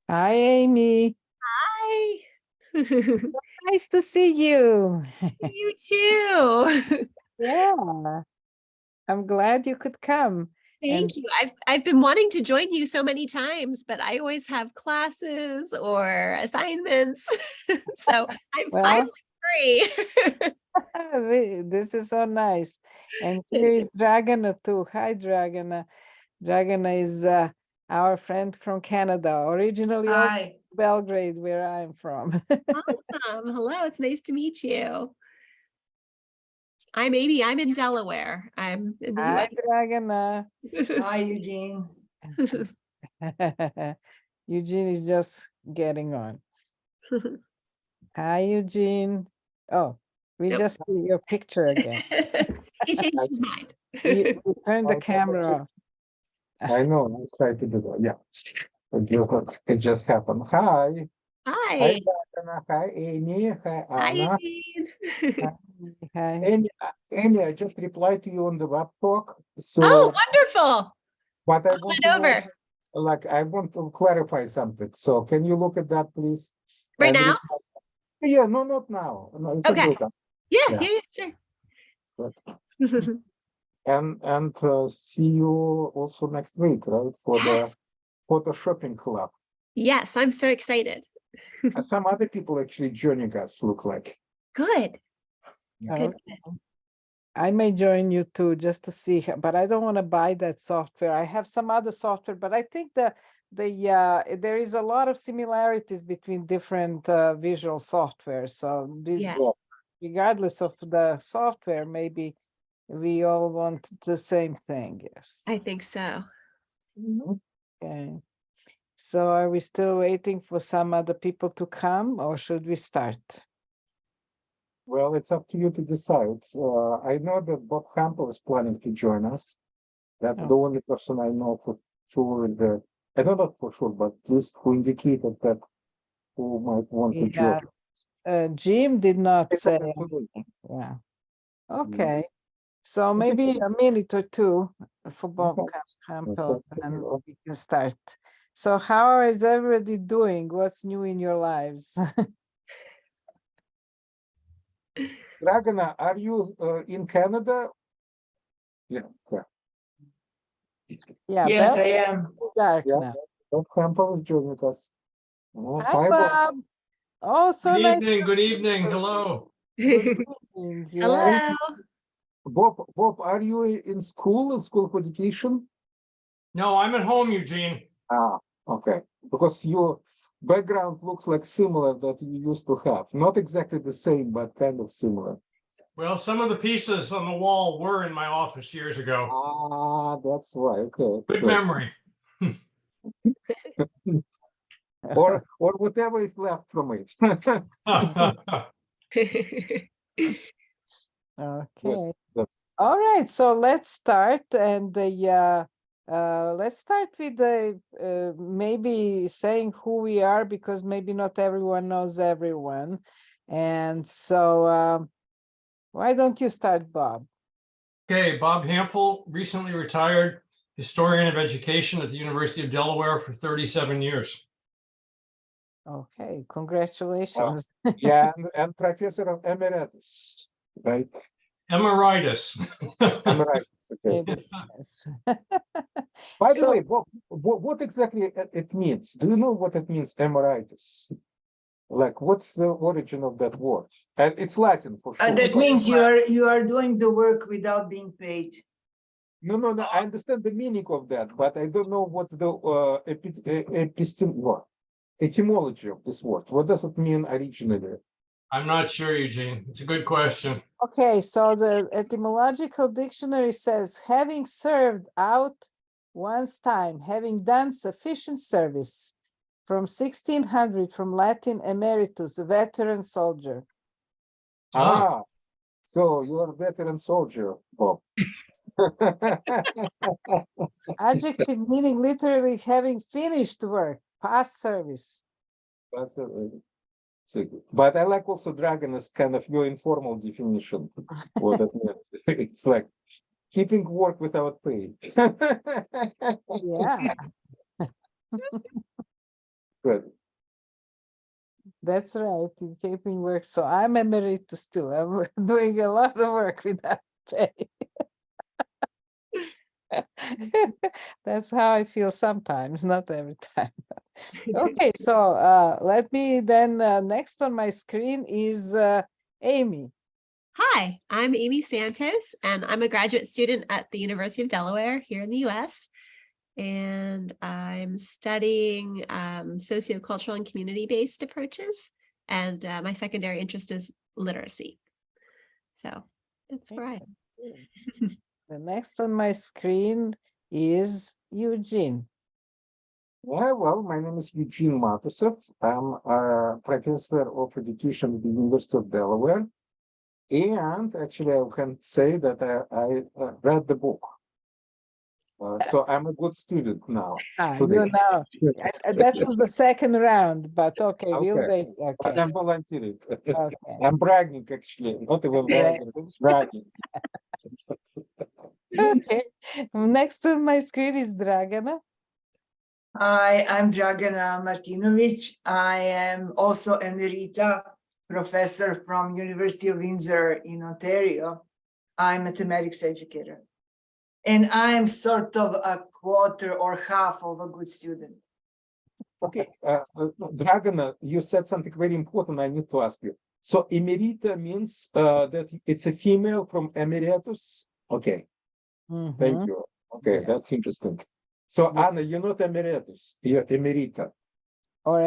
Hi, Amy. Hi. You Nice to see you. too. Yeah, I'm glad you could come. And Thank you. I've been wanting to join you so many times, but I always have classes or assignments. So I'm well, finally free. this is so nice. And here is Dragana too. Hi, Dragana. Dragana is our friend from Canada, originally also Hi. Belgrade, where I'm from. Awesome. Hello, it's nice to meet you. I'm Amy. I'm in Delaware. I'm in the Hi, US. Dragana. Hi, Eugene. Eugene is just getting on. Hi, Eugene. Oh, we Nope. just see your picture again. He changed his mind. You turn the camera off. I know, I tried to do that. Yeah. It just happened. Hi. Hi. Anna. Hi, Amy. Hi, Hi, Anna. Eugene. Hi. Amy, I just replied to you on the web talk. So Oh, wonderful. what I I'll want head to know, over. I want to clarify something. So can you look at that, please? Right And now? Yeah, no, not now. No, you can Okay. do it. Yeah, Yeah. sure. And see you also next week, right? For Yes. the photo shopping club. Yes, I'm so excited. Some other people actually joining us, look like. Good. Yeah. Good. I may join you too, just to see, but I don't want to buy that software. I have some other software, but I think there is a lot of similarities between different visual software. So Yeah. regardless of the software, maybe we all want the same thing. Yes. I think so. Okay. So are we still waiting for some other people to come, or should we start? Well, it's up to you to decide. I know that Bob Campbell is planning to join us. That's the only person I know for sure. I don't know for sure, but just who indicated that who might want to join. Jim did not say Absolutely. anything. Yeah. Okay. So maybe a minute or two for Bob Campbell, and we can start. So how is everybody doing? What's new in your lives? Dragana, are you in Canada? Yeah. Yeah, Yes, Bell I am. is dark Yeah. now. Bob Campbell is joining us. Oh, Hi, Bob. Oh, so Good nice. evening. to Good see evening. you. Hello. Good evening. Yeah. Hello. Bob, are you in school for education? No, I'm at home, Eugene. Ah, okay. Because your background looks like similar that you used to have. Not exactly the same, but kind of similar. Well, some of the pieces on the wall were in my office years ago. Ah, that's why. Okay. Good memory. Or whatever is left from it. Okay. Good. All right. So let's start, and let's start with the maybe saying who we are, because maybe not everyone knows everyone. And so why don't you start, Bob? Okay, Bob Hampel, recently retired historian of education at the University of Delaware for 37 years. Okay, congratulations. Yeah, and professor of emeritus, right? Emeritus. Emeritus. Okay. Yes. By the So- way, what exactly it means? Do you know what it means, emeritus? Like, what's the origin of that word? And it's Latin for sure. That but- means you are doing the work without being paid. No, I understand the meaning of that, but I don't know what's the etymology of this word. What does it mean originally? I'm not sure, Eugene. It's a good question. Okay, so the etymological dictionary says, having served out one's time, having done sufficient service. From 1600, from Latin emeritus, a veteran soldier. Ah, so you are a veteran soldier, Bob. Adjective meaning literally having finished work, past service. That's but I like also dragon as kind of your informal definition. What it means. It's like keeping work without pay. Yeah. Good. That's right. You're keeping work. So I'm emeritus too. I'm doing a lot of work without pay. That's how I feel sometimes, not every time. Okay, so let me then next on my screen is Amy. Hi, I'm Amy Santos, and I'm a graduate student at the University of Delaware here in the US. And I'm studying sociocultural and community-based approaches. And my secondary interest is literacy. So that's where I am. The next on my screen is Eugene. Yeah, well, my name is Eugene Matusov. I'm a professor of education at the University of Delaware. And actually, I can say that I read the book. So I'm a good student now. You know, that was the second round, but okay, we'll Okay. wait. But Okay, I'm volunteering. okay. I'm bragging, actually, not even bragging, bragging. Okay. Next on my screen is Dragana. Hi, I'm Dragana Martinovic. I am also emerita professor from University of Windsor in Ontario. I'm a mathematics educator. And I'm sort of a quarter or half of a good student. Okay, Dragana, you said something very important I need to ask you. So emerita means that it's a female from emeritus? Okay, thank you. Okay, Yeah. that's interesting. So Yeah. Anna, you're not emeritus, you're emerita. Or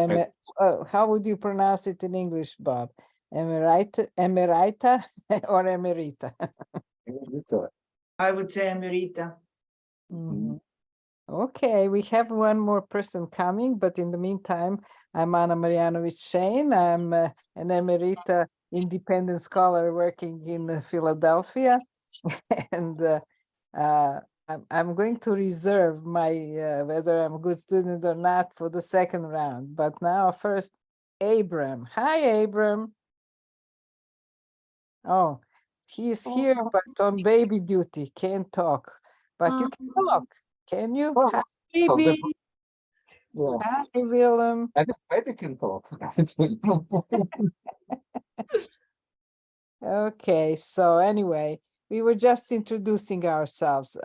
how would you pronounce it in English, Bob? Emerita or emerita? Emerita. I would say emerita. Mhm. Okay, we have one more person coming, but in the meantime, I'm Anna Marjanovic Shane. I'm an emerita independent scholar working in Philadelphia, and I'm going to reserve my whether I'm a good student or not for the second round. But now first, Abram. Hi, Abram. Oh, he's here, but on baby duty, can't talk. But you can talk, can you? Oh, Hi, so baby. Yeah, Hi, Willem. I think maybe can talk. Okay, so anyway, we were just introducing ourselves,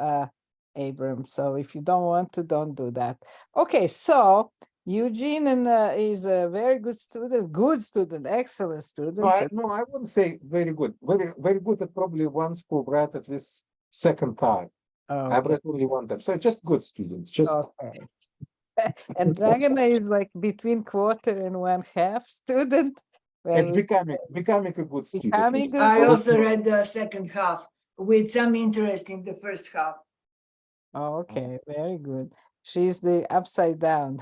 Abram. So if you don't want to, don't do that. Okay, so Eugene is a very good student, excellent student. No, I wouldn't say very good. Very good at probably once who read at least second time. I've Okay, read only one time. So just good students. Just okay. And Dragana is like between quarter and one half student. Well, it's becoming a good student. becoming a I good. also read the second half with some interest in the first half. Oh, okay, very good. She's the upside down.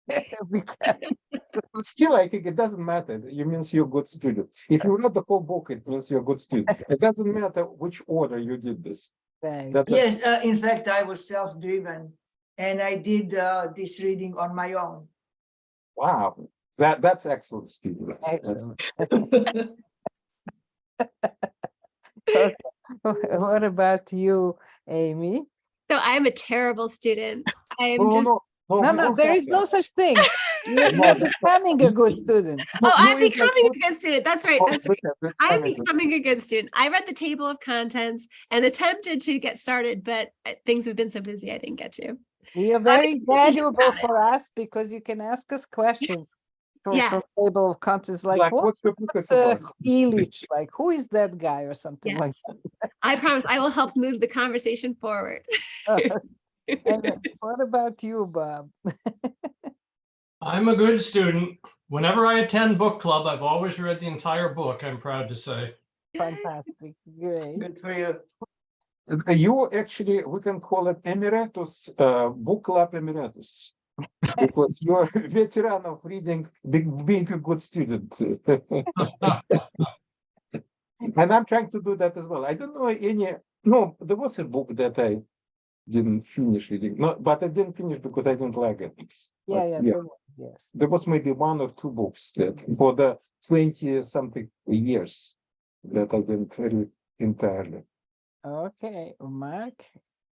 But still, I think it doesn't matter. It means you're a good student. If you read the whole book, it means you're a good student. It doesn't matter which order you did this. Thank That's Yes, in fact, I was self-driven and I did this reading on my own. wow. That's excellent, student. Excellent. Okay. What about you, Amy? So I'm a terrible student. I'm No, just, no, no, No, we no, don't there have is no that. such thing. You're No, becoming a good student. No, oh, I'm you is like becoming good- a good student. That's right. Oh, That's right. that's I'm funny. becoming a good student. I read the table of contents and attempted to get started, but things have been so busy I didn't get to. You're I'm very excited to hear valuable about it. for us because you can ask us questions Yeah. from table of contents like Like, what what's the book is uh, about? Illich, like who is that guy or something like Yes. I promise I will help move the conversation forward. that. And what about you, Bob? I'm a good student. Whenever I attend book club, I've always read the entire book, I'm proud to say. Fantastic, great. Good for you. You actually, we can call it emeritus, book club emeritus. Because you're a veteran of reading, being a good student. And I'm trying to do that as well. I don't know no, there was a book that I didn't finish reading. No, but I didn't finish because I didn't like it. Yeah, But there was, yes. there was maybe one or two books that for the 20 something years that I didn't read entirely. Okay, Mark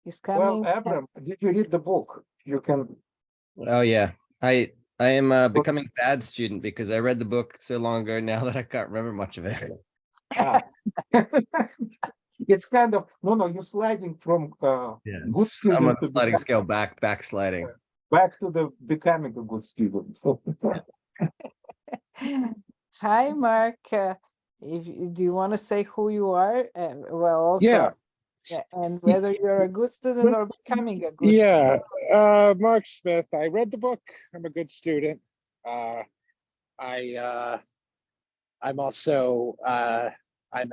is Well, coming. Abram, did you read the book? You can. Oh yeah, I I am becoming a bad student because I read the book so long ago now that I can't remember much of it. Ah. It's kind of, no, you're sliding from Yeah, good I'm on student the to sliding scale backsliding. back to the becoming a good student. Hi, Mark. Do you want to say who you are? Well, also, Yeah, and whether you're a good student or becoming a good student. yeah. Mark Smith. I read the book. I'm a good student. I'm also I'm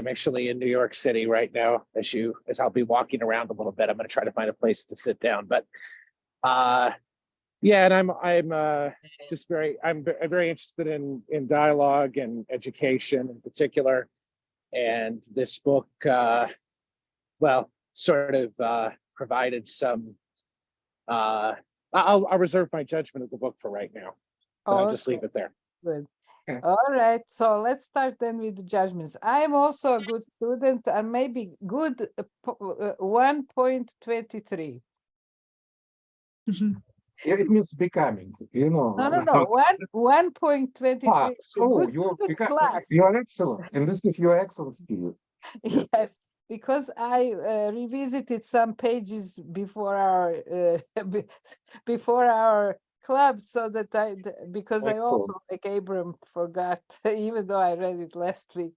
actually in New York City right now. As I'll be walking around a little bit. I'm going to try to find a place to sit down. But yeah, and I'm just I'm very interested in dialogue and education in particular. And this book, well, sort of provided some. I'll reserve my judgment of the book for right now, but I'll just Okay, leave it there. good. Yeah. All right, so let's start then with the judgments. I am also a good student and maybe good 1.23. Yeah, it means becoming, you know. No, 1.23. So Good you're student class. you're excellent. In this case, you're excellent student. Yes, because I revisited some pages before our before our club, so that because I also, Excellent. like Abram, forgot, even though I read it last week,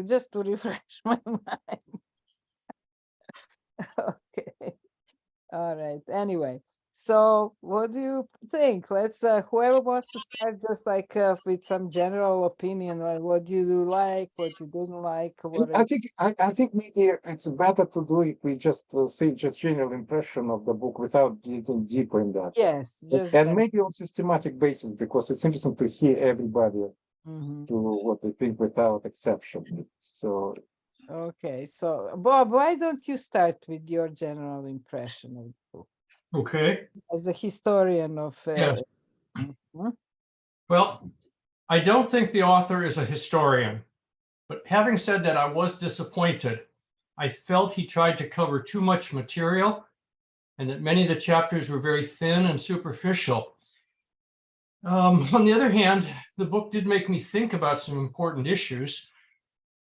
just to refresh my mind. Okay, all right. Anyway, so what do you think? Let's whoever wants to start, just like with some general opinion, like what you do like, what you didn't like, what I think maybe it's better to do if we just say just general impression of the book without getting deeper in that. yes, And just and maybe on systematic basis, because it's interesting to hear everybody Mhm. to what they think without exception. So Okay, so Bob, why don't you start with your general impression of the book Okay, as a historian of? Yes. Mhm. well, I don't think the author is a historian, but having said that, I was disappointed. I felt he tried to cover too much material and that many of the chapters were very thin and superficial. On the other hand, the book did make me think about some important issues.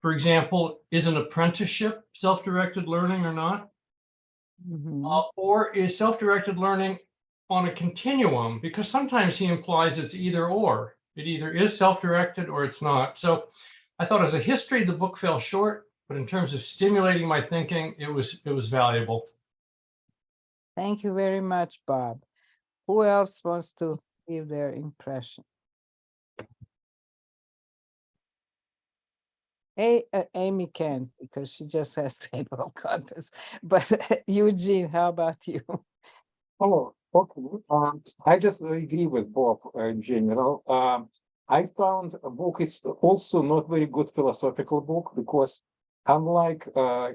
For example, is an apprenticeship self-directed learning or not? Mhm. Or is self-directed learning on a continuum? Because sometimes he implies it's either or. It either is self-directed or it's not. So I thought as a history, the book fell short, but in terms of stimulating my thinking, it was valuable. Thank you very much, Bob. Who else wants to give their impression? Amy can't because she just has table of contents. But Eugene, how about you? oh, okay. I just agree with Bob in general. I found a book, it's also not very good philosophical book because unlike,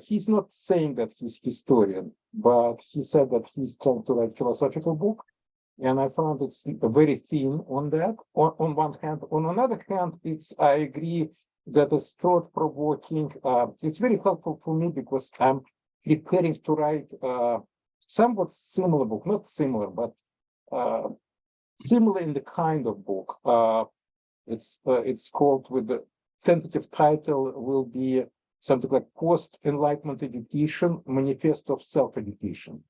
he's not saying that he's historian, but he said that he's trying to write philosophical book. And I found it's very thin on that, on one hand. On another hand, I agree that it's thought-provoking. It's very helpful for me because I'm preparing to write somewhat similar book, not similar, but similar in the kind of book. It's called, with the tentative title will be something like Post-Enlightenment Education, Manifesto of Self-Education.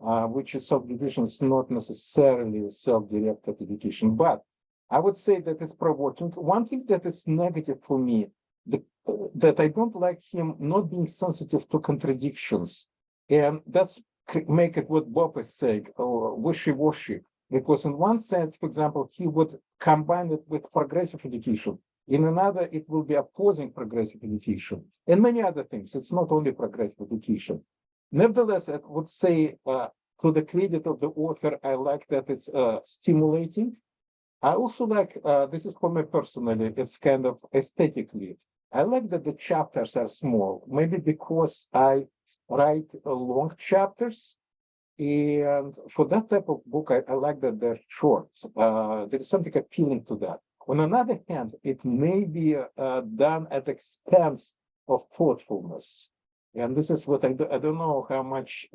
Which is self-education is not necessarily self-directed education, but I would say that it's provoking. One thing that is negative for me, that I don't like him not being sensitive to contradictions, and that's make it what Bob is saying, wishy-washy. Because in one sense, for example, he would combine it with progressive education. In another, it will be opposing progressive education and many other things. It's not only progressive education. Nevertheless, I would say, to the credit of the author, I like that it's stimulating. I also like, this is for me personally, it's kind of aesthetically. I like that the chapters are small, maybe because I write long chapters. And for that type of book, I like that they're short. There is something appealing to that. On another hand, it may be done at the expense of thoughtfulness. And this is what I don't know how much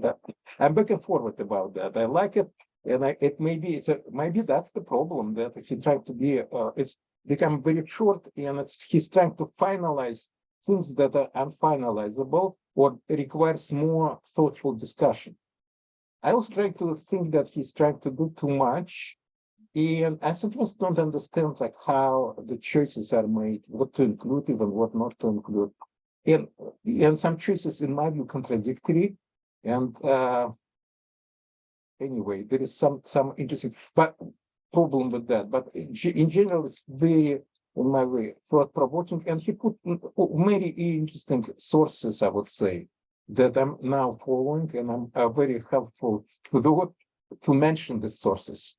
I'm back and forward about that. I like it And it may be, so maybe that's the problem, that if he trying to be, it's become very short, and he's trying to finalize things that are unfinalizable or requires more thoughtful discussion. I also try to think that he's trying to do too much, and I sometimes don't understand like how the choices are made, what to include even what not to include. And some choices in my view contradictory. And anyway, there is some interesting problem with that. But in general, it's very, in my way, thought-provoking. And he put many interesting sources, I would say, that I'm now following, and I'm very helpful to mention the sources.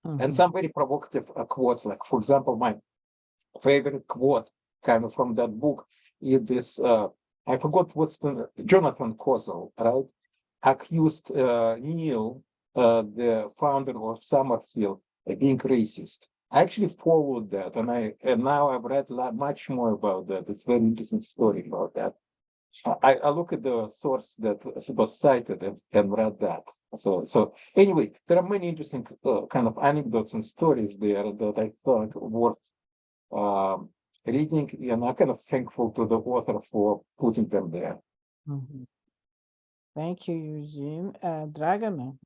And some very provocative quotes, like, for example, my favorite quote kind of from that book is this, I forgot what's the, Jonathan Kozol, right? Accused Neil, the founder of Summerfield, being racist. I actually followed that, and now I've read much more about that. It's a very interesting story about that. I look at the source that was cited and read that. So anyway, there are many interesting kind of anecdotes and stories there that I thought worth reading, and I'm kind of thankful to the author for putting them there. Thank you, Eugene. Dragana.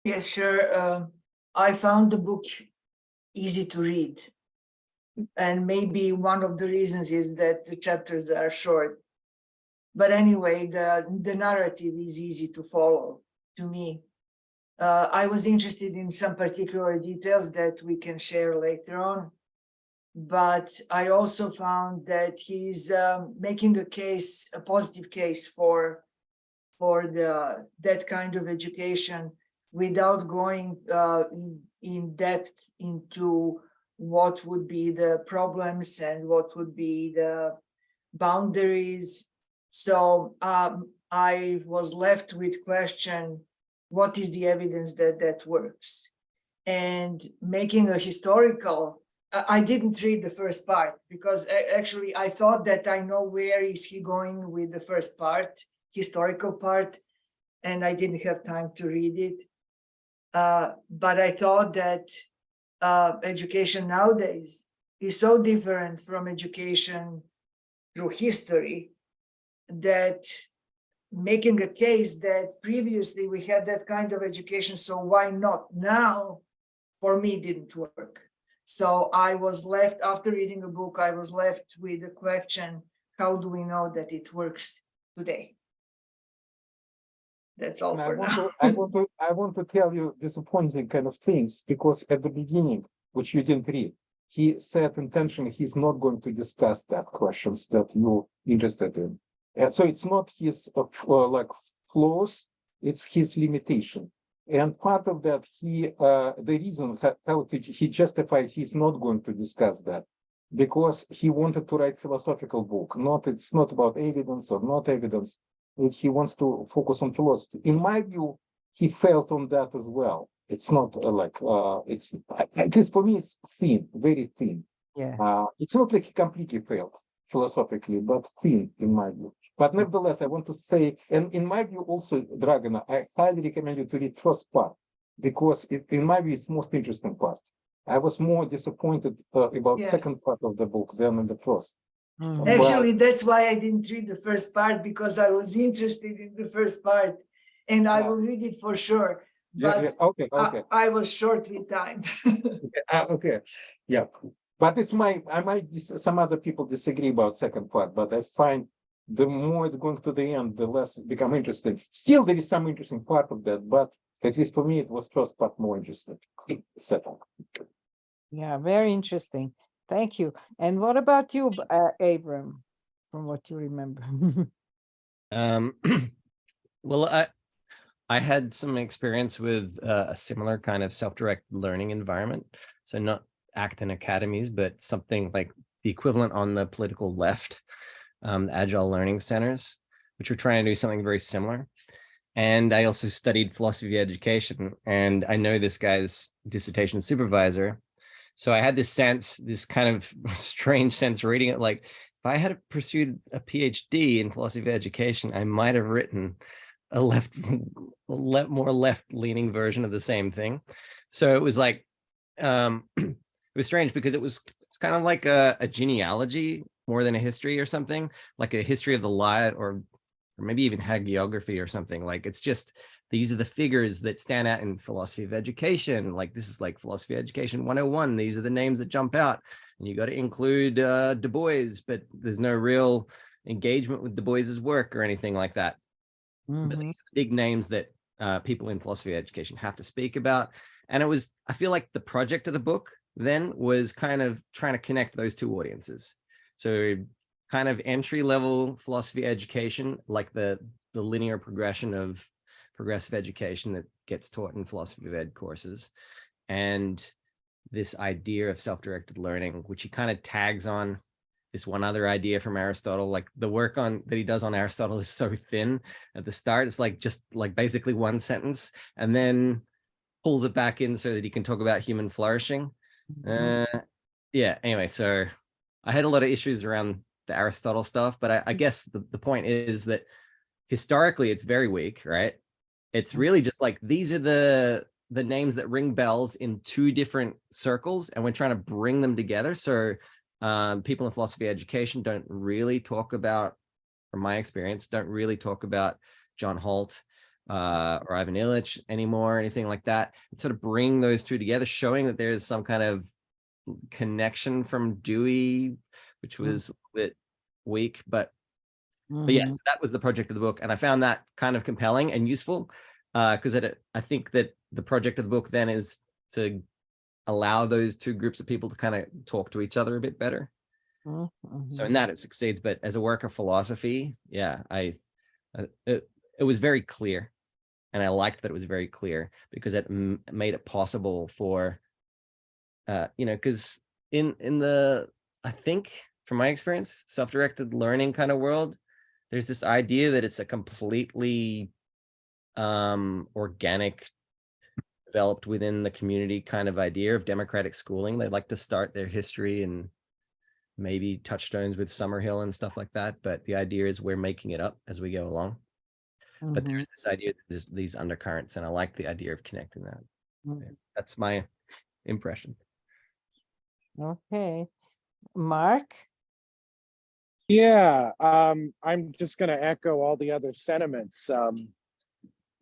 Yes, sure. I found the book easy to read. And maybe one of the reasons is that the chapters are short. But anyway, the narrative is easy to follow to me. I was interested in some particular details that we can share later on. But I also found that he's making a case, a positive case for that kind of education without going in depth into what would be the problems and what would be the boundaries. So I was left with question, what is the evidence that works? And making a historical, I didn't read the first part because actually I thought that I know where is he going with the first part, historical part, and I didn't have time to read it. But I thought that education nowadays is so different from education through history that making a case that previously we had that kind of education, so why not now, for me didn't work. So I was left, after reading a book, I was left with the question, how do we know that it works today? That's all for now. I want to tell you disappointing kind of things, because at the beginning, which you didn't read, he said intentionally he's not going to discuss that questions that you're interested in. And so it's not his like flaws, it's his limitation. And part of that, the reason how he justified he's not going to discuss that, because he wanted to write philosophical book. It's not about evidence or not evidence. He wants to focus on philosophy. In my view, he failed on that as well. It's not it's at least for me, it's thin, very thin. Yes. It's not like he completely failed philosophically, but thin in my view. But nevertheless, I want to say, and in my view also, Dragana, I highly recommend you to read first part, because in my view, it's most interesting part. I was more disappointed about second part of the book than in the first. Actually, that's why I didn't read the first part, because I was interested in the first part, and I will read it for sure. But okay. I was short with time. Okay, yeah. But it's some other people disagree about second part, but I find the more it's going to the end, the less it become interesting. Still, there is some interesting part of that, but at least for me, it was first part more interesting. Yeah, very interesting. Thank you. And what about you, Abram, from what you remember? Well, I had some experience with a similar kind of self-directed learning environment. So not Acton academies, but something like the equivalent on the political left, agile learning centers, which were trying to do something very similar. And I also studied philosophy of education, and I know this guy's dissertation supervisor. So I had this sense, this kind of strange sense reading it, like if I had pursued a PhD in philosophy of education, I might have written more left-leaning version of the same thing. So it was like, it was strange because it's kind of like a genealogy more than a history or something, like a history of the light, or maybe even hagiography or something. Like, it's just, these are the figures that stand out in philosophy of education. Like, this is like philosophy of education 101. These are the names that jump out, and you got to include Du Bois, but there's no real engagement with Du Bois's work or anything like that. But these are the big names that people in philosophy of education have to speak about. And I feel like the project of the book then was kind of trying to connect those two audiences. So kind of entry level philosophy education, like the linear progression of progressive education that gets taught in philosophy of ed courses, and this idea of self-directed learning, which he kind of tags on this one other idea from Aristotle. Like, the work that he does on Aristotle is so thin at the start. It's like just like basically one sentence, and then pulls it back in so that he can talk about human flourishing. Yeah, anyway, so I had a lot of issues around the Aristotle stuff, but I guess the point is that historically it's very weak, right? It's really just like, these are the names that ring bells in two different circles, and we're trying to bring them together. So people in philosophy education don't really talk about, from my experience, don't really talk about John Holt or Ivan Illich anymore, or anything like that. And sort of bring those two together, showing that there's some kind of connection from Dewey, which was a bit weak, but yes, that was the project of the book. And I found that kind of compelling and useful, because I think that the project of the book then is to allow those two groups of people to kind of talk to each other a bit better. So in that it succeeds, but as a work of philosophy, yeah, it was very clear, and I liked that it was very clear, because it made it possible for because in the, I think from my experience, self-directed learning kind of world, there's this idea that it's a completely organic, developed within the community kind of idea of democratic schooling. They like to start their history and maybe touchstones with Summerhill and stuff like that, but the idea is we're making it up as we go along. But there is this idea, these undercurrents, and I like the idea of connecting that. So that's my impression. Okay, Mark. Yeah, I'm just going to echo all the other sentiments.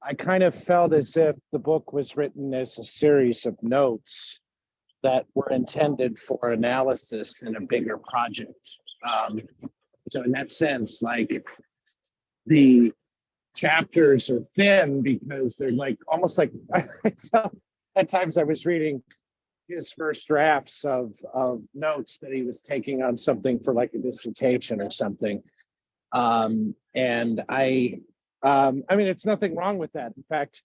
I kind of felt as if the book was written as a series of notes that were intended for analysis in a bigger project. So in that sense, like, the chapters are thin because they're like almost like, I felt at times I was reading his first drafts of notes that he was taking on something for like a dissertation or something. And I mean, it's nothing wrong with that. In fact,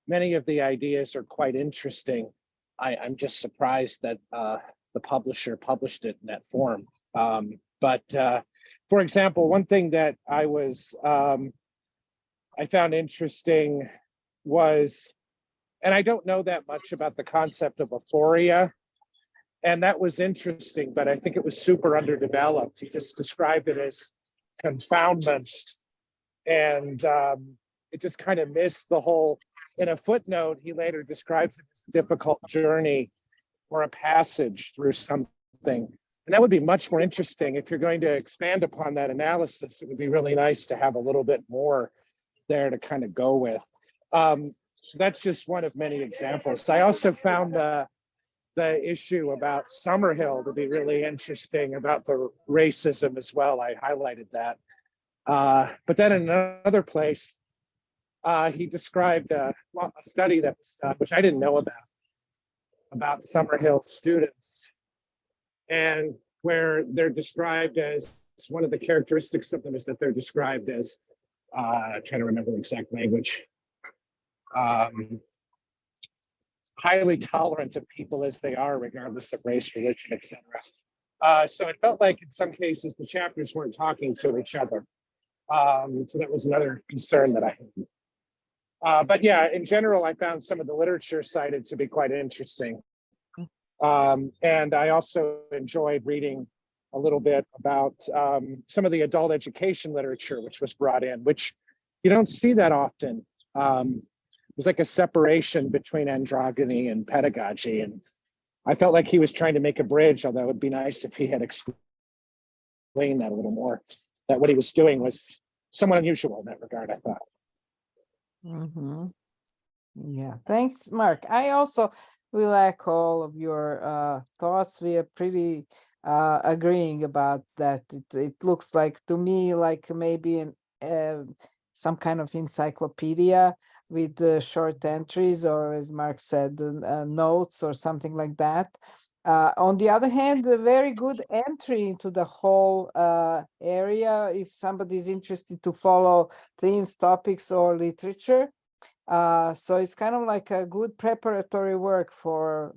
many of the ideas are quite interesting. I'm just surprised that the publisher published it in that form. But for example, one thing that I found interesting was, and I don't know that much about the concept of aphoria, and that was interesting, but I think it was super underdeveloped. He just described it as confoundment, and it just kind of missed the whole. In a footnote, he later describes it as a difficult journey or a passage through something. And that would be much more interesting. If you're going to expand upon that analysis, it would be really nice to have a little bit more there to kind of go with. That's just one of many examples. I also found the issue about Summerhill to be really interesting, about the racism as well. I highlighted that. But then in another place, he described a study that was done, which I didn't know about Summerhill students, and where they're described as, one of the characteristics of them is that they're described as, trying to remember the exact language, highly tolerant of people as they are, regardless of race, religion, etc. So it felt like in some cases the chapters weren't talking to each other. So that was another concern that I had. But yeah, in general, I found some of the literature cited to be quite interesting. And I also enjoyed reading a little bit about some of the adult education literature, which was brought in, which you don't see that often. There's like a separation between androgyny and pedagogy, and I felt like he was trying to make a bridge, although it would be nice if he had explained that a little more, that what he was doing was somewhat unusual in that regard, I thought. Mhm. Yeah, thanks, Mark. I also will echo all of your thoughts. We are pretty agreeing about that. It looks like to me like maybe some kind of encyclopedia with short entries, or as Mark said, notes or something like that. On the other hand, a very good entry into the whole area if somebody is interested to follow themes, topics, or literature. So it's kind of like a good preparatory work for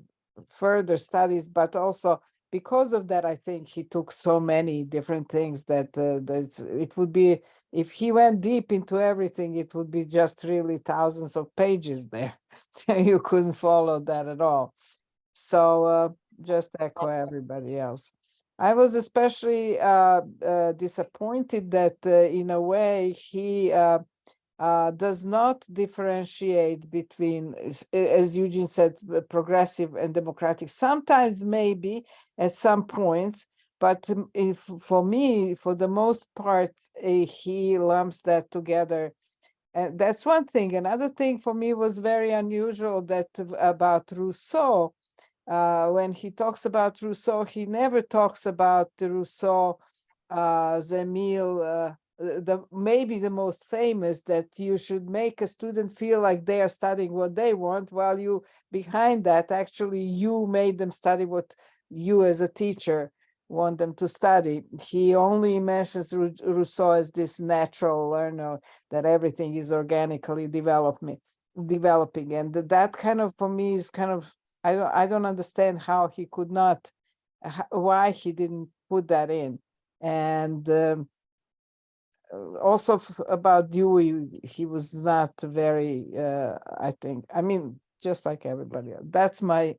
further studies, but also because of that, I think he took so many different things that it would be, if he went deep into everything, it would be just really thousands of pages there. You couldn't follow that at all. So just echo everybody else. I was especially disappointed that in a way he does not differentiate between, as Eugene said, progressive and democratic. Sometimes maybe at some points, but if for me, for the most part, he lumps that together. And that's one thing. Another thing for me was very unusual that about Rousseau. When he talks about Rousseau, he never talks about Rousseau, Zemil, maybe the most famous, that you should make a student feel like they are studying what they want, while you behind that actually you made them study what you as a teacher want them to study. He only mentions Rousseau as this natural learner, that everything is organically developing, and that kind of for me is kind of, I don't understand how he could not, why he didn't put that in. And also about Dewey, he was not very, I think, I mean, just like everybody else. That's my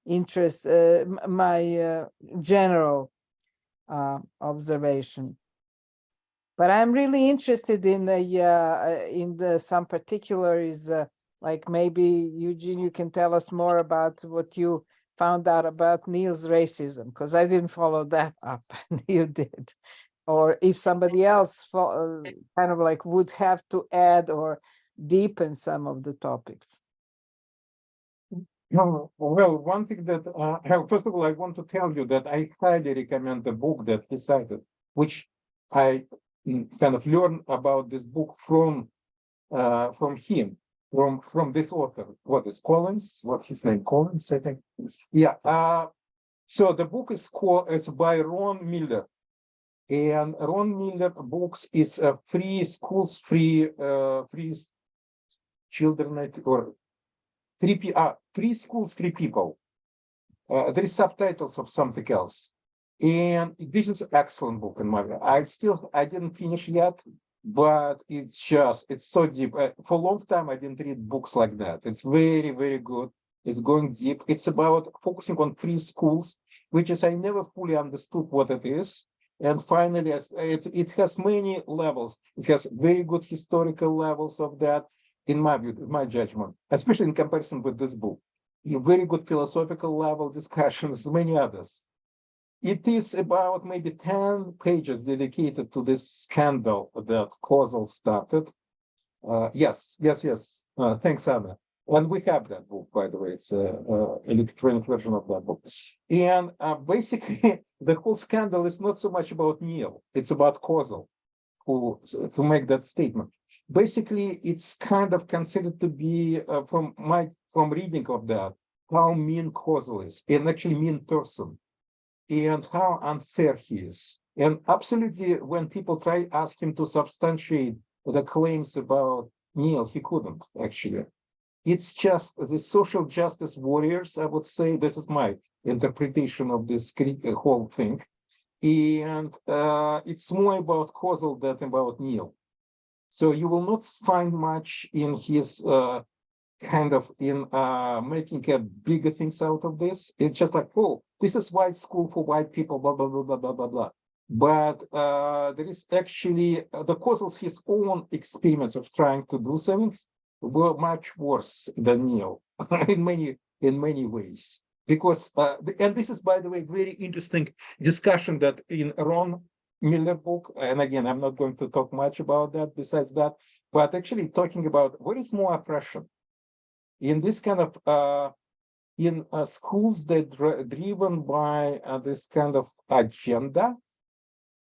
interest, my general observation. But I'm really interested in the some particulars, like maybe Eugene, you can tell us more about what you found out about Neil's racism, because I didn't follow that up, and you did. Or if somebody else kind of like would have to add or deepen some of the topics. No, well, one thing that, first of all, I want to tell you that I highly recommend the book that he cited, which I kind of learned about this book from him, from this author. What is Collins? What his name? Collins, I think. Yeah. So the book is called, it's by Ron Miller, and Ron Miller books is free schools, free children, or free schools, free people. There is subtitles of something else, and this is an excellent book in my view. I didn't finish yet, but it's so deep. For a long time, I didn't read books like that. It's very, very good. It's going deep. It's about focusing on free schools, which is, I never fully understood what it is. And finally, it has many levels. It has very good historical levels of that, in my view, my judgment, especially in comparison with this book. Very good philosophical level discussions, many others. It is about maybe 10 pages dedicated to this scandal that Kozel started. Yes. Thanks, Anna. And we have that book, by the way. It's an electronic version of that book. And basically, the whole scandal is not so much about Neil. It's about Kozel, who make that statement. Basically, it's kind of considered to be, from reading of that, how mean Kozel is, and actually mean person, and how unfair he is. And absolutely, when people try ask him to substantiate the claims about Neil, he couldn't actually. It's just the social justice warriors, I would say. This is my interpretation of this whole thing. And it's more about Kozel than about Neil. So you will not find much in his kind of in making bigger things out of this. It's just like, oh, this is white school for white people, blah, blah, blah, blah, blah, blah, blah. but there is actually the Kozl's his own experiments of trying to do things were much worse than Neil in many ways. Because and this is, by the way, very interesting discussion that in Ron Miller book, and again, I'm not going to talk much about that besides that, but actually talking about what is more oppression in this kind of in schools that driven by this kind of agenda,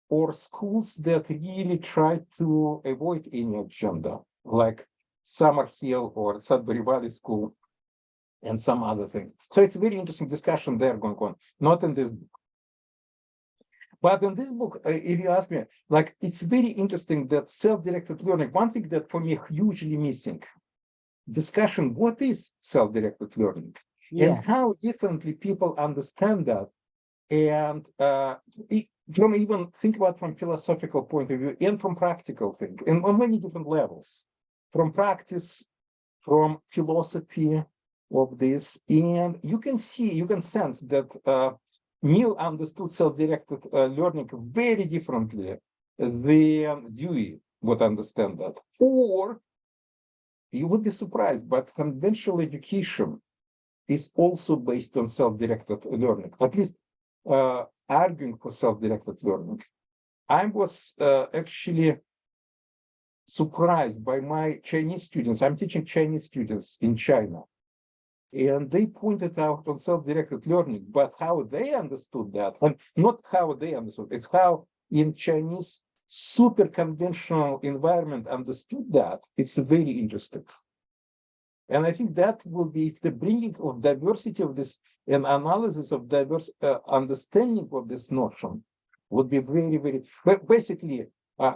or schools that really try to avoid any agenda, like Summerhill or Sudbury Valley School and some other things. So it's a very interesting discussion there going on, not in this book. But in this book, if you ask me, like, it's very interesting that self-directed learning, one thing that for me hugely missing, discussion, what is self-directed learning? Yeah. And how differently people understand that. And from even think about from philosophical point of view and from practical thing, and on many different levels, from practice, from philosophy of this. And you can see, you can sense that Neil understood self-directed learning very differently than Dewey would understand that. Or you would be surprised, but conventional education is also based on self-directed learning, at least arguing for self-directed learning. I was actually surprised by my Chinese students. I'm teaching Chinese students in China, and they pointed out on self-directed learning, but how they understood that, and not how they understood, it's how in Chinese super conventional environment understood that. It's very interesting. And I think that will be the bringing of diversity of this and analysis of diverse understanding of this notion would be very, very, but basically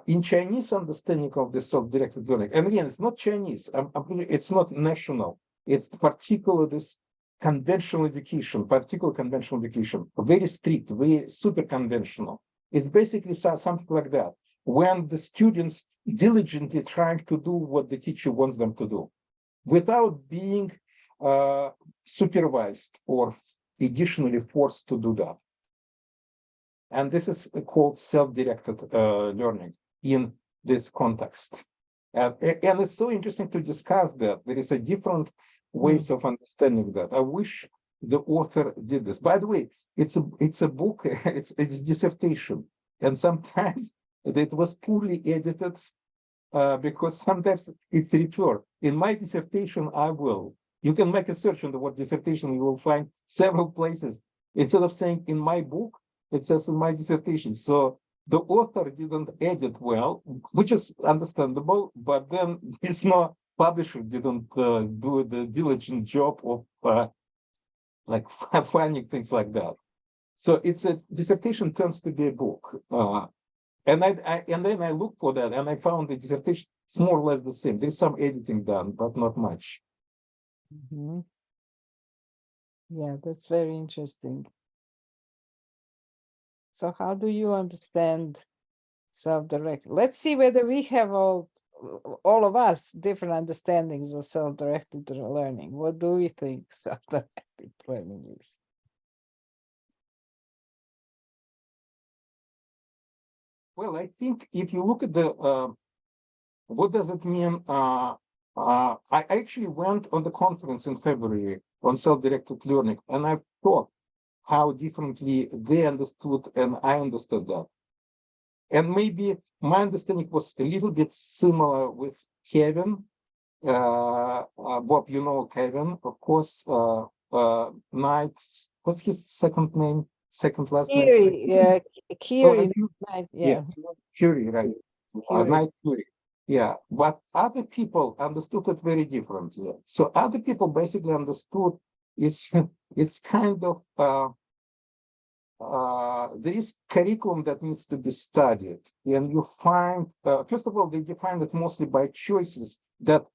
in Chinese understanding of the self-directed learning, and again, it's not Chinese, it's not national, it's particular this conventional education, very strict, very super conventional. It's basically something like that, when the students diligently trying to do what the teacher wants them to do, without being supervised or additionally forced to do that. And this is called self-directed learning in this context. And it's so interesting to discuss that. There is a different ways of understanding that. I wish the author did this. By the way, it's a book, it's dissertation. And sometimes it was poorly edited because sometimes it's referred. In my dissertation, you can make a search on the word dissertation, you will find several places. Instead of saying in my book, it says in my dissertation. So the author didn't edit well, which is understandable, but then it's not publisher didn't do the diligent job of like finding things like that. So it's a dissertation turns to be a book. And then I looked for that and I found the dissertation is more or less the same. There's some editing done, but not much. Mm-hmm. Yeah, that's very interesting. So how do you understand self-directed? Let's see whether we have all of us different understandings of self-directed learning. What do we think self-directed learning is? Well, I think if you look at the what does it mean? I actually went on the conference in February on self-directed learning, and I thought how differently they understood and I understood that. And maybe my understanding was a little bit similar with Kevin. Bob, you know Kevin, of course. Knight, what's his second name? Second last name? Kiri, yeah, Curie, right? Knight Curie. Yeah, but other people understood it very differently. So other people basically understood it's kind of there is curriculum that needs to be studied, and you find first of all they define it mostly by choices that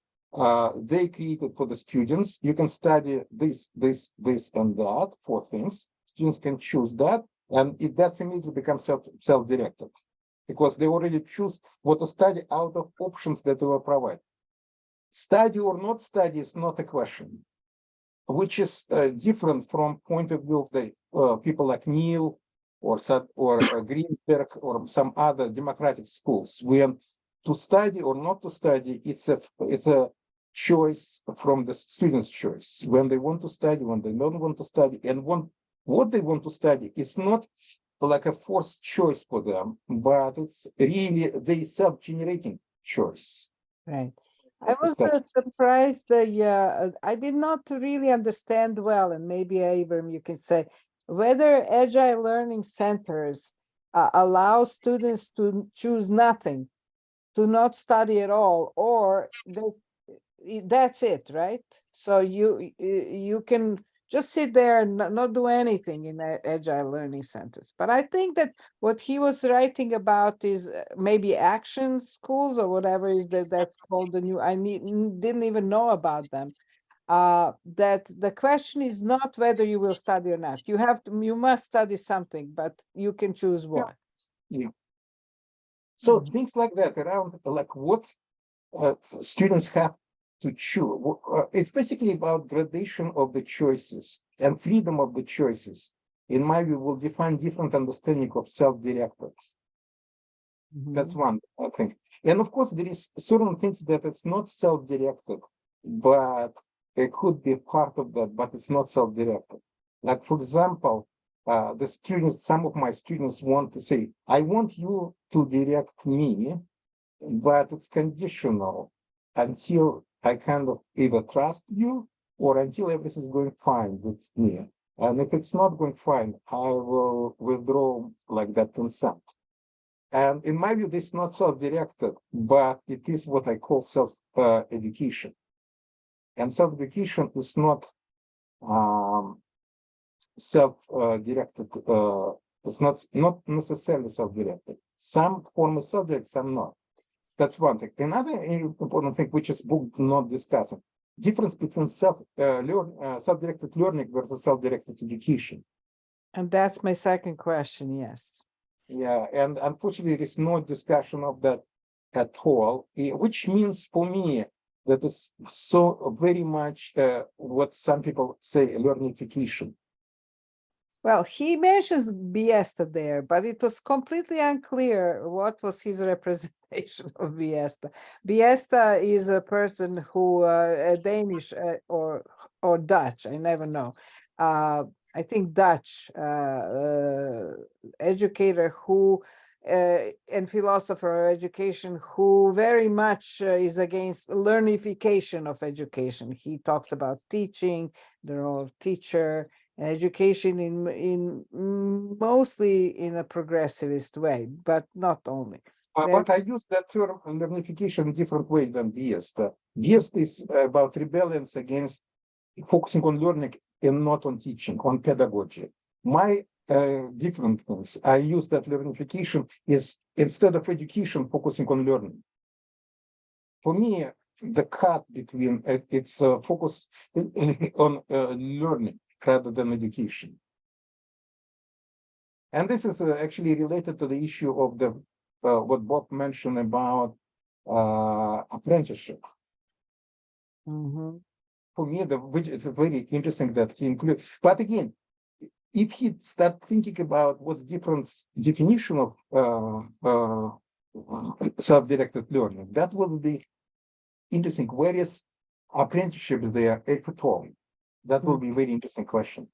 they created for the students. You can study this, and that for things. Students can choose that, and that's immediately becomes self-directed because they already choose what to study out of options that they were provided. Study or not study is not a question, which is different from point of view of the people like Neil or Greensburg or some other democratic schools, when to study or not to study, it's a choice from the student's choice. When they want to study, when they don't want to study, and what they want to study is not like a forced choice for them, but it's really the self-generating choice. Right. I was surprised. I did not really understand well, and maybe Abram, you can say whether Agile Learning Centers allow students to choose nothing, to not study at all, or that's it, right? So you can just sit there and not do anything in Agile Learning Centers. But I think that what he was writing about is maybe action schools or whatever is that's called the new. Didn't even know about them. That the question is not whether you will study or not. You must study something, but you can choose what. Yeah. So things like that around, like what students have to choose. It's basically about gradation of the choices and freedom of the choices. In my view, will define different understanding of self-directed. That's one, I think. And of course, there is certain things that it's not self-directed, but it could be part of that, but it's not self-directed. Like, for example, some of my students want to say, I want you to direct me, but it's conditional until I kind of either trust you or until everything's going fine with me. And if it's not going fine, I will withdraw like that consent. And in my view, this is not self-directed, but it is what I call self-education. And self-education is not self-directed. It's not necessarily self-directed. Some form is self-directed, some not. That's one thing. Another important thing, which is book not discussing, difference between self-directed learning versus self-directed education. And that's my second question, yes. Yeah, and unfortunately, there is no discussion of that at all, which means for me that is so very much what some people say learnification. Well, he mentions Biesta there, but it was completely unclear what was his representation of Biesta. Biesta is a person who, a Danish or Dutch, I never know. I think Dutch educator who and philosopher of education who very much is against learnification of education. He talks about teaching, the role of teacher, and education in mostly in a progressivist way, but not only. But I use that term learnification in different way than Biesta. Biesta is about rebellions against focusing on learning and not on teaching, on pedagogy. My different things, I use that learnification is instead of education, focusing on learning. For me, the cut between it's focus on learning rather than education. And this is actually related to the issue of the what Bob mentioned about apprenticeship. For me, which is very interesting that he includes. But again, if he start thinking about what's different definition of self-directed learning, that will be interesting. Where is apprenticeships there, if at all? That will be a very interesting question.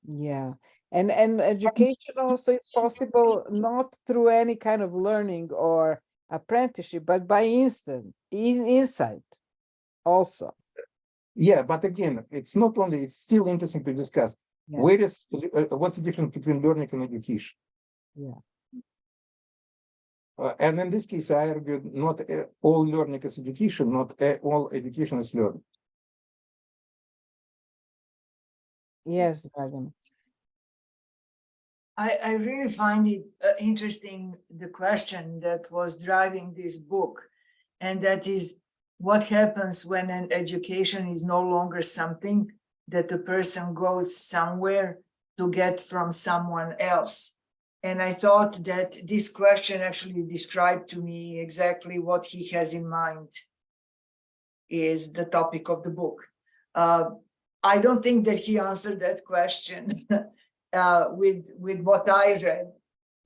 Yeah, and education also is possible not through any kind of learning or apprenticeship, but by insight also. Yeah, but again, it's not only, it's still interesting to discuss. Yes. Where is what's the difference between learning and education? Yeah. And in this case, I argued not all learning is education, not all education is learning. Yes, Dragan. I really find it interesting, the question that was driving this book, and that is what happens when an education is no longer something that a person goes somewhere to get from someone else. And I thought that this question actually described to me exactly what he has in mind is the topic of the book. I don't think that he answered that question with what I read,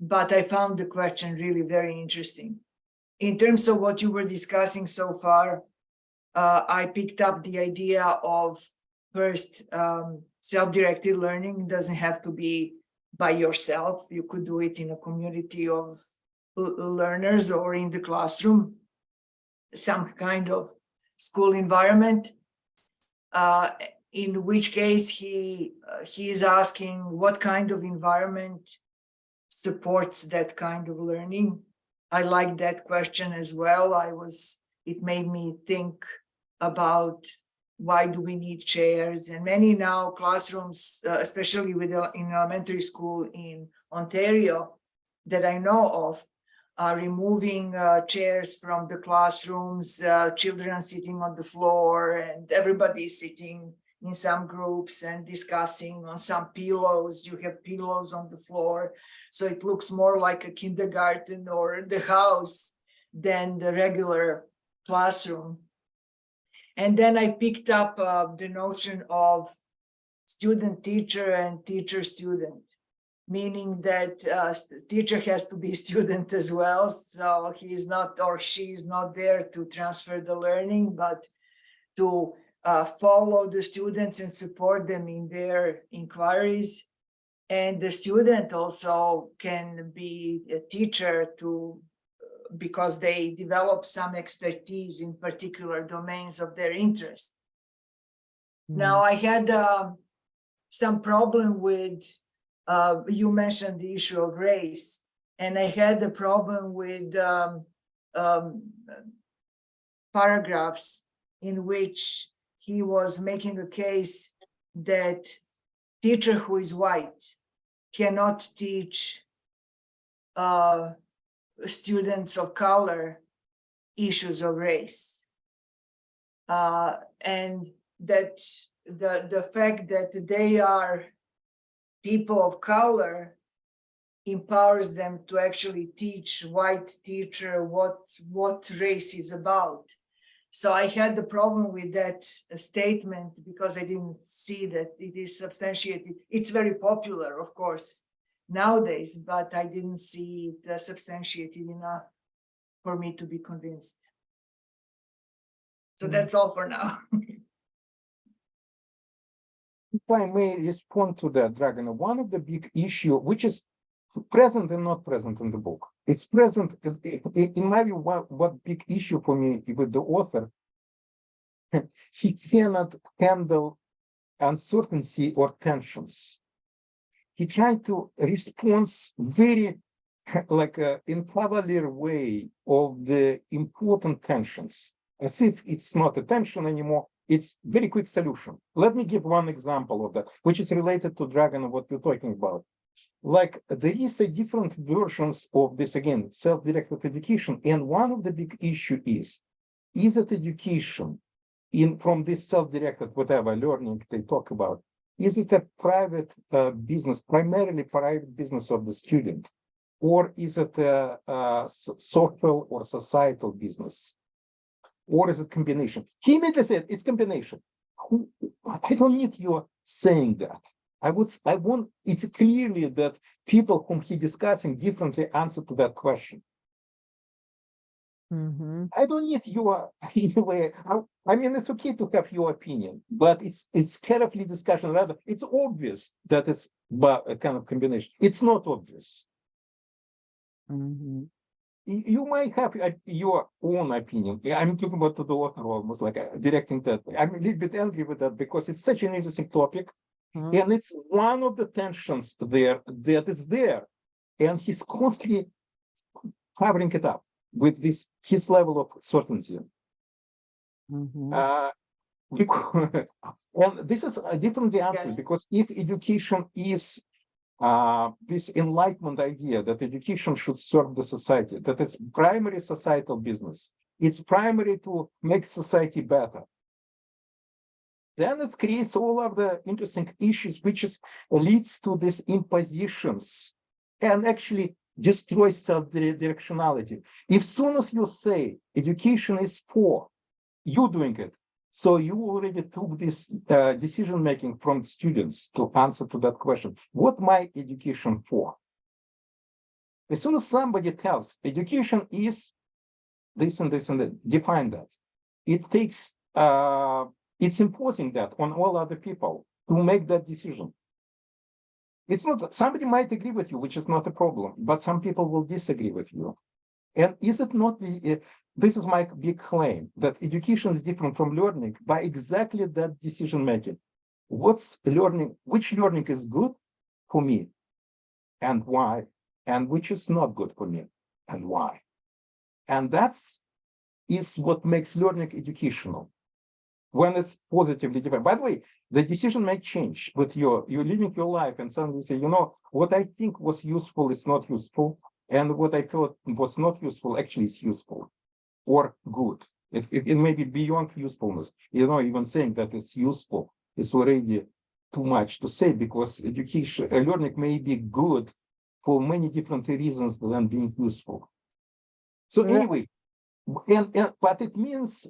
but I found the question really very interesting. In terms of what you were discussing so far, I picked up the idea of first, self-directed learning doesn't have to be by yourself. You could do it in a community of learners or in the classroom, some kind of school environment. In which case he is asking what kind of environment supports that kind of learning. I like that question as well. It made me think about why do we need chairs, and many now classrooms, especially in elementary school in Ontario that I know of, are removing chairs from the classrooms, children sitting on the floor, and everybody sitting in some groups and discussing on some pillows. You have pillows on the floor, so it looks more like a kindergarten or the house than the regular classroom. And then I picked up the notion of student-teacher and teacher-student, meaning that teacher has to be a student as well. So he is not, or she is not there to transfer the learning, but to follow the students and support them in their inquiries. And the student also can be a teacher because they develop some expertise in particular domains of their interest. Now, I had some problem with, you mentioned the issue of race, and I had a problem with paragraphs in which he was making a case that teacher who is white cannot teach students of color issues of race, and that the fact that they are people of color empowers them to actually teach white teacher what race is about. So I had the problem with that statement because I didn't see that it is substantiated. It's very popular, of course, nowadays, but I didn't see it substantiated enough for me to be convinced. So that's all for now. If I may respond to that, Dragan, one of the big issue, which is present and not present in the book, it's present, in my view, what big issue for me with the author, he cannot handle uncertainty or tensions. He tried to respond very like in cavalier way of the important tensions, as if it's not a tension anymore. It's very quick solution. Let me give one example of that, which is related to Dragan, what we're talking about. Like there is a different versions of this, again, self-directed education. And one of the big issue is it education from this self-directed, whatever learning they talk about, is it a private business, primarily private business of the student, or is it a social or societal business? Or is it combination? He immediately said it's combination. I don't need you saying that. I want, it's clearly that people whom he discussing differently answer to that question. Mm-hmm. I don't need your, anyway, I mean, it's okay to have your opinion, but it's carefully discussion. Rather, it's obvious that it's a kind of combination. It's not obvious. Mm-hmm. You might have your own opinion. I'm talking about the author almost like directing that. I'm a little bit angry with that because it's such an interesting topic. Mm-hmm. And it's one of the tensions there that is there. And he's constantly covering it up with his level of certainty. Mm-hmm. And this is a different answer, Yes. because if education is this enlightenment idea that education should serve the society, that it's primary societal business, it's primary to make society better, then it creates all of the interesting issues, which leads to these impositions and actually destroys self-directionality. If soon as you say education is for you doing it, So you already took this decision making from students to answer to that question. What my education for? As soon as somebody tells education is this and this and that, define that. It takes it's imposing that on all other people to make that decision. It's not, somebody might agree with you, which is not a problem, but some people will disagree with you. And is it not, this is my big claim, that education is different from learning by exactly that decision making. What's learning, which learning is good for me and why, and which is not good for me and why. And that's is what makes learning educational. When it's positively defined. By the way, the decision may change, but you're living your life and suddenly say, you know, what I think was useful is not useful, and what I thought was not useful actually is useful or good. It may be beyond usefulness. You know, even saying that it's useful is already too much to say, because education, learning may be good for many different reasons than being useful. So anyway, but it means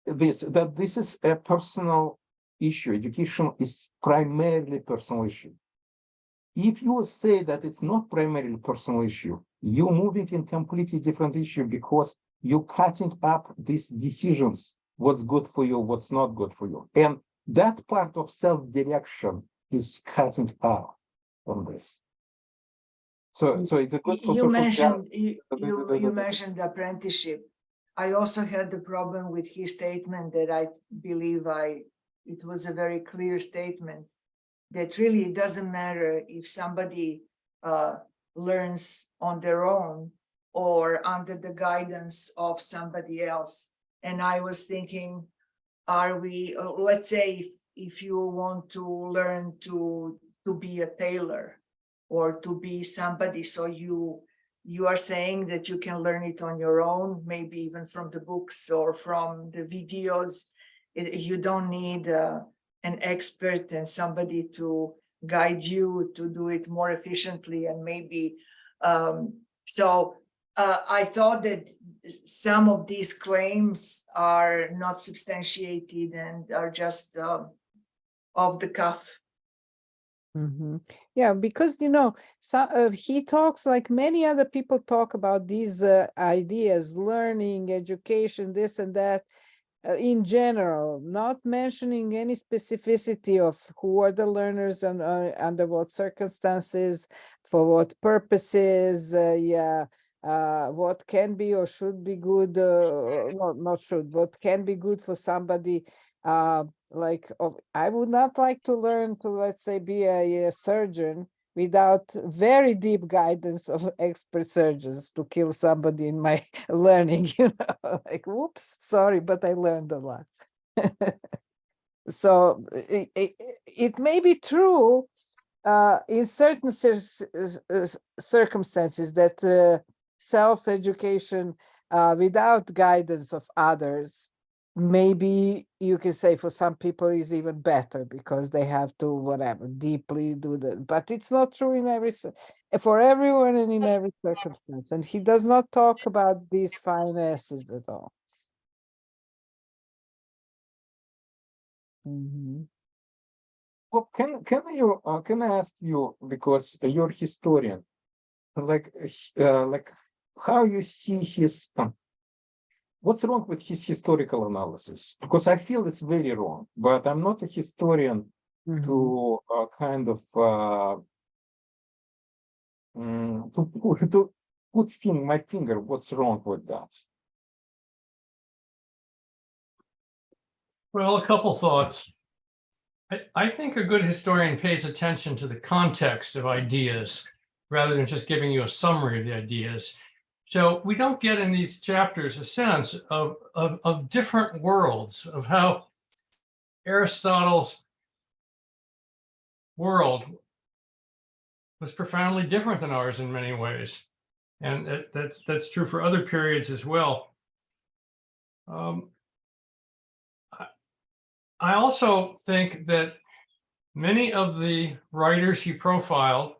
that this is a personal issue. Education is primarily personal issue. If you say that it's not primarily personal issue, you're moving in completely different issue, because you're cutting up these decisions, what's good for you, what's not good for you. And that part of self-direction is cutting out on this. So it's a good for You social mentioned apprenticeship. I also had the problem with his statement that I believe it was a very clear statement that really it doesn't matter if somebody learns on their own or under the guidance of somebody else. And I was thinking, are we, let's say if you want to learn to be a tailor or to be somebody, so you are saying that you can learn it on your own, maybe even from the books or from the videos. You don't need an expert and somebody to guide you to do it more efficiently. And maybe, I thought that some of these claims are not substantiated and are just off the cuff. Yeah, because he talks like many other people talk about these ideas, learning, education, this and that, in general, not mentioning any specificity of who are the learners and under what circumstances, for what purposes, what can be or should be good, not should, what can be good for somebody. I would not like to learn to, let's say, be a surgeon without very deep guidance of expert surgeons to kill somebody in my learning, like, whoops, sorry, but I learned a lot. So it may be true in certain circumstances that self-education without guidance of others, maybe you can say for some people is even better because they have to whatever deeply do that, but it's not true in for everyone and in every circumstance. And he does not talk about these finesses at all. Well, can I ask you, because you're a historian, like how you see his what's wrong with his historical analysis? Because I feel it's very wrong, but I'm not a historian to kind of to put my finger what's wrong with that. Well, a couple thoughts. I think a good historian pays attention to the context of ideas rather than just giving you a summary of the ideas. So we don't get in these chapters a sense of different worlds, of how Aristotle's world was profoundly different than ours in many ways. And that's true for other periods as well. I also think that many of the writers he profiled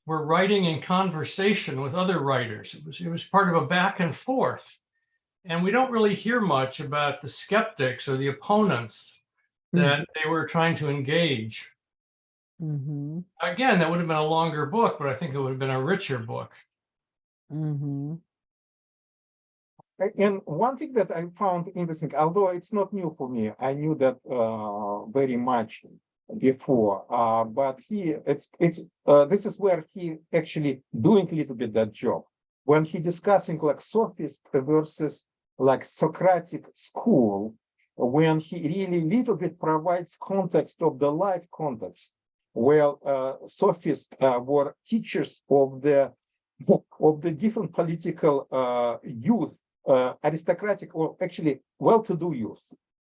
were writing in conversation with other writers. It was part of a back and forth. And we don't really hear much about the skeptics or the opponents that they were trying to engage. Mm-hmm. Again, that would have been a longer book, but I think it would have been a richer book. Mm-hmm. And one thing that I found interesting, although it's not new for me, I knew that very much before. But this is where he actually doing a little bit that job when he discussing like sophist versus like Socratic school, when he really little bit provides context of the life context. Well, sophists were teachers of the different political youth. Aristocratic or actually well-to-do youth,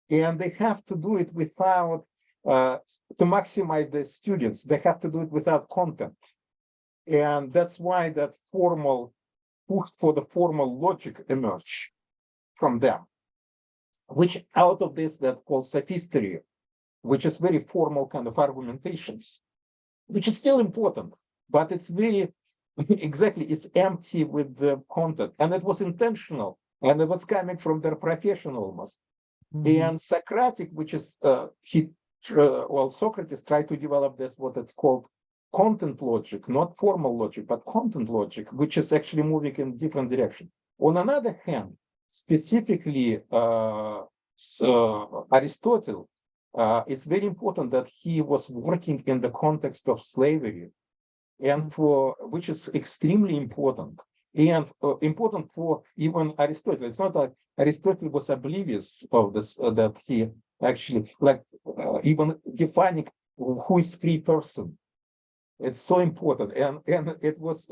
and they have to do it without to maximize the students. They have to do it without content, and that's why that formal push for the formal logic emerged from them, which out of this that called sophistry, which is very formal kind of argumentations, which is still important, but it's very exactly it's empty with the content, and it was intentional. And it was coming from their profession almost. And Socratic, which is Socrates tried to develop this what it's called content logic, not formal logic, but content logic, which is actually moving in different direction. On another hand, specifically Aristotle, it's very important that he was working in the context of slavery, and which is extremely important. And important for even Aristotle. It's not like Aristotle was oblivious of this, that he actually, even defining who is free person. It's so important. And it was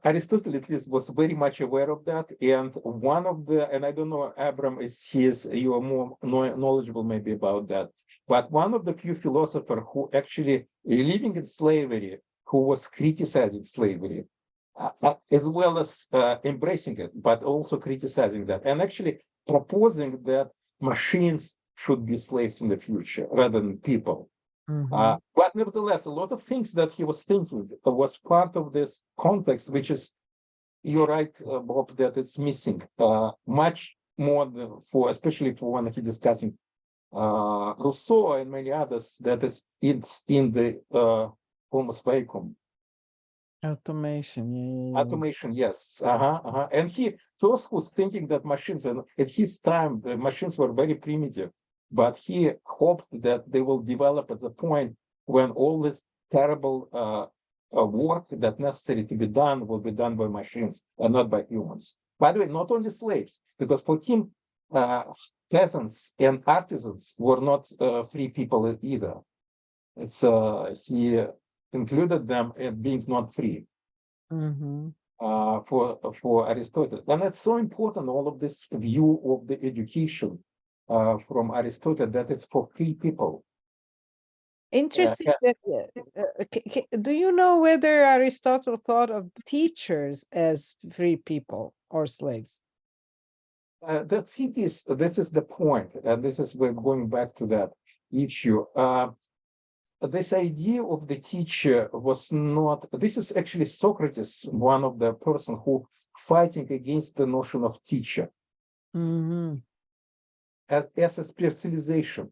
Aristotle at least was very much aware of that. And one of the, and I don't know, Abram, you are more knowledgeable maybe about that. But one of the few philosophers who actually living in slavery, who was criticizing slavery, as well as embracing it, but also criticizing that, and actually proposing that machines should be slaves in the future rather than people. But nevertheless, a lot of things that he was thinking was part of this context, which is, you're right, Bob, that it's missing much more especially for when he's discussing Rousseau and many others, that it's in the Homo vacuum. Automation, Automation, yes. And he those who's thinking that machines, and at his time, the machines were very primitive, but he hoped that they will develop at the point when all this terrible work that necessary to be done will be done by machines and not by humans. By the way, not only slaves, because for him, peasants and artisans were not free people either. It's he included them as being not free for Aristotle, and it's so important. All of this view of the education from Aristotle that it's for free people. Interesting. Do you know whether Aristotle thought of teachers as free people or slaves? The thing is, this is the point, and this is we're going back to that issue. This idea of the teacher was not. This is actually Socrates, one of the person who fighting against the notion of teacher as a specialization.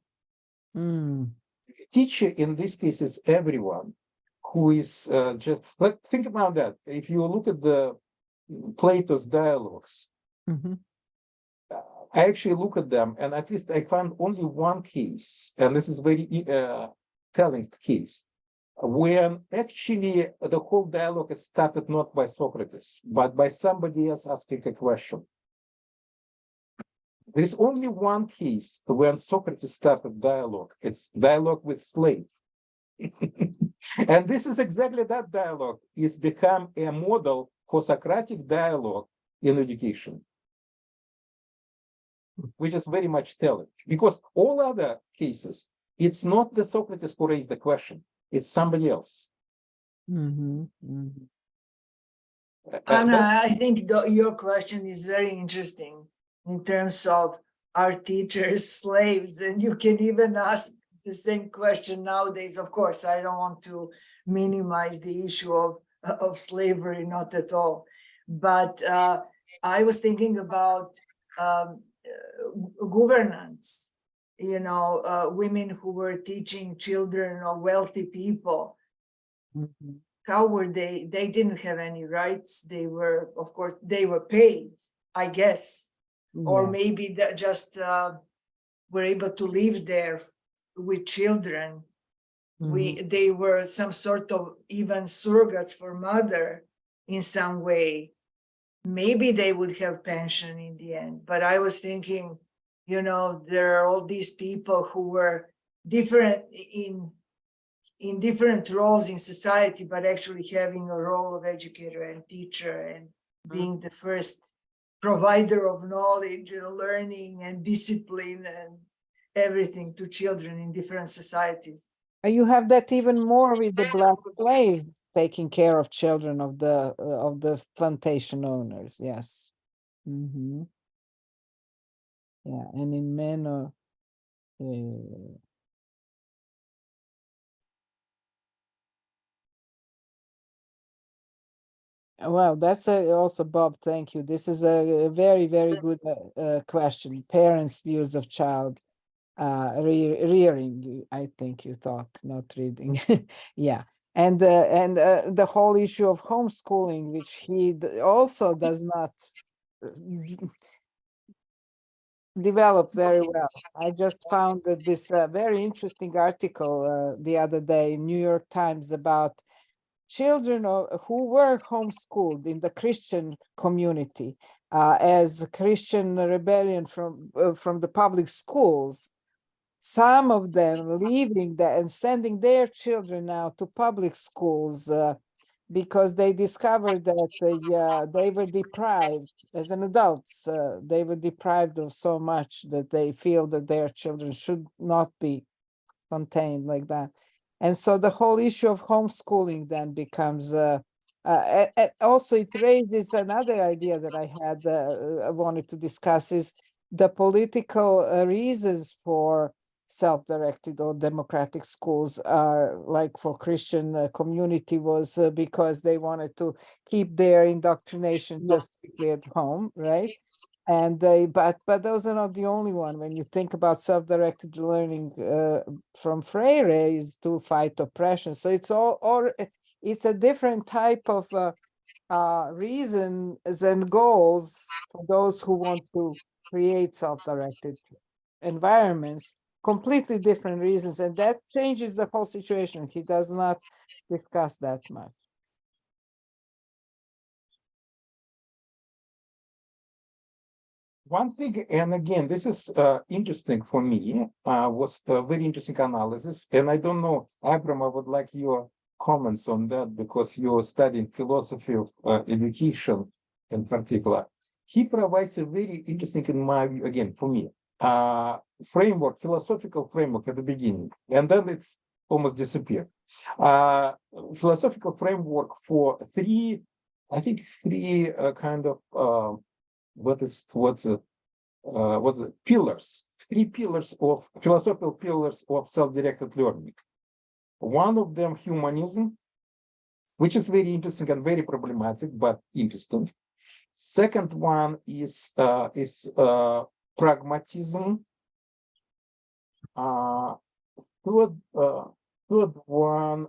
Teacher in this case is everyone who is just like, think about that. If you look at the Plato's dialogues, I actually look at them, and at least I found only one case, and this is very telling case, when actually the whole dialogue is started not by Socrates, but by somebody else asking a question. There is only one case when Socrates started dialogue. It's dialogue with slave. And this is exactly that dialogue is become a model for Socratic dialogue in education, which is very much telling, because all other cases, it's not the Socrates who raised the question, it's somebody else. Anna, I think your question is very interesting in terms of our teachers slaves, and you can even ask the same question nowadays. Of course, I don't want to minimize the issue of slavery, not at all. But I was thinking about governance, women who were teaching children of wealthy people. Mhm. How were they? They didn't have any rights. They were, of course, they were paid, I guess, or Yeah. maybe that just were able to live there with children. Mhm. They were some sort of even surrogates for mother in some way. Maybe they would have pension in the end. But I was thinking, there are all these people who were different in different roles in society, but actually having a role of educator and teacher and being the first provider of knowledge and learning and discipline and everything to children in different societies. You have that even more with the black slaves taking care of children of the plantation owners. Yes. Hmm. Yeah, and in men, well, that's also, Bob, thank you. This is a very, very good question. Parents' views of child rearing, I think you thought, not reading. Yeah. And the whole issue of homeschooling, which he also does not develop very well. I just found that this very interesting article the other day in New York Times about children who were homeschooled in the Christian community as Christian rebellion from the public schools. Some of them leaving that and sending their children now to public schools because they discovered that they were deprived as an adults. They were deprived of so much that they feel that their children should not be contained like that. And so the whole issue of homeschooling then becomes also it raises another idea that I had wanted to discuss is the political reasons for self-directed or democratic schools are like for Christian community was because they wanted to keep their indoctrination just strictly at home, right? And but those are not the only one. When you think about self-directed learning from Freire is to fight oppression. So it's it's a different type of reasons and goals for those who want to create self-directed environments, completely different reasons, and that changes the whole situation. He does not discuss that much. One thing, and again, this is interesting for me, was a very interesting analysis. And I don't know, Abram, I would like your comments on that because you're studying philosophy of education in particular. He provides a very interesting, in my view, again, for me, framework, philosophical framework at the beginning, and then it's almost disappeared. Philosophical framework for three kind of what's pillars, three pillars of philosophical pillars of self-directed learning. One of them, humanism, which is very interesting and very problematic, but interesting. Second one is pragmatism. Third one,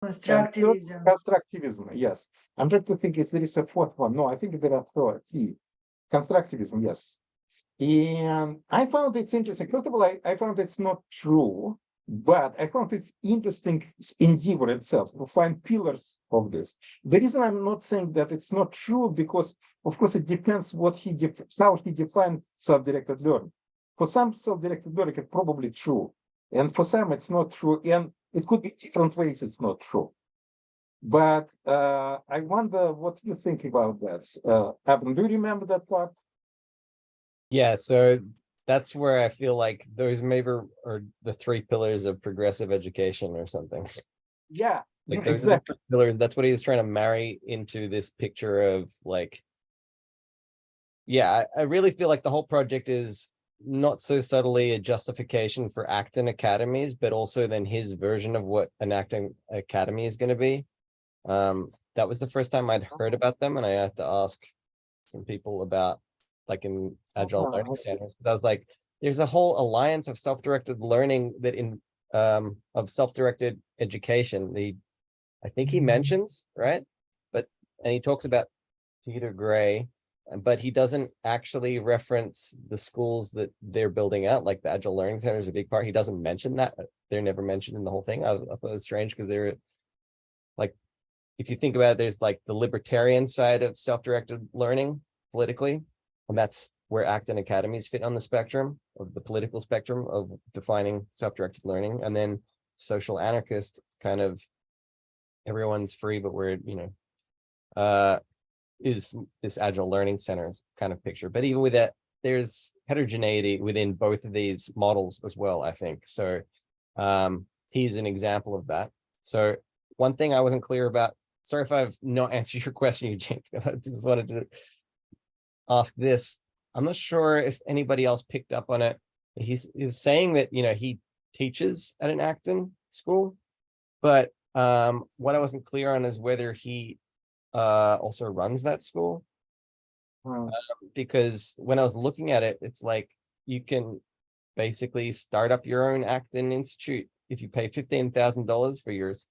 Constructivism. constructivism. Yes, I'm trying to think if there is a fourth one. No, I think there are three. Constructivism, yes. And I found it's interesting. First of all, I found it's not true, but I found it's interesting endeavor itself to find pillars of this. The reason I'm not saying that it's not true, because of course it depends what how he defined self-directed learning. For some self-directed learning, it's probably true. And for some, it's not true. And it could be different ways it's not true. But I wonder what you think about that. Abram, do you remember that part? Yeah, so that's where I feel like those maybe are the three pillars of progressive education or something. Yeah, Like yeah, those are the exactly. pillars. That's what he was trying to marry into this picture of like, yeah, I really feel like the whole project is not so subtly a justification for Acton academies, but also then his version of what an Acton academy is going to be. that was the first time I'd heard about them, and I had to ask some people about like in agile I learning see. centers. But I was like, there's a whole alliance of self-directed learning that of self-directed education. I think he mentions, right? And he talks about Peter Gray, but he doesn't actually reference the schools that they're building out, like the Agile Learning Center is a big part. He doesn't mention that. They're never mentioned in the whole thing. I thought it was strange because they're like, if you think about it, there's like the libertarian side of self-directed learning politically, and that's where Acton academies fit on the spectrum of the political spectrum of defining self-directed learning. And then social anarchist, kind of everyone's free, but we're, is this agile learning centers kind of picture. But even with that, there's heterogeneity within both of these models as well, I think. So he's an example of that. So one thing I wasn't clear about, sorry if I've not answered your question, Eugene, I just wanted to ask this. I'm not sure if anybody else picked up on it. He was saying that, he teaches at an Acton school, but what I wasn't clear on is whether he also runs that school. Because when I was looking at it, it's like you can basically start up your own Acton Institute if you pay $15,000 for yours.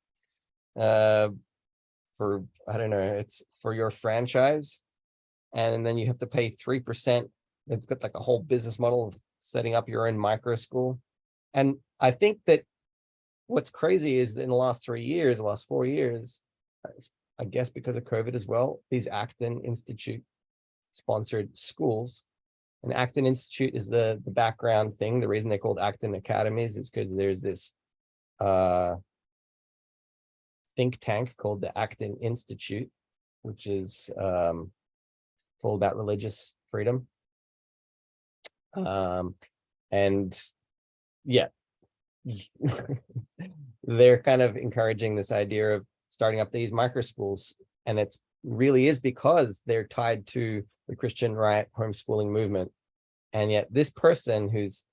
For, I don't know, it's for your franchise. And then you have to pay 3%. They've got like a whole business model of setting up your own micro school. And I think that what's crazy is that in the last 4 years, I guess because of COVID as well, these Acton Institute sponsored schools. And Acton Institute is the background thing. The reason they're called Acton Academies is because there's this think tank called the Acton Institute, which is it's all about religious freedom. And yeah, they're kind of encouraging this idea of starting up these micro schools, and it's really is because they're tied to the Christian right homeschooling movement. And yet this person who's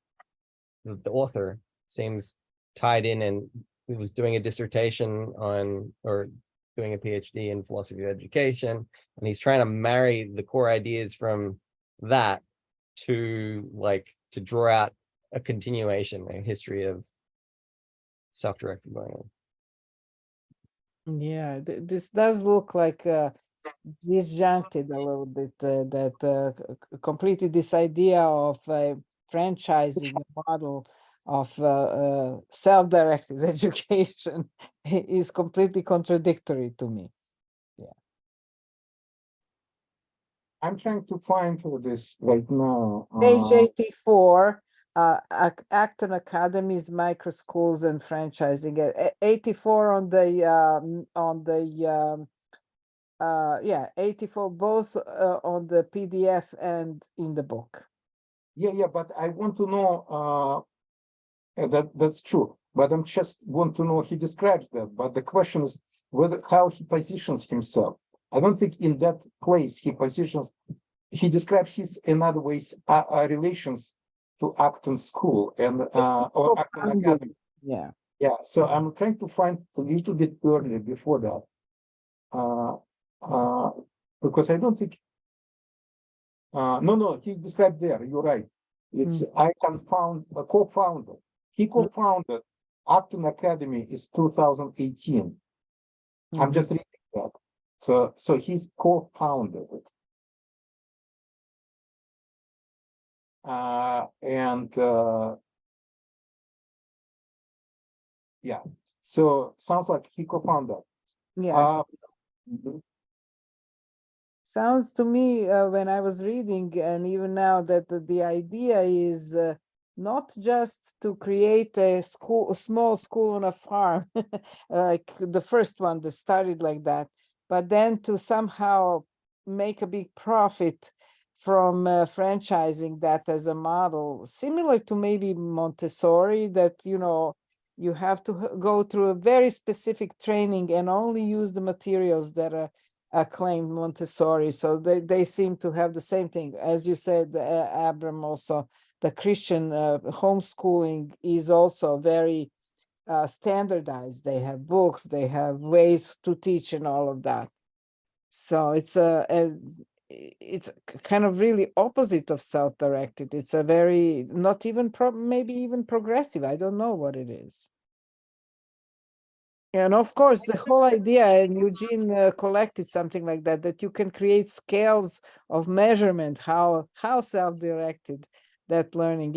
the author seems tied in, and he was doing a dissertation on, or doing a PhD in philosophy of education, and he's trying to marry the core ideas from that to draw out a continuation, a history of self-directed learning. Yeah, this does look like disjuncted a little bit, completely this idea of franchising model of self-directed education is completely contradictory to me. I'm trying to find this right now. Page 84, Acton Academies, micro schools and franchising. 84 on the 84 both on the PDF and in the book. Yeah, but I want to know that's true. But I'm just want to know, he describes that. But the question is how he positions himself. I don't think in that place he describes his, in other ways, relations to Acton School and or Acton Academy. Yeah. So I'm trying to find a little bit earlier before that. Because I don't think no, he described there, you're right. It's I can found a co-founder. He co-founded Acton Academy is 2018. I'm just reading that. So he's co-founded it. So sounds like he co-founded. Sounds to me when I was reading, and even now, that the idea is not just to create a small school on a farm, like the first one that started like that, but then to somehow make a big profit from franchising that as a model, similar to maybe Montessori, that, you have to go through a very specific training and only use the materials that are claimed Montessori. So they seem to have the same thing. As you said, Abram, also, the Christian homeschooling is also very standardized. They have books, they have ways to teach and all of that. So it's kind of really opposite of self-directed. It's a very not even maybe even progressive. I don't know what it is. And of course, the whole idea, and Eugene collected something like that, that you can create scales of measurement, how self-directed that learning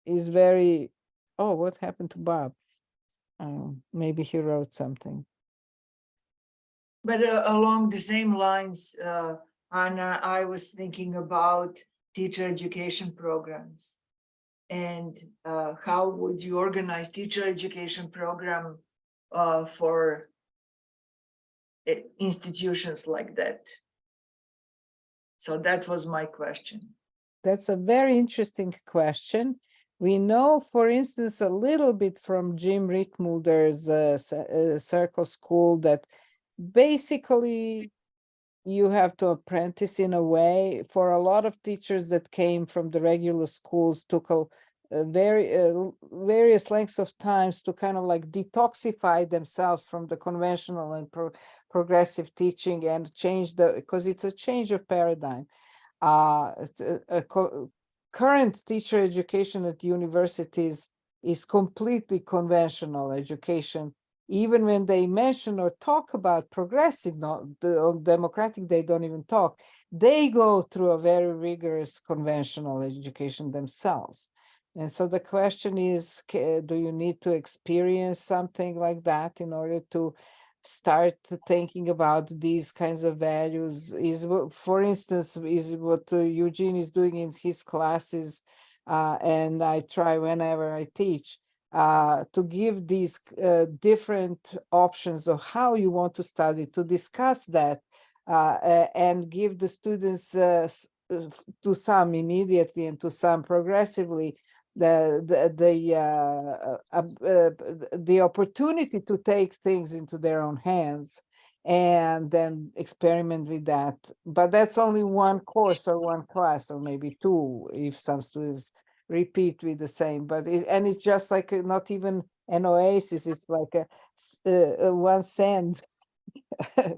is very, oh, what happened to Bob? Maybe he wrote something. But along the same lines, Anna, I was thinking about teacher education programs. And how would you organize teacher education program for institutions like that? So that was my question. That's a very interesting question. We know, for instance, a little bit from Jim Rickmulder's Circle School that basically you have to apprentice in a way. For a lot of teachers that came from the regular schools, took a various lengths of times to kind of like detoxify themselves from the conventional and progressive teaching and change because it's a change of paradigm. Current teacher education at universities is completely conventional education. Even when they mention or talk about progressive, not democratic, they don't even talk. They go through a very rigorous conventional education themselves. And so the question is, do you need to experience something like that in order to start thinking about these kinds of values? For instance, is what Eugene is doing in his classes, and I try whenever I teach, to give these different options of how you want to study, to discuss that, and give the students to some immediately and to some progressively the opportunity to take things into their own hands and then experiment with that. But that's only one course or one class, or maybe two if some students repeat with the same. But it's just like not even an oasis. It's like a 1 cent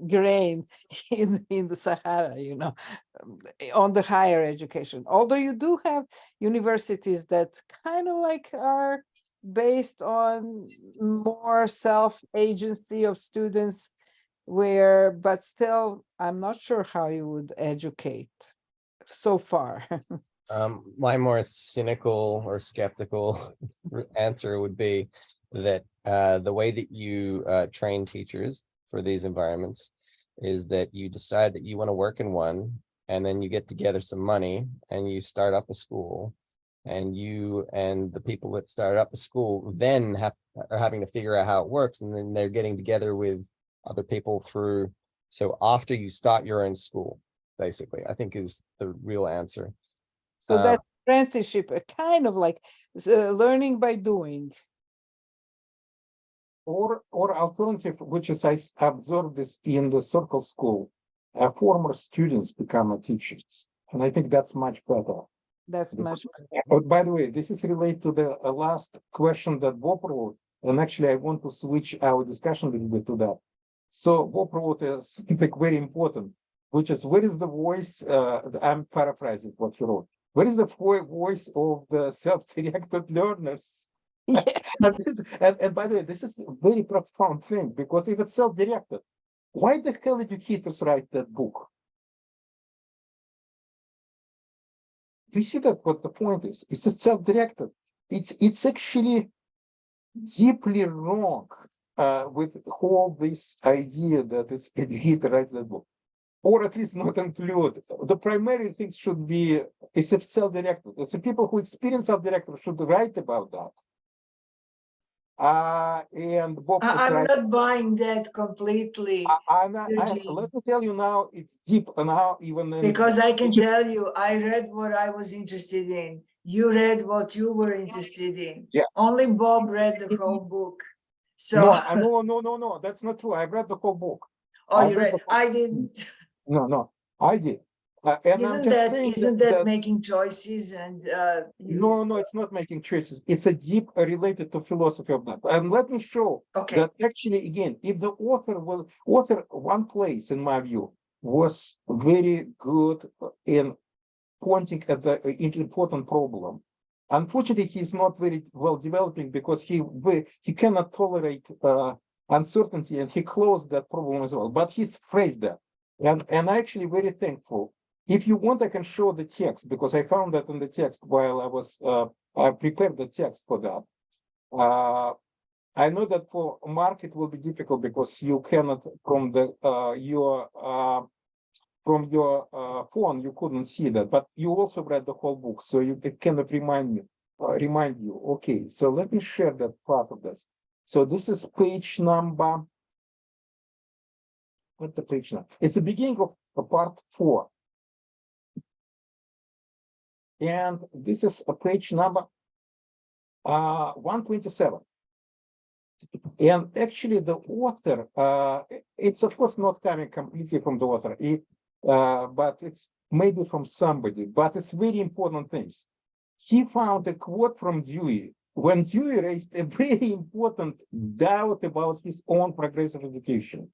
grain in the Sahara, on the higher education. Although you do have universities that kind of like are based on more self-agency of students, but still, I'm not sure how you would educate so far. My more cynical or skeptical answer would be that the way that you train teachers for these environments is that you decide that you want to work in one, and then you get together some money and you start up a school, and you and the people that started up the school then are having to figure out how it works, and then they're getting together with other people through. So after you start your own school, basically, I think is the real answer. So that's apprenticeship, a kind of like learning by doing. Or alternative, which is I observed this in the Circle School, former students become teachers, and I think that's much better. That's much better. But by the way, this is related to the last question that Bob wrote, and actually I want to switch our discussion a little bit to that. So Bob wrote something very important, which is, where is the voice? I'm paraphrasing what he wrote. Where is the voice of the self-directed learners? Yeah. And by the way, this is a very profound thing, because if it's self-directed, why the hell educators write that book? You see that what the point is? It's a self-directed. It's actually deeply wrong with all this idea that it's educator writes that book, or at least not include. The primary thing should be is self-directed. It's the people who experience self-directed should write about that. And Bob I'm not buying that completely. Let me tell you now, it's deep now, even because I can tell you, I read what I was interested in. You read what you were interested in. Yeah. Only Bob read the whole book. So no, that's not true. I read the whole book. oh, you read? I didn't. No, I did. And I'm just saying isn't that making choices and no, it's not making choices. It's a deep related to philosophy of that. And let me show that actually, again, if the author one place, in my view, was very good in pointing at the important problem. Unfortunately, he's not very well developing because he cannot tolerate uncertainty, and he closed that problem as well. But he's phrased that, and I'm actually very thankful. If you want, I can show the text because I found that in the text while I prepared the text for that. I know that for Mark it will be difficult because you cannot from your phone you couldn't see that, but you also read the whole book, so it cannot remind you. Okay, so let me share that part of this. So this is page number. What's the page number? It's the beginning of part 4. And this is a page number 127. And actually the author, it's of course not coming completely from the author, but it's maybe from somebody, but it's very important things. He found a quote from Dewey when Dewey raised a very important doubt about his own progressive education,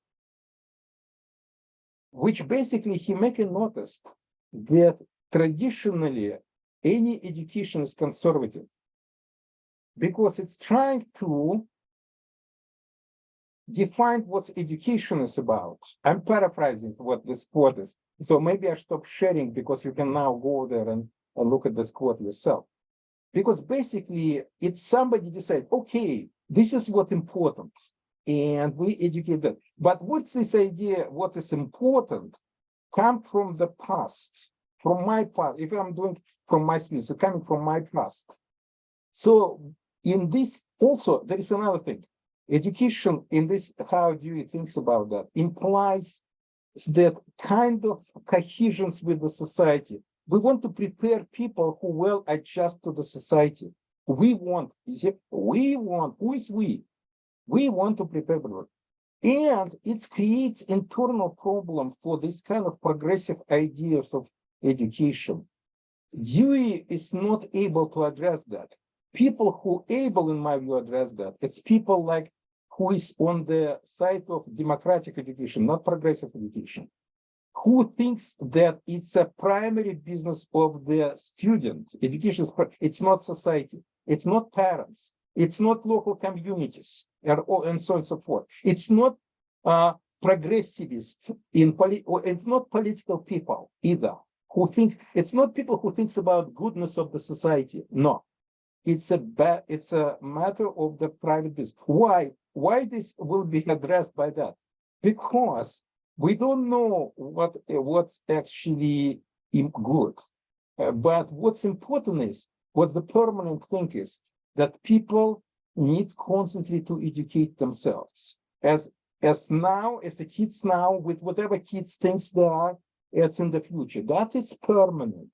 which basically he make a notice that traditionally any education is conservative because it's trying to define what education is about. I'm paraphrasing what this quote is. So maybe I stop sharing because you can now go there and look at this quote yourself. Because basically it's somebody decide, okay, this is what's important. And we educate them. But what's this idea, what is important, come from the past, from my past. If I'm doing from my students, so coming from my past. So in this also, there is another thing. Education in this, how Dewey thinks about that, implies that kind of cohesion with the society. We want to prepare people who will adjust to the society. We want, who is we? We want to prepare people. And it creates internal problem for this kind of progressive ideas of education. Dewey is not able to address that. People who able, in my view, address that, it's people like who is on the side of democratic education, not progressive education, who thinks that it's a primary business of the student. Education, it's not society, it's not parents, it's not local communities, and so on and so forth. It's not progressivist it's not political people either who think, it's not people who thinks about goodness of the society. No, it's a matter of the private business. Why this will be addressed by that? Because we don't know what's actually good. But what's important is, what the permanent thing is, that people need constantly to educate themselves. As the kids now, with whatever kids thinks they are, it's in the future. That is permanent.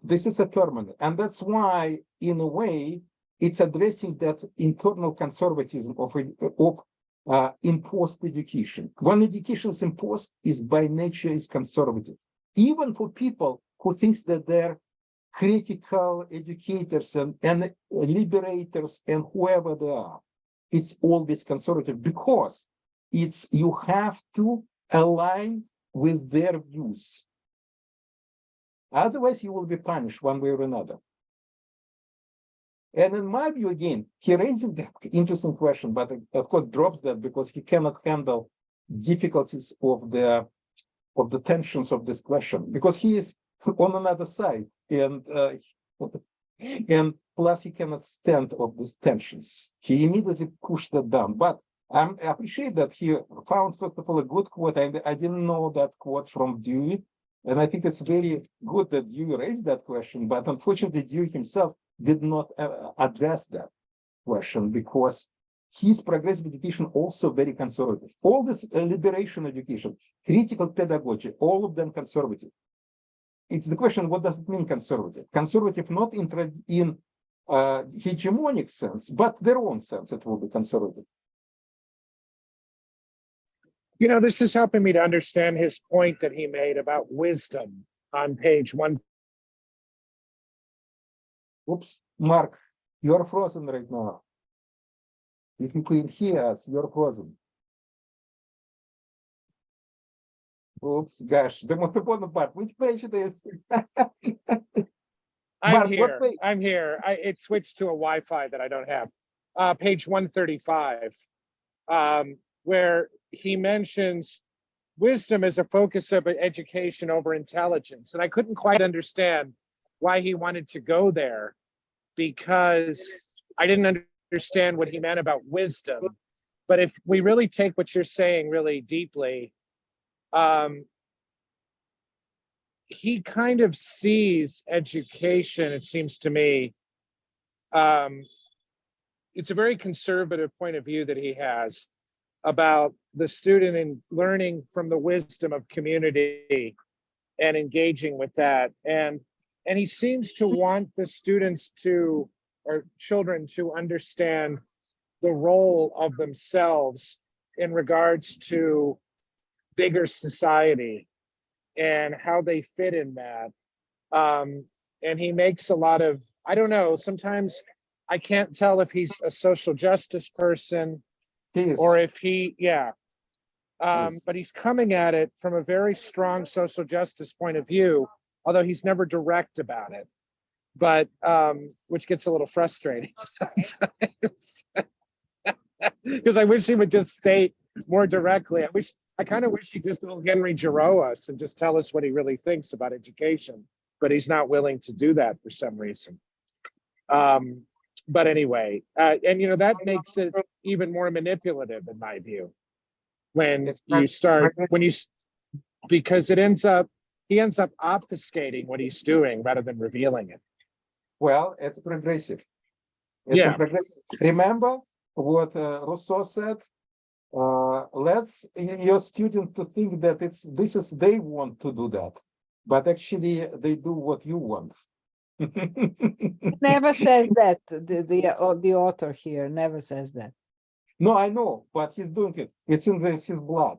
This is a permanent. And that's why, in a way, it's addressing that internal conservatism of imposed education. When education is imposed, is by nature is conservative. Even for people who thinks that they're critical educators and liberators and whoever they are, it's always conservative because you have to align with their views. Otherwise, you will be punished one way or another. And in my view, again, he raises that interesting question, but of course drops that because he cannot handle difficulties of the tensions of this question, because he is on another side, and plus he cannot stand of these tensions. He immediately pushed that down. But I appreciate that he found, first of all, a good quote. I didn't know that quote from Dewey, and I think it's very good that Dewey raised that question. But unfortunately, Dewey himself did not address that question because his progressive education also very conservative. All this liberation education, critical pedagogy, all of them conservative. It's the question, what does it mean conservative? Conservative not in hegemonic sense, but their own sense it will be conservative. You know, this is helping me to understand his point that he made about wisdom on page 1. Oops, Mark, you're frozen right now. If you can hear us, you're frozen. Oops, gosh, the most important part. Which page it is? I'm Mark, what here. page? I'm here. It switched to a Wi-Fi that I don't have. Page 135, where he mentions wisdom as a focus of education over intelligence. And I couldn't quite understand why he wanted to go there, because I didn't understand what he meant about wisdom. But if we really take what you're saying really deeply, he kind of sees education, it seems to me, it's a very conservative point of view that he has about the student and learning from the wisdom of community and engaging with that. And he seems to want the students to, or children to, understand the role of themselves in regards to bigger society and how they fit in that. And he makes a lot of, I don't know, sometimes I can't tell if he's a social justice person or if he, but he's coming at it from a very strong social justice point of view, although he's never direct about it, but which gets a little frustrating sometimes. Because I wish he would just state more directly. I kind of wish he'd just little Henry Giroux us and just tell us what he really thinks about education, but he's not willing to do that for some reason. But anyway, and you know, that makes it even more manipulative in my view. When you start, because he ends up obfuscating what he's doing rather than revealing it. Well, it's progressive. Progressive. Remember what Rousseau said? Let's your student to think that this is they want to do that, but actually they do what you want. Never says that. The author here never says that. No, I know, but he's doing it. It's in his blood.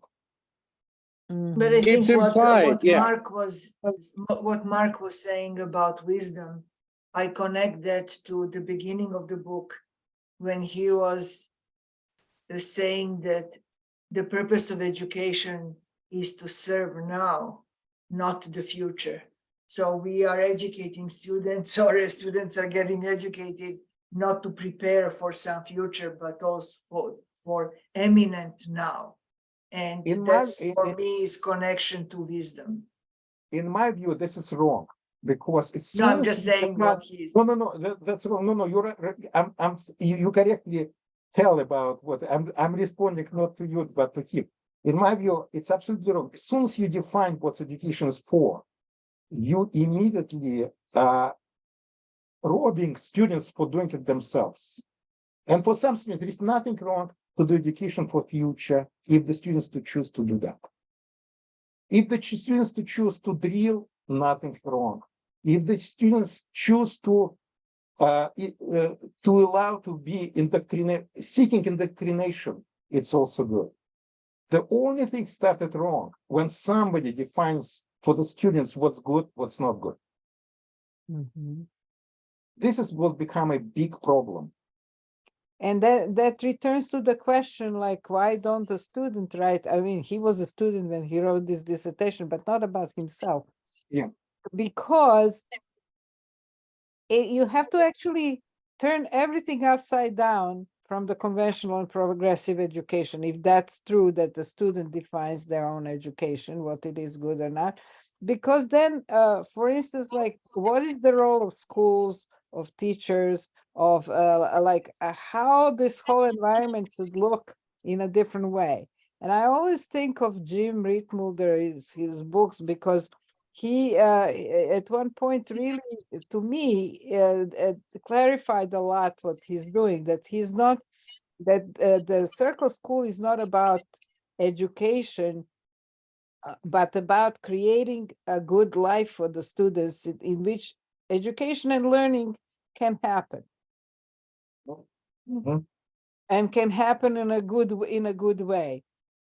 But I It's think implied, what Mark was saying about wisdom, I connect that to the beginning of the book when he was saying that the purpose of education is to serve now, not the future. So we are educating students, or students are getting educated not to prepare for some future, but also for eminent now. And that's for me is connection to wisdom. In my view, this is wrong, because it's no, I'm just saying what he's that's wrong. No, you're you correctly tell about what I'm responding not to you but to him. In my view, it's absolutely wrong. As soon as you define what education is for, you immediately robbing students for doing it themselves. And for some students, there is nothing wrong to do education for future if the students to choose to do that. If the students to choose to drill, nothing wrong. If the students choose to allow to be seeking indoctrination, it's also good. The only thing started wrong when somebody defines for the students what's good, what's not good. Mm-hmm. This will become a big problem. And that returns to the question, like, why don't the student write? I mean, he was a student when he wrote this dissertation, but not about himself. Yeah. Because you have to actually turn everything upside down from the conventional and progressive education, if that's true that the student defines their own education, what it is good or not. Because then, for instance, like, what is the role of schools, of teachers, of how this whole environment should look in a different way? And I always think of Jim Rittmulder, his books, because he at one point really, to me, clarified a lot what he's doing, that he's not, that the circle school is not about education, but about creating a good life for the students in which education and learning can happen. Mm-hmm. And can happen in a good way.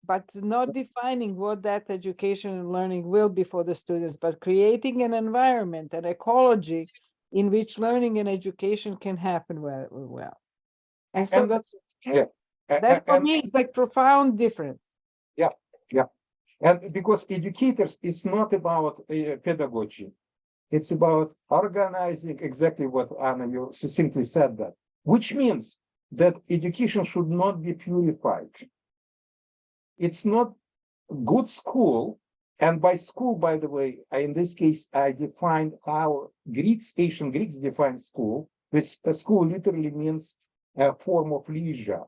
but not defining what that education and learning will be for the students, but creating an environment, an ecology in which learning and education can happen well. And so And that's, yeah. that for And me is like profound difference. yeah. And because educators, it's not about pedagogy. It's about organizing exactly what Anna, you succinctly said that, which means that education should not be purified. It's not good school. And by school, by the way, in this case, I defined how ancient Greeks defined school, which a school literally means a form of leisure.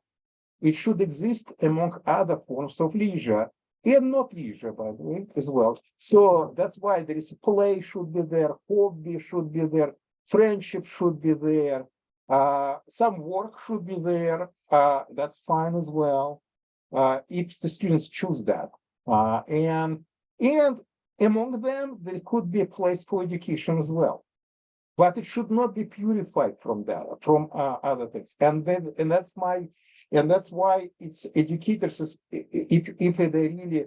It should exist among other forms of leisure and not leisure, by the way, as well. So that's why there is play should be there, hobby should be there, friendship should be there, some work should be there. That's fine as well, if the students choose that. And among them, there could be a place for education as well. But it should not be purified from that, from other things. And that's why it's educators, if they really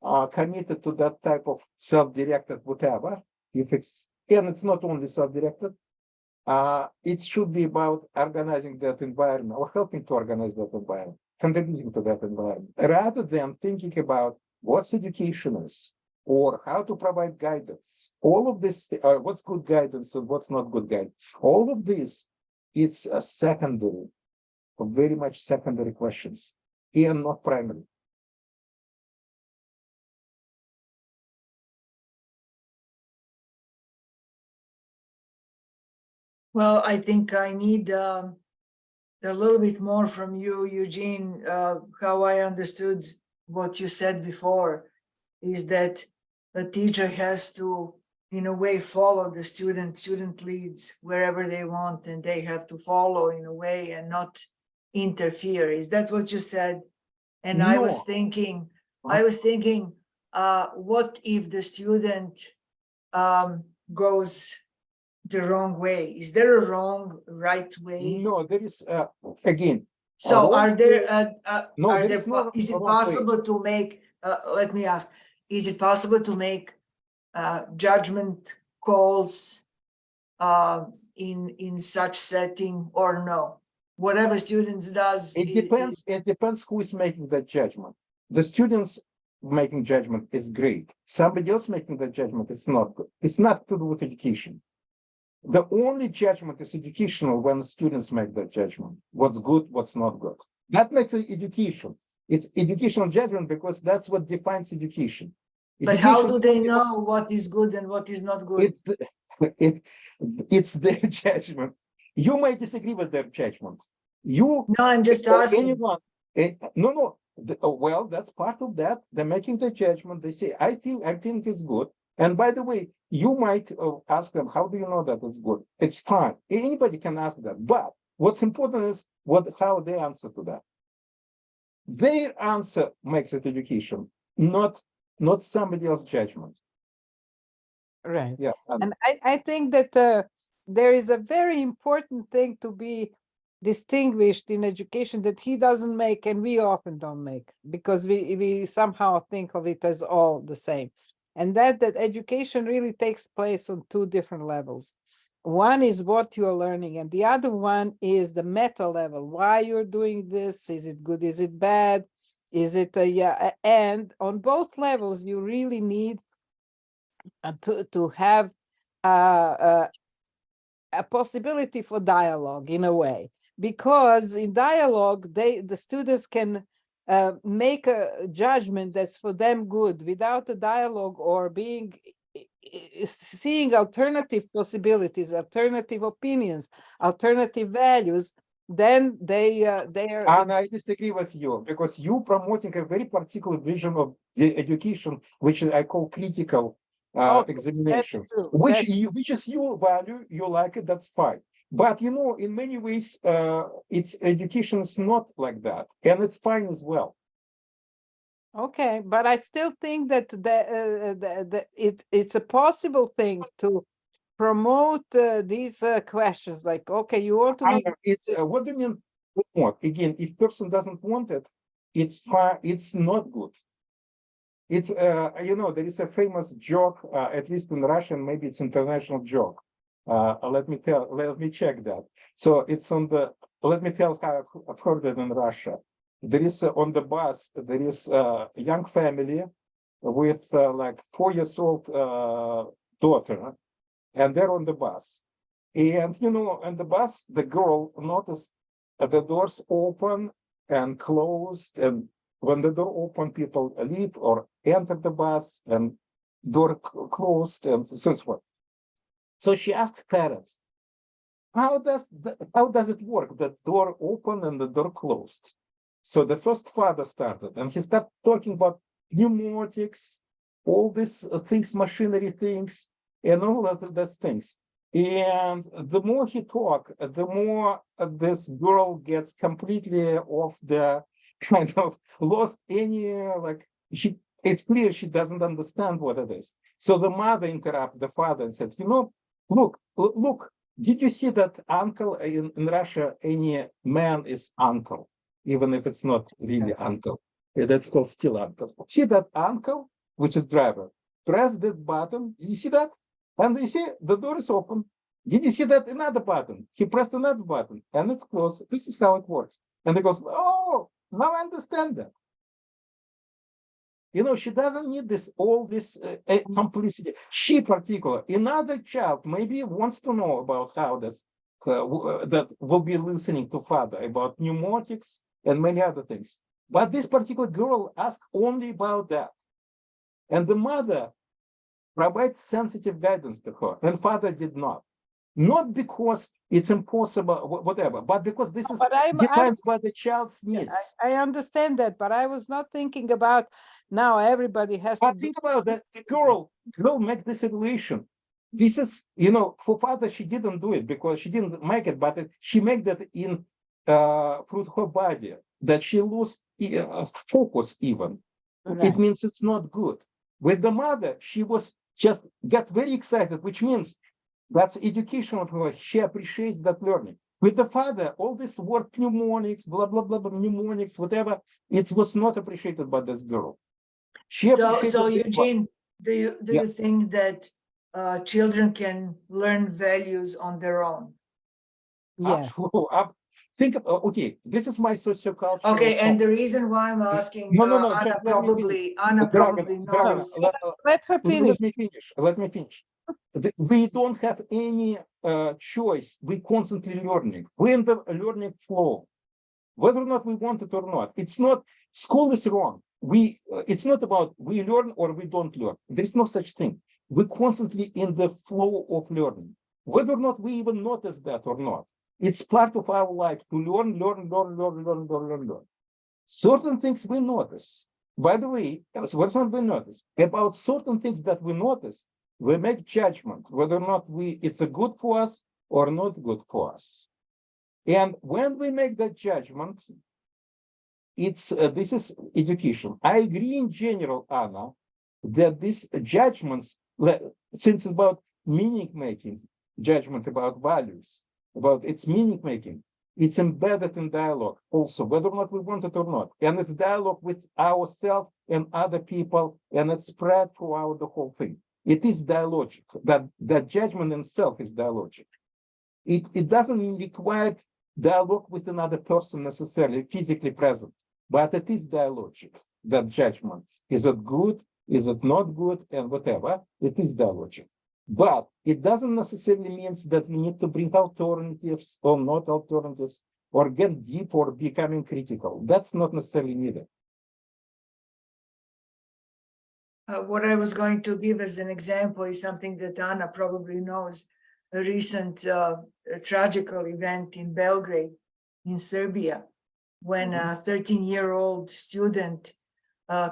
are committed to that type of self-directed whatever, and it's not only self-directed, it should be about organizing that environment or helping to organize that environment, contributing to that environment, rather than thinking about what's education is, or how to provide guidance. All of this, what's good guidance and what's not good guidance. All of this, it's a secondary, very much secondary questions, and not primary. Well, I think I need a little bit more from you, Eugene. How I understood what you said before is that the teacher has to, in a way, follow the student. Student leads wherever they want, and they have to follow in a way and not interfere. Is that what you said? And I was No. thinking, Huh? what if the student goes the wrong way? Is there a wrong, right way? No, there is, again, So wrong are there, no, are there there, is no is it wrong way. possible to make, let me ask, is it possible to make judgment calls in such setting or no? Whatever students does. It depends who is making that judgment. The students making judgment is great. Somebody else making that judgment is not good. It's not to do with education. The only judgment is educational when the students make that judgment. What's good, what's not good. That makes it education. It's educational judgment because that's what defines education. But how Education do is they not know what is good and what is not good? it's their judgment. You may disagree with their judgment. You No, I'm just or asking. anyone. No. Well, that's part of that. They're making the judgment. They say, I think it's good. And by the way, you might ask them, how do you know that it's good? It's fine. Anybody can ask that. But what's important is how they answer to that. Their answer makes it education, not somebody else's judgment. Right. Yeah. And I think that there is a very important thing to be distinguished in education that he doesn't make and we often don't make, because we somehow think of it as all the same. And that education really takes place on two different levels. One is what you're learning, and the other one is the meta level. Why you're doing this? Is it good? Is it bad? Is it yeah? And on both levels, you really need to have a possibility for dialogue in a way, because in dialogue the students can make a judgment that's for them good. Without a dialogue or seeing alternative possibilities, alternative opinions, alternative values, then they are. And I disagree with you because you promoting a very particular vision of the education, which I call critical examination, That's true. which is your value, you like it, that's fine. But in many ways, it's education is not like that, and it's fine as well. Okay, but I still think that it's a possible thing to promote these questions. Like, okay, you want to make It's what do you mean promote? Again, if person doesn't want it, it's far, it's not good. It's, you know, there is a famous joke, at least in Russian, maybe it's international joke. Let me check that. So it's on the, let me tell how I've heard it in Russia. There is on the bus, there is a young family with like 4-year-old daughter, and they're on the bus. And, you know, on the bus, the girl noticed the doors open and closed, and when the door open, people leave or enter the bus, and door closed, and so forth. So she asked parents, how does it work? The door open and the door closed. So the first father started, and he started talking about pneumatics, all these things, machinery things, and all of those things. And the more he talked, the more this girl gets completely off the kind of lost any, like, it's clear she doesn't understand what it is. So the mother interrupted the father and said, you know, look, did you see that uncle in Russia, any man is uncle, even if it's not really uncle. That's called still uncle. See that uncle, which is driver, press that button. Did you see that? And you see the door is open. Did you see that another button? He pressed another button and it's closed. This is how it works. And he goes, oh, now I understand that. You know, she doesn't need this, all this complicity. She particular, another child maybe wants to know about how this, that will be listening to father about pneumatics and many other things. But this particular girl asked only about that. And the mother provides sensitive guidance to her, and father did not. Not because it's impossible, whatever, but because this is defined by the child's needs. I understand that, but I was not thinking about now everybody has to think about that. The girl make this evaluation. This is, you know, for father, she didn't do it because she didn't make it, but she made that in through her body, that she lost focus even. Right. It means it's not good. With the mother, she was just got very excited, which means that's educational for her. She appreciates that learning. With the father, all this word pneumonics, blah, blah, blah, blah, mnemonics, whatever, it was not appreciated by this girl. So Eugene, do you think that children can learn values on their own? Yeah. Think of, okay, this is my sociocultural. Okay, and the reason why I'm asking, Anna probably knows. Let her finish. Let me finish. We don't have any choice. We constantly learning. We're in the learning flow, whether or not we want it or not. It's not, school is wrong. It's not about we learn or we don't learn. There's no such thing. We're constantly in the flow of learning, whether or not we even notice that or not. It's part of our life to learn. Certain things we notice. By the way, what's not we notice? About certain things that we notice, we make judgment whether or not it's a good for us or not good for us. And when we make that judgment, it's this is education. I agree in general, Anna, that these judgments, since it's about meaning making, judgment about values, about its meaning making, it's embedded in dialogue also, whether or not we want it or not. And it's dialogue with ourselves and other people, and it's spread throughout the whole thing. It is dialogic. That judgment itself is dialogic. It doesn't require dialogue with another person necessarily physically present, but it is dialogic, that judgment. Is it good? Is it not good? And whatever, it is dialogic. But it doesn't necessarily mean that we need to bring alternatives or not alternatives or get deep or becoming critical. That's not necessarily needed. What I was going to give as an example is something that Anna probably knows, a recent tragical event in Belgrade, in Serbia, when a 13-year-old student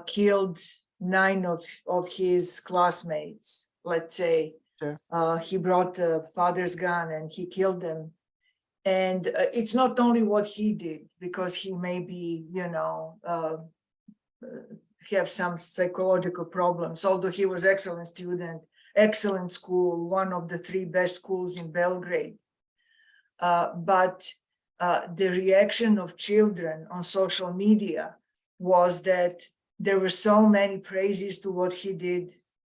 killed 9 of his classmates, let's say. Sure. He brought the father's gun and he killed them. And it's not only what he did, because he may be, have some psychological problems, although he was excellent student, excellent school, one of the 3 best schools in Belgrade. But the reaction of children on social media was that there were so many praises to what he did.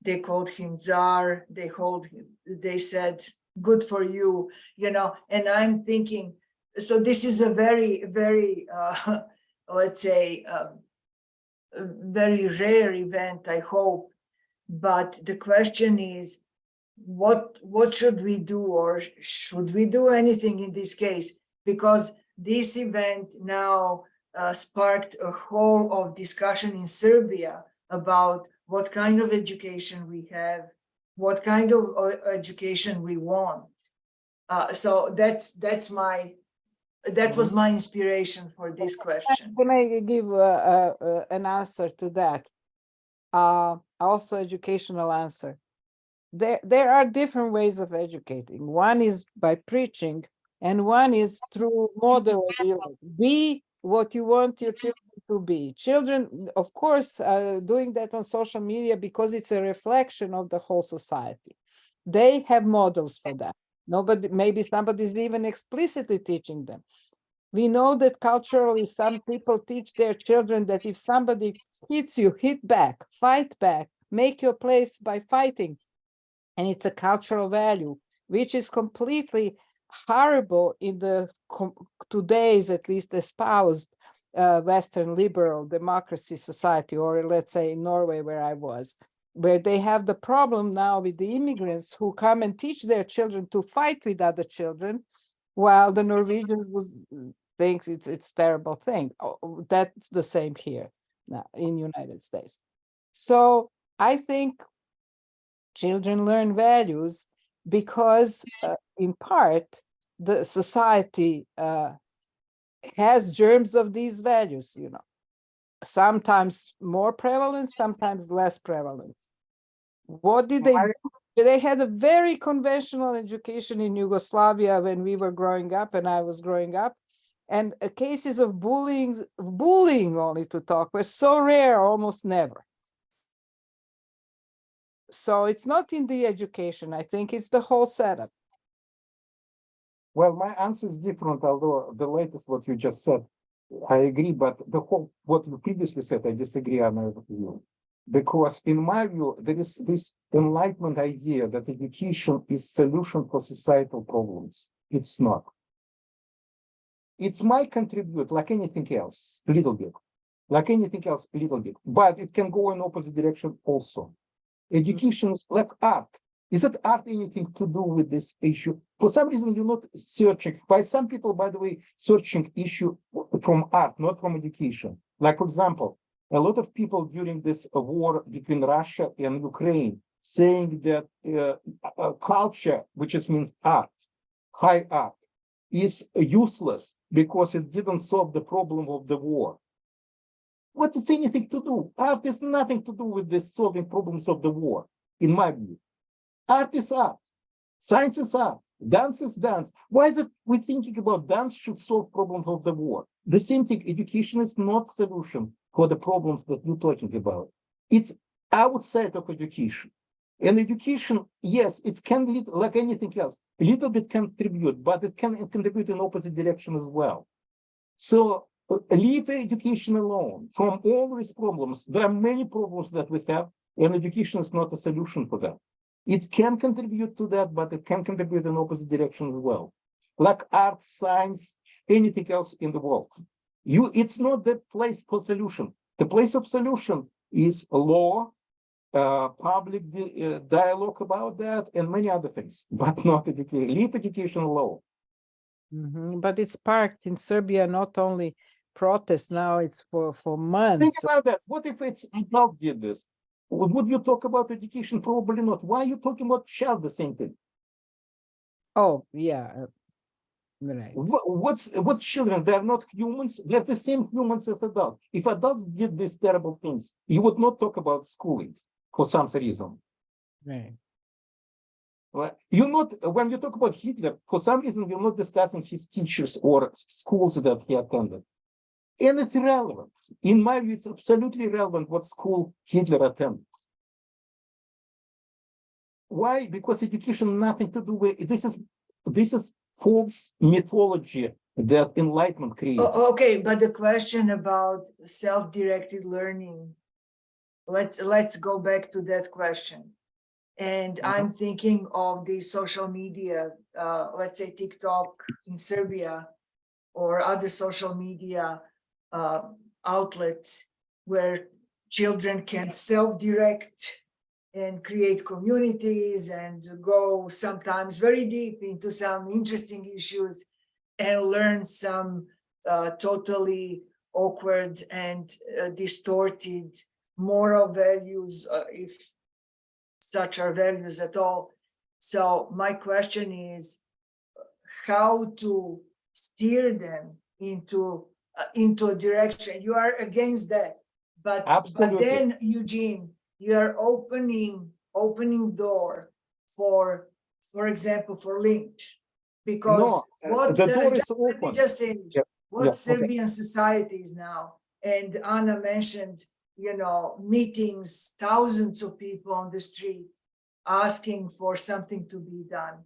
They called him czar. They said, good for you, and I'm thinking, so this is a very, very, let's say, very rare event, I hope. But the question is, what should we do, or should we do anything in this case? Because this event now sparked a whole of discussion in Serbia about what kind of education we have, what kind of education we want. So that was my inspiration for this question. Can I give an answer to that? Also educational answer. There are different ways of educating. One is by preaching, and one is through model. Be what you want your children to be. Children, of course, doing that on social media because it's a reflection of the whole society. They have models for that. Maybe somebody's even explicitly teaching them. We know that culturally, some people teach their children that if somebody hits you, hit back, fight back, make your place by fighting. And it's a cultural value, which is completely horrible in the today's, at least, espoused Western liberal democracy society, or let's say in Norway, where I was, where they have the problem now with the immigrants who come and teach their children to fight with other children, while the Norwegians thinks it's terrible thing. That's the same here now in United States. So I think children learn values because in part the society has germs of these values, sometimes more prevalent, sometimes less prevalent. What did they do? They had a very conventional education in Yugoslavia when we were growing up and I was growing up. And cases of bullying only to talk, were so rare, almost never. So it's not in the education. I think it's the whole setup. Well, my answer is different, although the latest what you just said, I agree, but the whole, what you previously said, I disagree on with you. Because in my view, there is this enlightenment idea that education is solution for societal problems. It's not. It might contribute like anything else, a little bit, like anything else, a little bit, but it can go in opposite direction also. Education is like art. Is it art anything to do with this issue? For some reason, you're not searching. By some people, by the way, searching issue from art, not from education. Like, for example, a lot of people during this war between Russia and Ukraine saying that culture, which means art, high art, is useless because it didn't solve the problem of the war. What's it anything to do? Art has nothing to do with the solving problems of the war, in my view. Art is art. Science is art. Dance is dance. Why is it we thinking about dance should solve problems of the war? The same thing, education is not solution for the problems that you're talking about. It's outside of education. And education, yes, it can lead like anything else. A little bit contribute, but it can contribute in opposite direction as well. So leave education alone from all these problems. There are many problems that we have, and education is not a solution for them. It can contribute to that, but it can contribute in opposite direction as well. Like art, science, anything else in the world. It's not the place for solution. The place of solution is law, public dialogue about that, and many other things, but not education. Leave education alone. But it's parked in Serbia, not only protests, now it's for months. Think about that. What if it's adult did this? Would you talk about education? Probably not. Why are you talking about child the same thing? Oh, yeah. Right. What's children? They're not humans. They're the same humans as adults. If adults did these terrible things, you would not talk about schooling for some reason. Right. You're not, when you talk about Hitler, for some reason, you're not discussing his teachers or schools that he attended. And it's irrelevant. In my view, it's absolutely irrelevant what school Hitler attended. Why? Because education nothing to do with this is false mythology that enlightenment created. Okay, but the question about self-directed learning, let's go back to that question. And I'm thinking of the social media, let's say TikTok in Serbia, or other social media outlets where children can self-direct and create communities and go sometimes very deep into some interesting issues and learn some totally awkward and distorted moral values, if such are values at all. So my question is how to steer them into a direction. You are against that, but Absolutely. then Eugene, you are opening door for example, for lynch, because No, the door is let me open. just finish. Yeah, What yeah, okay. Serbian society is now, and Anna mentioned, meetings, thousands of people on the street asking for something to be done.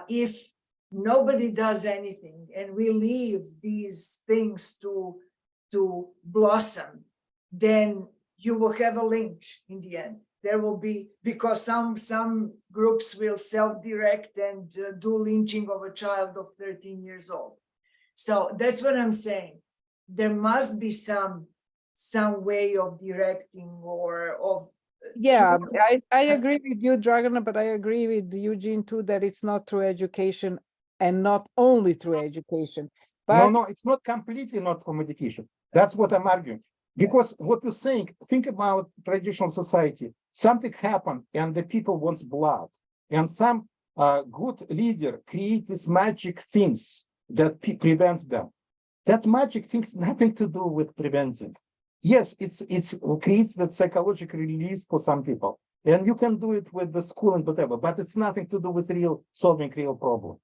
If nobody does anything and we leave these things to blossom, then you will have a lynch in the end. There will be, because some groups will self-direct and do lynching of a child of 13 years old. So that's what I'm saying. There must be some way of directing or of. Yeah, I agree with you, Dragana, but I agree with Eugene too, that it's not through education and not only through education. But No, it's not completely not from education. That's what I'm arguing. Because what you're saying, think about traditional society. Something happened and the people wants blood. And some good leader create these magic things that prevents them. That magic thing's nothing to do with preventing. Yes, it creates that psychological release for some people. And you can do it with the school and whatever, but it's nothing to do with solving real problem.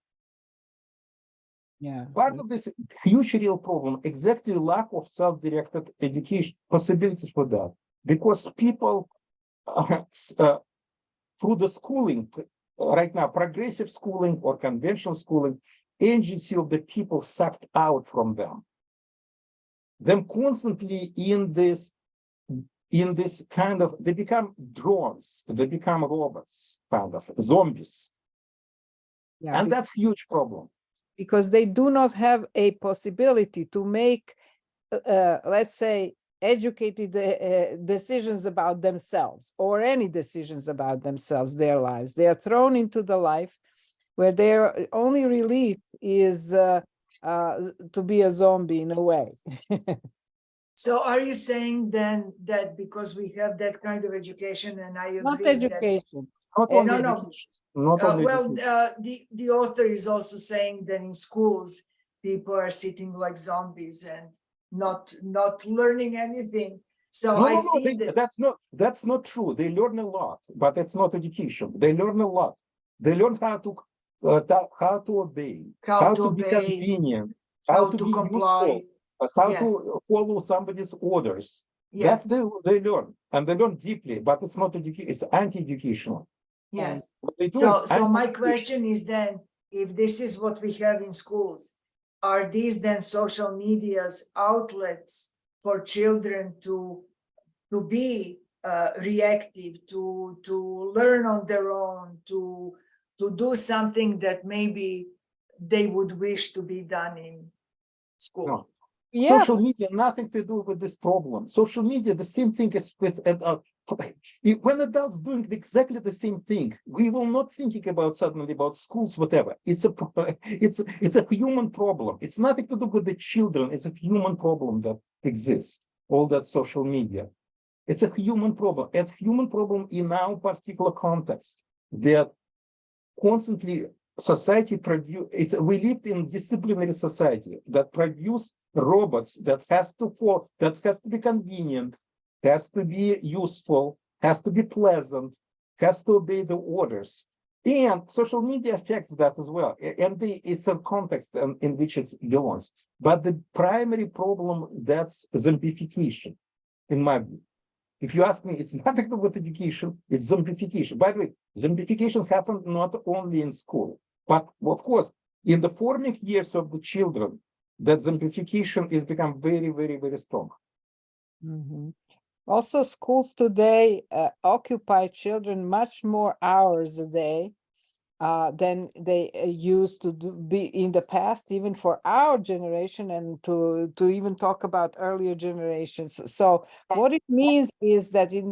yeah, Part of this huge real problem, exactly lack of self-directed education possibilities for that, because people through the schooling right now, progressive schooling or conventional schooling, agency of the people sucked out from them constantly in this kind of, they become drones, they become robots, kind of zombies, yeah. and that's huge problem. Because they do not have a possibility to make, let's say, educated decisions about themselves or any decisions about themselves, their lives. They are thrown into the life where their only relief is to be a zombie in a way. So are you saying then that because we have that kind of education, and I agree Not that education. Not only no. education, not only education. The author is also saying that in schools, people are sitting like zombies and not learning anything. So I see that's not true. They learn a lot, but it's not education. They learn a lot. They learn how to obey, how to be convenient, how to be comply. useful, how Yes. to follow somebody's orders. Yes, That's they learn, and they learn deeply, but it's not education. It's anti-educational. yes. What they do So is my anti-educational. question is then, if this is what we have in schools, are these then social media's outlets for children to be reactive, to learn on their own, to do something that maybe they would wish to be done in school? No. Yeah, Social media, nothing to do with this problem. Social media, the same thing as with when adults doing exactly the same thing, we will not thinking about suddenly about schools, whatever. It's a human problem. It's nothing to do with the children. It's a human problem that exists. All that social media. It's a human problem. A human problem in our particular context that constantly society produce. We lived in disciplinary society that produce robots that has to be convenient, has to be useful, has to be pleasant, has to obey the orders. And social media affects that as well. And it's a context in which it belongs. But the primary problem, that's zombification, in my view. If you ask me, it's nothing to do with education, it's zombification. By the way, zombification happened not only in school, but of course, in the forming years of the children, that zombification is become very, very, very strong. Mhm. Also, schools today occupy children much more hours a day than they used to be in the past, even for our generation, and to even talk about earlier generations. So what it means is that in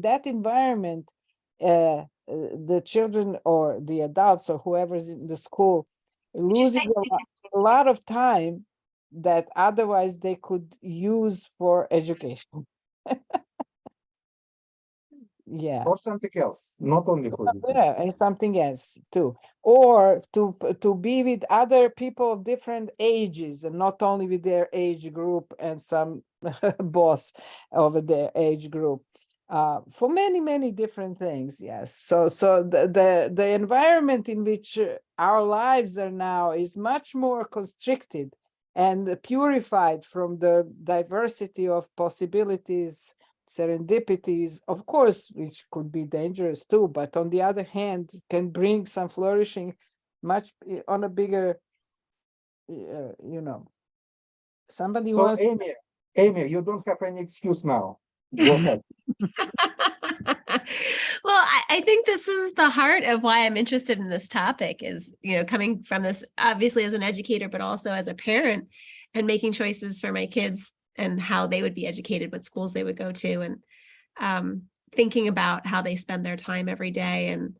that environment, the children or the adults or whoever's in the school losing a lot of time that otherwise they could use for education. Yeah. Or something else, not only for this. Yeah, and something else too, or to be with other people of different ages, and not only with their age group and some boss over their age group, for many different things. Yes, so the environment in which our lives are now is much more constricted and purified from the diversity of possibilities, serendipities, of course, which could be dangerous too, but on the other hand, can bring some flourishing much on a bigger, somebody So wants. Amy, you don't have any excuse now. Go ahead. Well, I think this is the heart of why I'm interested in this topic is, coming from this, obviously as an educator, but also as a parent, and making choices for my kids and how they would be educated, what schools they would go to, and thinking about how they spend their time every day. And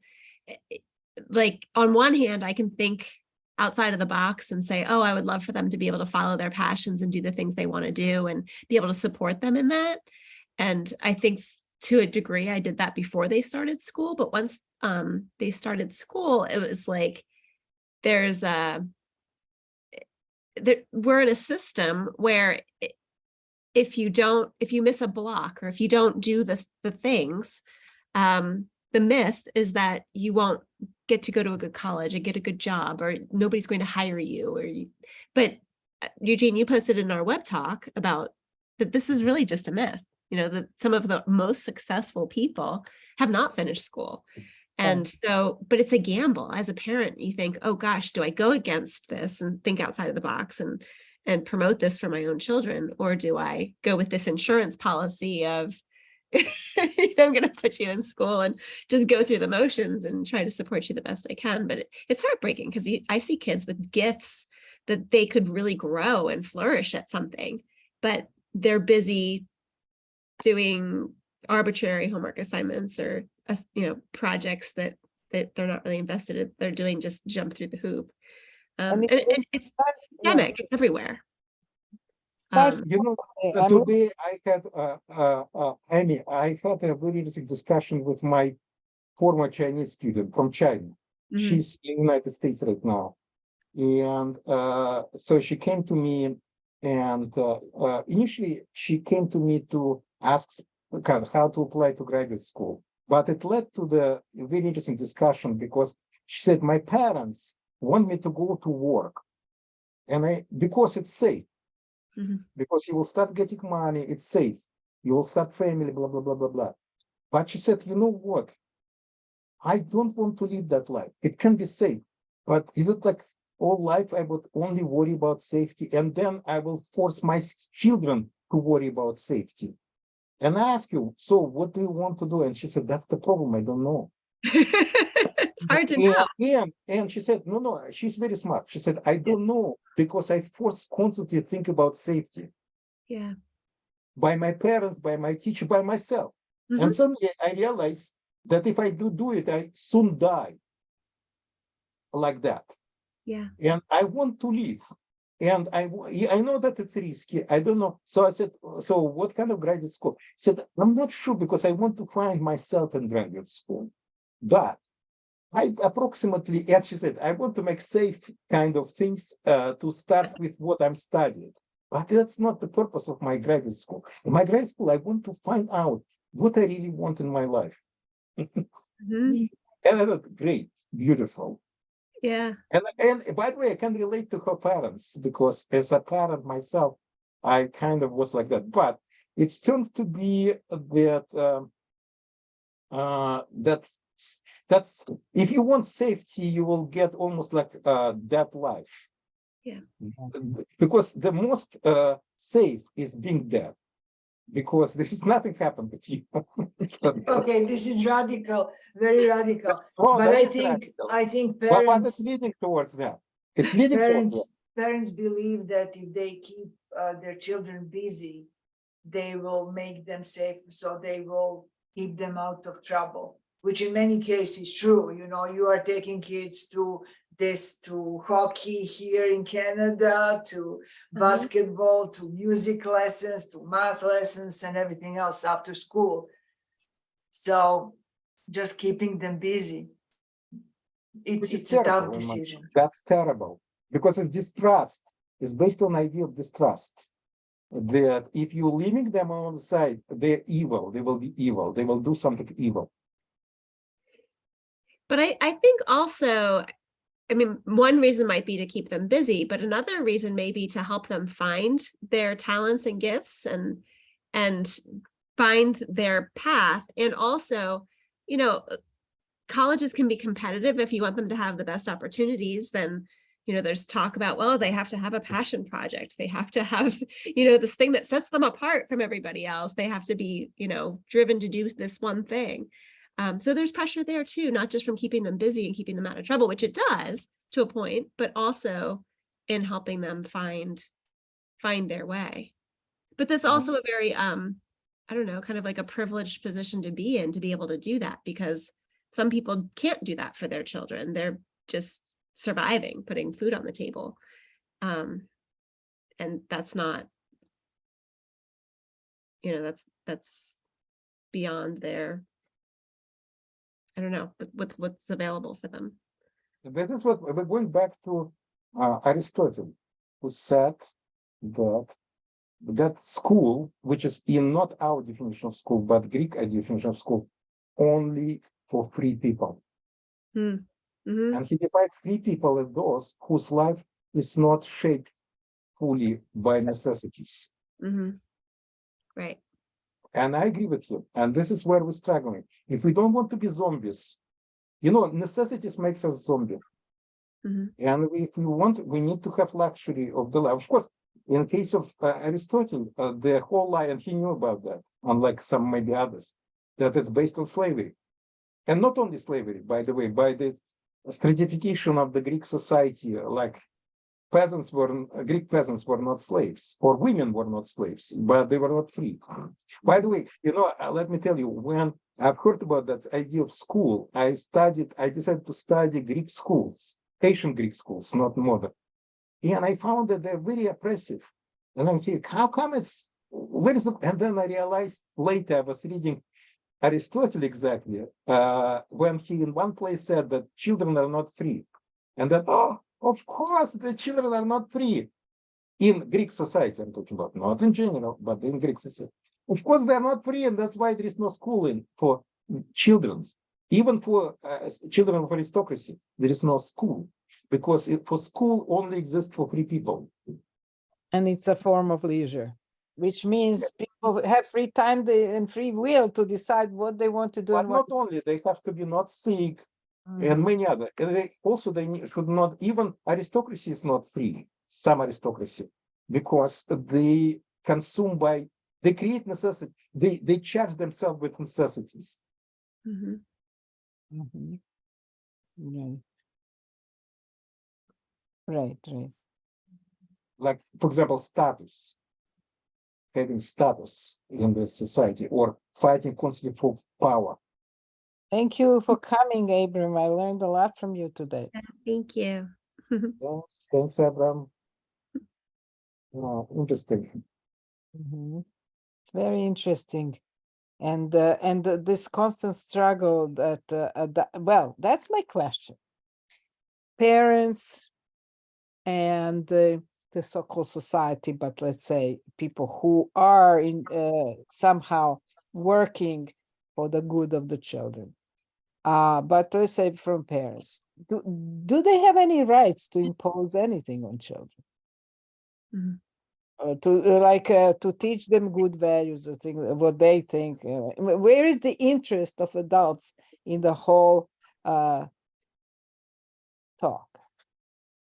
like, on one hand, I can think outside of the box and say, oh, I would love for them to be able to follow their passions and do the things they want to do and be able to support them in that. And I think to a degree, I did that before they started school. But once they started school, it was like, we're in a system where if you miss a block, or if you don't do the things, the myth is that you won't get to go to a good college and get a good job, or nobody's going to hire you. But Eugene, you posted in our web talk about that this is really just a myth. That some of the most successful people have not finished school. And so, but it's a gamble. As a parent, you think, oh gosh, do I go against this and think outside of the box and promote this for my own children? Or do I go with this insurance policy of, I'm going to put you in school and just go through the motions and try to support you the best I can? But it's heartbreaking, because I see kids with gifts that they could really grow and flourish at something, but they're busy doing arbitrary homework assignments or projects that they're not really invested in. They're doing just jump through the hoop. And it's systemic, it's everywhere. Today I had Amy, I had a very interesting discussion with my former Chinese student from China. She's in the United States right now. And so she came to me, and initially she came to me to ask how to apply to graduate school. But it led to the very interesting discussion, because she said, my parents want me to go to work, and because it's safe, because you will start getting money, it's safe, you will start family, blah, blah, blah, blah, blah. But she said, you know what? I don't want to live that life. It can be safe, but is it like all life I would only worry about safety, and then I will force my children to worry about safety? And I asked you, so what do you want to do? And she said, that's the problem. I don't know. It's hard to know. And she said, no, she's very smart. She said, I don't know, because I constantly think about safety. Yeah. By my parents, by my teacher, by myself. And suddenly I realized that if I do it, I soon die like that. Yeah. And I want to live. And I know that it's risky. I don't know. So I said, so what kind of graduate school? He said, I'm not sure, because I want to find myself in graduate school. But I approximately, and she said, I want to make safe kind of things to start with what I'm studying. But that's not the purpose of my graduate school. In my graduate school, I want to find out what I really want in my life. And I thought, great, beautiful. Yeah. And by the way, I can relate to her parents, because as a parent myself, I kind of was like that. But it's turned to be that that That's if you want safety, you will get almost like dead life. Yeah. Because the most safe is being dead, because there's nothing happened with you. Okay, this is radical, very radical. Oh, But that I is think radical. But parents it's leading towards that. It's leading towards that. parents believe that if they keep their children busy, they will make them safe, so they will keep them out of trouble, which in many cases is true. You know, you are taking kids to hockey here in Canada, to basketball, to music lessons, to math lessons, and everything else after school. So just keeping them busy. Which is It's a tough terrible, decision. That's terrible, because it's distrust. It's based on idea of distrust. That if you limit them on the side, they're evil. They will be evil. They will do something evil. But I think also, I mean, one reason might be to keep them busy, but another reason may be to help them find their talents and gifts and find their path. And also, you know, colleges can be competitive. If you want them to have the best opportunities, then, you know, there's talk about, well, they have to have a passion project. They have to have, you know, this thing that sets them apart from everybody else. They have to be, you know, driven to do this one thing. So there's pressure there too, not just from keeping them busy and keeping them out of trouble, which it does to a point, but also in helping them find their way. But that's also a very, I don't know, kind of like a privileged position to be in, to be able to do that, because some people can't do that for their children. They're just surviving, putting food on the table. And that's not, you know, that's beyond their, I don't know, what's available for them. That is what we're going back to Aristotle, who said that school, which is in not our definition of school, but Greek definition of school, only for free people. Mm-hmm. And he defined free people as those whose life is not shaped fully by necessities. Mm-hmm. Right. And I agree with you. And this is where we're struggling. If we don't want to be zombies, you know, necessities makes us zombie. Mm-hmm. And if we want, we need to have luxury of the life. Of course, in case of Aristotle, the whole life, and he knew about that, unlike some maybe others, that it's based on slavery. And not only slavery, by the way, by the stratification of the Greek society, like Greek peasants were not slaves, or women were not slaves, but they were not free. By the way, you know, let me tell you, when I've heard about that idea of school, I decided to study Greek schools, ancient Greek schools, not modern. And I found that they're very oppressive. And I'm thinking, how come where is it? And then I realized later, I was reading Aristotle exactly, when he in one place said that children are not free. And then, oh, of course, the children are not free in Greek society. I'm talking about, not in general, but in Greek society. Of course, they're not free, and that's why there is no schooling for children. Even for children of aristocracy, there is no school, because for school only exists for free people. And it's a form of leisure, which means people have free time and free will to decide what they want to do. But and not only, they have to be not sick, Mhm. and many other. And they should not, even aristocracy is not free, some aristocracy, because they they create necessity, they charge themselves with necessities. Mm-hmm. Mhm. Right. Like, for example, having status in the society, or fighting constantly for power. Thank you for coming, Abram. I learned a lot from you today. Thank you. Yes, thanks, Abraham. Interesting. Mhm. It's very interesting. And this constant struggle well, that's my question. Parents and the so-called society, but let's say people who are in somehow working for the good of the children. But let's say from parents, do they have any rights to impose anything on children? Mhm. to teach them good values, I think what they think. Where is the interest of adults in the whole talk?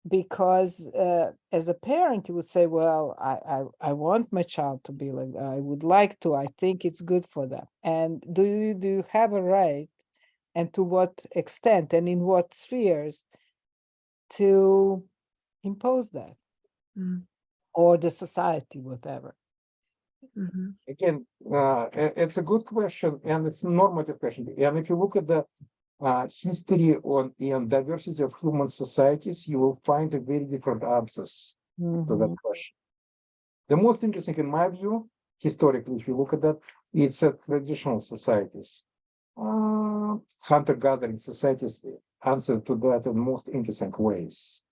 Because as a parent, you would say, well, I want my child to be like that. I would like to. I think it's good for them. And do you have a right, and to what extent, and in what spheres, to impose that, or the society, whatever? Again, it's a good question, and it's a normative question. And if you look at the history on and diversity of human societies, you will find a very different answers to that question. The most interesting, in my view, historically, if you look at that, it's traditional societies. Hunter-gathering societies answer to that in most interesting ways.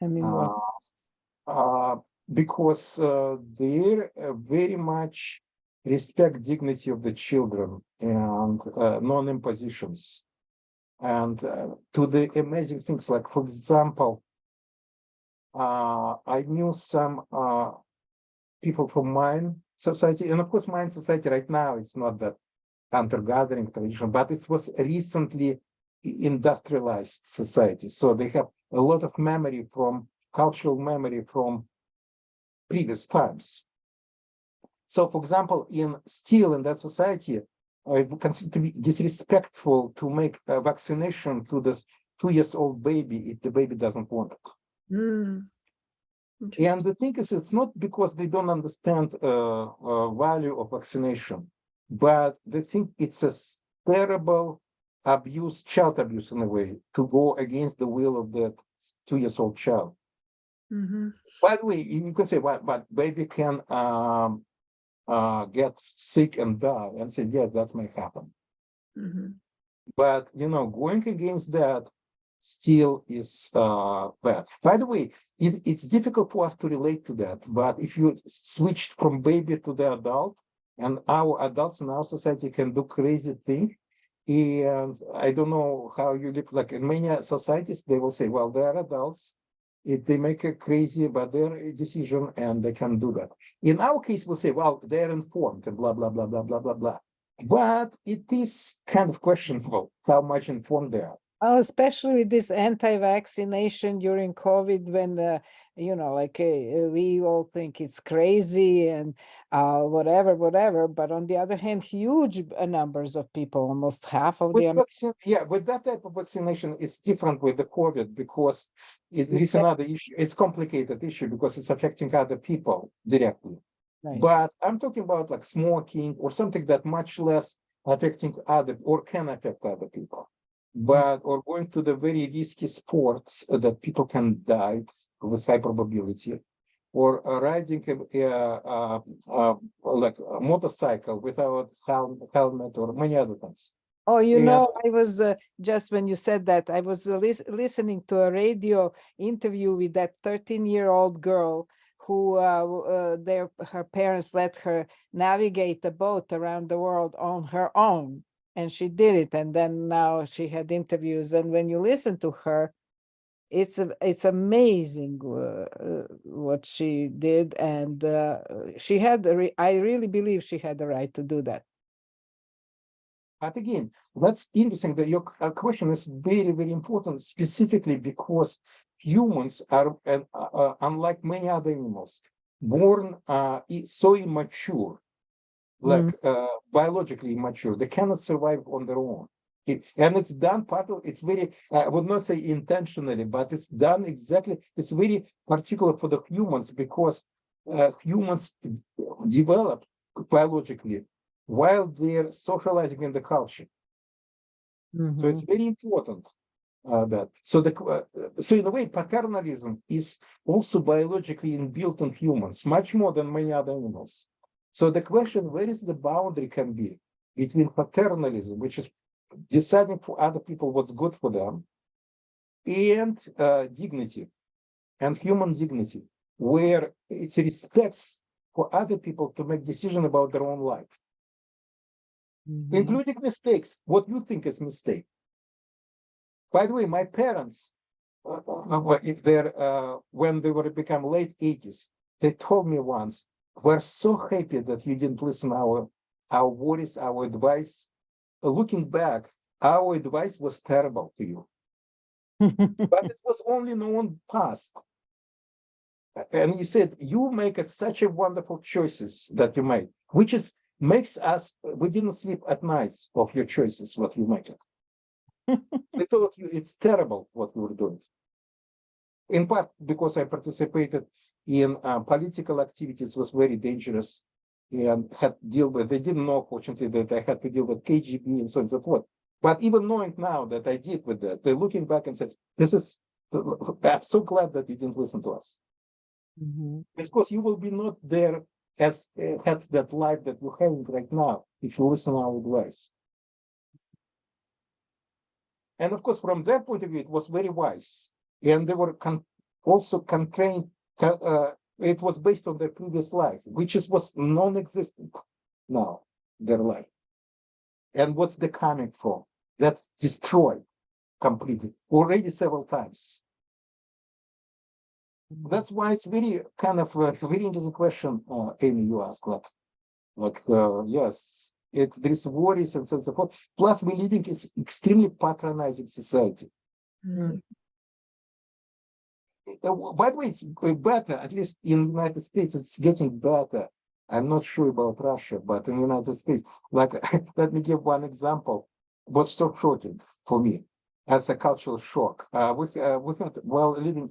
I mean, what? Because they very much respect dignity of the children and non-impositions. And to the amazing things, like, for example, I knew some people from Mayan society, and of course, Mayan society right now, it's not that hunter-gathering tradition, but it was recently industrialized society. So they have a lot of memory from cultural memory from previous times. So, for example, still in that society, I would consider to be disrespectful to make a vaccination to this 2-year-old baby if the baby doesn't want it. And the thing is, it's not because they don't understand value of vaccination, but they think it's a terrible abuse, child abuse in a way, to go against the will of that 2-year-old child. By the way, you can say, well, but baby can get sick and die, and say, yeah, that may happen. But, going against that still is bad. By the way, it's difficult for us to relate to that, but if you switch from baby to the adult, and our adults in our society can do crazy things, and I don't know how you live, like in many societies, they will say, well, they're adults, if they make a crazy about their decision, and they can do that. In our case, we'll say, well, they're informed and blah, blah, blah, blah, blah, blah, blah. But it is kind of questionable how much informed they are. Oh, especially with this anti-vaccination during COVID, when we all think it's crazy and whatever. But on the other hand, huge numbers of people, almost half of the with that type of vaccination, it's different with the COVID because there is another issue. It's a complicated issue because it's affecting other people directly. Right. But I'm talking about like smoking or something that much less affecting other or can affect other people. But or going to the very risky sports that people can die with high probability, or riding like a motorcycle without helmet or many other things. Oh, I was just when you said that, I was listening to a radio interview with that 13-year-old girl who her parents let her navigate the boat around the world on her own. And she did it. And then now she had interviews. And when you listen to her, it's amazing what she did. And she had, I really believe she had the right to do that. But again, that's interesting that your question is very, very important, specifically because humans are, unlike many other animals, born so immature, like biologically immature. They cannot survive on their own. And it's done it's very, I would not say intentionally, but it's done exactly, it's very particular for the humans because humans develop biologically while they're socializing in the culture. So it's very important that. So in a way, paternalism is also biologically inbuilt in humans, much more than many other animals. So the question, where is the boundary can be between paternalism, which is deciding for other people what's good for them, and dignity and human dignity, where it's respects for other people to make decisions about their own life, including mistakes, what you think is mistake. By the way, my parents, if they're when they were become late 80s, they told me once, we're so happy that you didn't listen our worries, our advice. Looking back, our advice was terrible to you, but it was only known past. And you said you make such a wonderful choices that you made, which is makes us we didn't sleep at nights of your choices, what you make. We thought it's terrible what you were doing. In part because I participated in political activities was very dangerous and had to deal with, they didn't know, fortunately, that I had to deal with KGB and so on and so forth. But even knowing now that I did with that, they're looking back and said, I'm so glad that you didn't listen to us. Because you will be not there as have that life that you're having right now if you listen to our advice. And of course, from their point of view, it was very wise. And they were also constrained. It was based on their previous life, which was non-existent now, their life. And what's the coming from? That's destroyed completely, already several times. That's why it's very kind of a very interesting question, Amy, you asked. Yes, there's worries and so forth. Plus, we're living in extremely patronizing society. By the way, it's better, at least in the United States, it's getting better. I'm not sure about Russia, but in the United States, like, let me give one example. Was so shocking for me as a cultural shock. We had, while living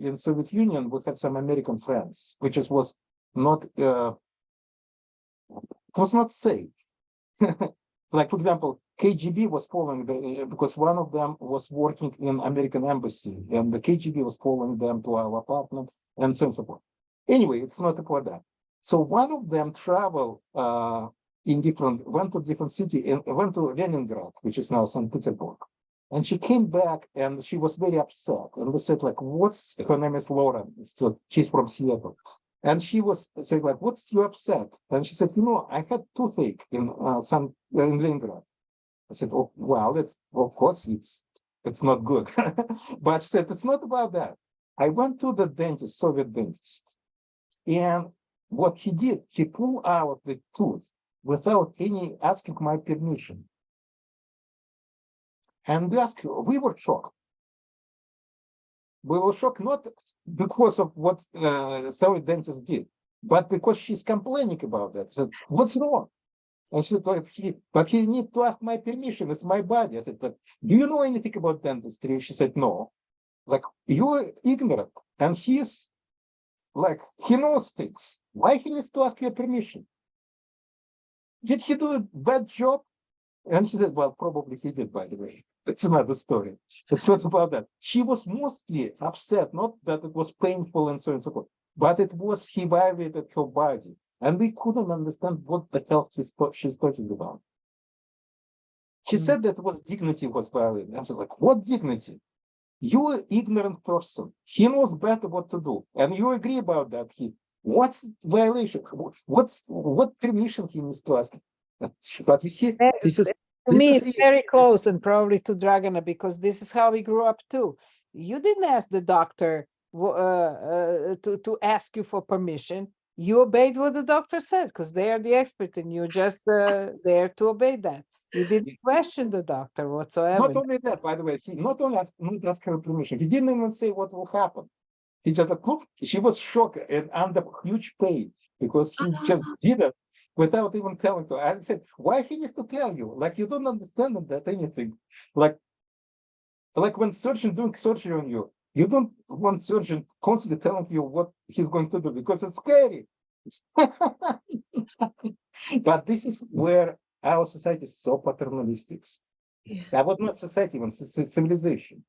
in Soviet Union, we had some American friends, which was not, it was not safe. Like, for example, KGB was following because one of them was working in American embassy, and the KGB was following them to our apartment and so on and so forth. Anyway, it's not about that. So one of them traveled went to different city and went to Leningrad, which is now St. Petersburg. And she came back and she was very upset. And they said, like, her name is Lauren. She's from Seattle. And she was saying, like, what's you upset? And she said, I had toothache in Leningrad. I said, oh, well, of course it's not good. But she said, it's not about that. I went to the dentist, Soviet dentist. And what he did, he pulled out the tooth without any asking my permission. And we were shocked. We were shocked not because of what Soviet dentist did, but because she's complaining about that. She said, what's wrong? And she said, but he needs to ask my permission. It's my body. I said, do you know anything about dentistry? She said, no. Like, you're ignorant. And he's like, he knows things. Why he needs to ask your permission? Did he do a bad job? And she said, well, probably he did, by the way. That's another story. It's not about that. She was mostly upset, not that it was painful and so on and so forth, but it was he violated her body. And we couldn't understand what the hell she's talking about. She said that dignity was violated. I was like, what dignity? You're an ignorant person. He knows better what to do. And you agree about that. What's violation? What permission he needs to ask? But you see, this is to me, it's very close, and probably to Dragana, because this is how we grew up too. You didn't ask the doctor to ask you for permission. You obeyed what the doctor said because they are the expert, and you're just there to obey that. You didn't question the doctor whatsoever. Not only that, by the way, he not only asked her permission, he didn't even say what will happen. He just she was shocked and under huge pain because he just did it without even telling her. I said, why he needs to tell you? Like, you don't understand that anything. Like when surgeon doing surgery on you, you don't want surgeon constantly telling you what he's going to do because it's scary. But this is where our society is so paternalistic. I would not society, even civilization.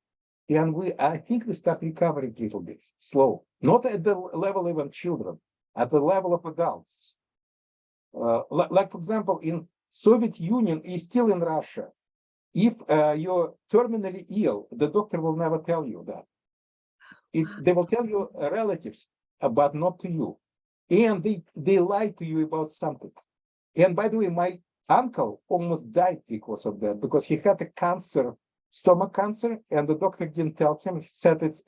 And I think we start recovering a little bit, slow. Not at the level even children, at the level of adults. Like, for example, in Soviet Union is still in Russia. If you're terminally ill, the doctor will never tell you that. They will tell your relatives, but not to you. And they lie to you about something. And by the way, my uncle almost died because of that, because he had a cancer, stomach cancer, and the doctor didn't tell him. He said it's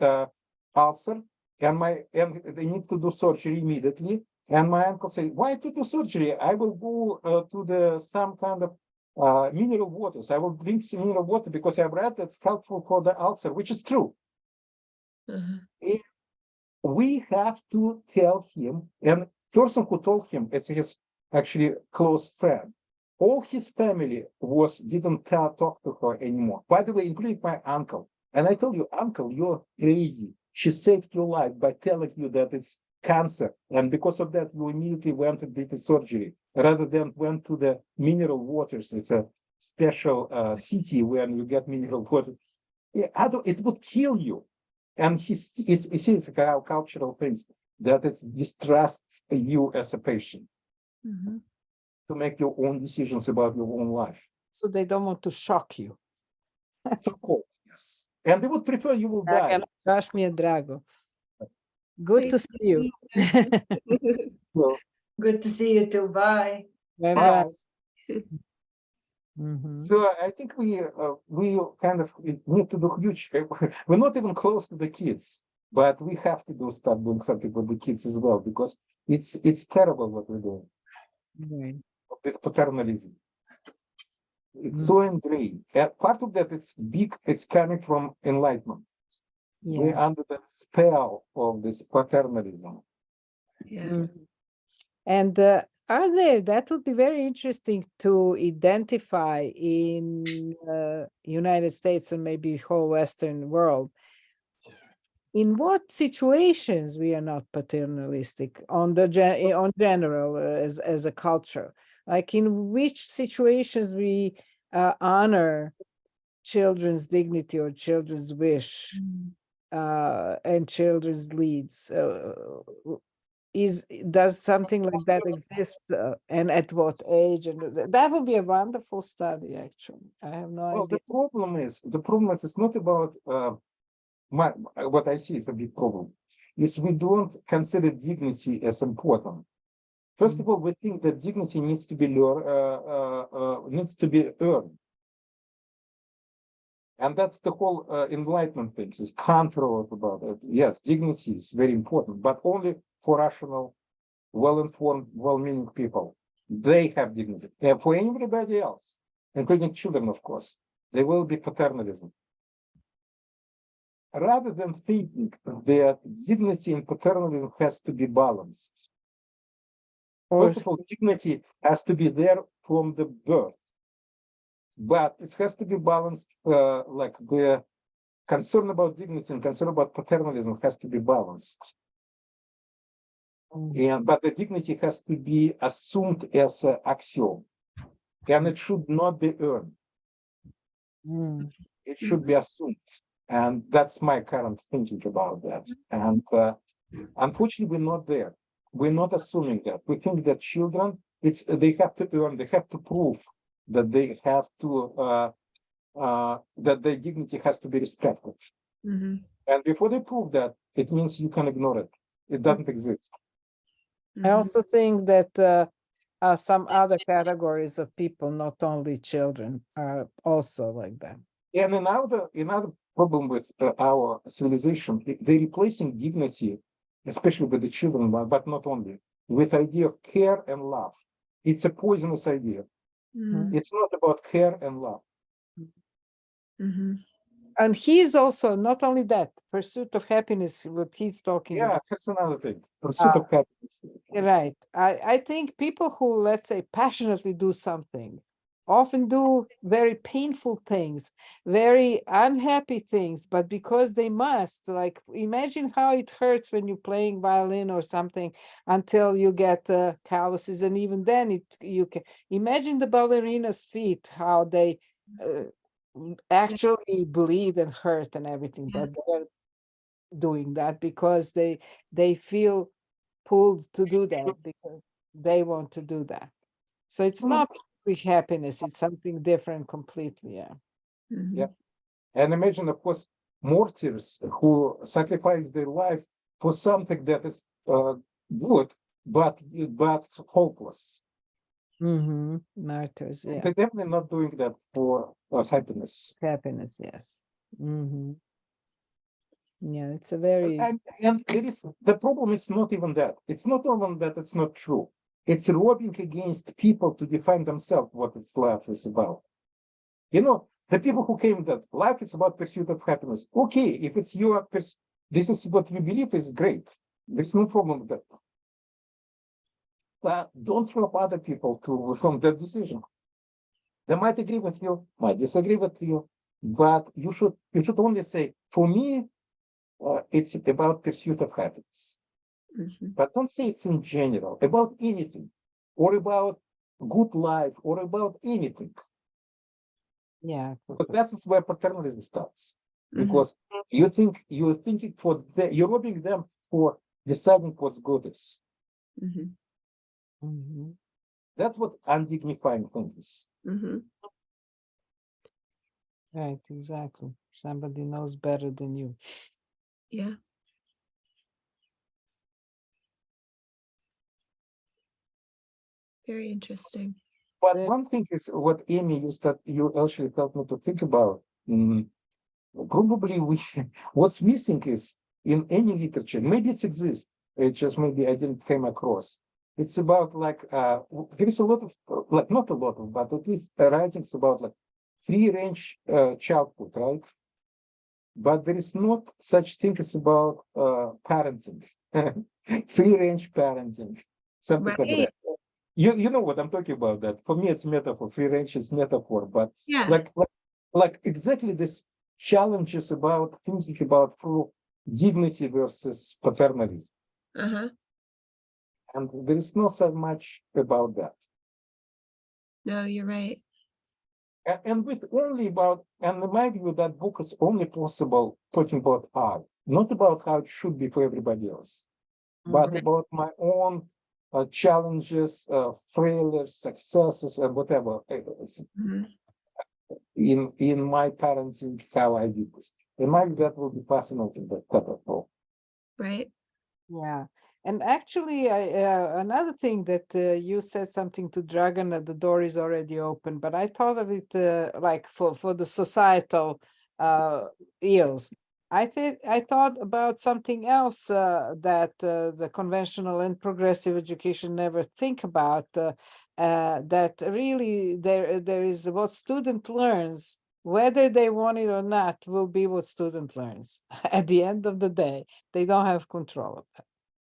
ulcer, and they need to do surgery immediately. And my uncle said, "Why to do surgery? I will go to the some kind of mineral waters. I will drink some mineral water because I've read that's helpful for the ulcer," which is true. Uh-huh. We have to tell him, and person who told him, it's his actually close friend. All his family didn't talk to her anymore. By the way, including my uncle. And I told you, "Uncle, you're crazy. She saved your life by telling you that it's cancer. And because of that, you immediately went and did the surgery rather than went to the mineral waters. It's a special city where you get mineral water. Yeah, it would kill you." And he sees cultural things that it distrusts you as a patient Mhm. to make your own decisions about your own life. So they don't want to shock you. So cool, yes. And they would prefer you will die. Josh mi je drago. Good to see you. Well, Good to see you too. Bye. Bye bye. bye. Mhm. So I think we kind of need to do huge. We're not even close to the kids, but we have to start doing something with the kids as well because it's terrible what we're doing. Right. This paternalism. It's so ingrained. Part of that is big. It's coming from enlightenment. We're Yeah. under the spell of this paternalism. Yeah. Mhm. And that would be very interesting to identify in United States and maybe whole Western world. In what situations we are not paternalistic on general as a culture? Like in which situations we honor children's dignity or children's wish and children's needs? Does something like that exist, and at what age? And that would be a wonderful study, actually. I have no Well, idea. the problem is it's not about what I see is a big problem. Is we don't consider dignity as important. First of all, we think that dignity needs to be earned. And that's the whole enlightenment thing, is control about it. Yes, dignity is very important, but only for rational, well-informed, well-meaning people. They have dignity. And for everybody else, including children, of course, there will be paternalism. Rather than thinking that dignity and paternalism has to be balanced. First of all, dignity has to be there from the birth. But it has to be balanced, like the concern about dignity and concern about paternalism has to be balanced. But the dignity has to be assumed as an axiom, and it should not be earned. It should be assumed, and that's my current thinking about that. And unfortunately, we're not there. We're not assuming that. We think that children, they have to earn, they have to prove that they have to that their dignity has to be respected. And before they prove that, it means you can ignore it. It doesn't exist. I also think that some other categories of people, not only children, are also like that. And another problem with our civilization, they're replacing dignity, especially with the children, but not only, with idea of care and love. It's a poisonous idea. It's not about care and love. And he's also not only that pursuit of happiness, what he's talking Yeah, about. that's another thing. Pursuit of happiness. Right. I think people who, let's say, passionately do something often do very painful things, very unhappy things, but because they must. Like, imagine how it hurts when you're playing violin or something until you get calluses, and even then you can imagine the ballerina's feet, how they actually bleed and hurt and everything, but they're doing that because they feel pulled to do that because they want to do that. So it's not with happiness, it's something different completely. Yeah. Yeah. And imagine, of course, martyrs who sacrifice their life for something that is good, but hopeless. Martyrs, yeah. They're definitely not doing that for happiness. Happiness, yes. Yeah, it's a very And there is the problem is not even that. It's not even that it's not true. It's robbing against people to define themselves what its life is about. You know, the people who came that life is about pursuit of happiness. Okay, if it's your this is what you believe is great. There's no problem with that. But don't rob other people from that decision. They might agree with you, might disagree with you, but you should only say, for me, it's about pursuit of happiness. Mhm. But don't say it's in general, about anything, or about good life, or about anything. yeah. Because that's where paternalism starts. Mhm. Because you're thinking you're robbing them for deciding what's good is. Mhm. Mhm. That's what undignifying thing is. Mhm. Right, exactly. Somebody knows better than you. Yeah. Very interesting. But Yeah. one thing is what Amy you actually helped me to think about. Probably what's missing is in any literature, maybe it exists, it just maybe I didn't came across. It's about like there is a lot of like not a lot of, but at least writings about like free range childhood, right? But there is not such thing as about parenting, free range parenting, something like Right. that. You know what I'm talking about that. For me, it's metaphor. Free range is metaphor, but Yeah. like exactly this challenges about thinking about through dignity versus paternalism. Uh-huh. And there is not so much about that. No, you're right. And with only about, and in my view, that book is only possible talking about art, not about how it should be for everybody else, but Mhm. about my own challenges, failures, successes, and whatever Mhm. in my parenting, how I did this. In my view, that will be fascinating. That type of book. Right. Yeah. And actually, another thing that you said something to Dragon that the door is already open, but I thought of it like for the societal ills. I thought about something else that the conventional and progressive education never think about. That really there is what student learns, whether they want it or not, will be what student learns. At the end of the day, they don't have control of that.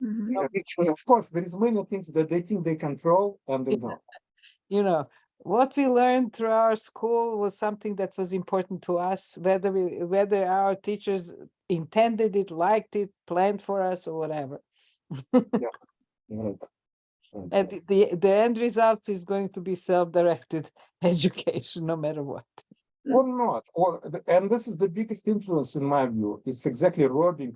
Mhm. Yeah, of course, there is many things that they think they control and they don't. You know, what we learned through our school was something that was important to us, whether our teachers intended it, liked it, planned for us, or whatever. Yeah. Right. And the end result is going to be self-directed education, no matter what. Or not, and this is the biggest influence in my view. It's exactly robbing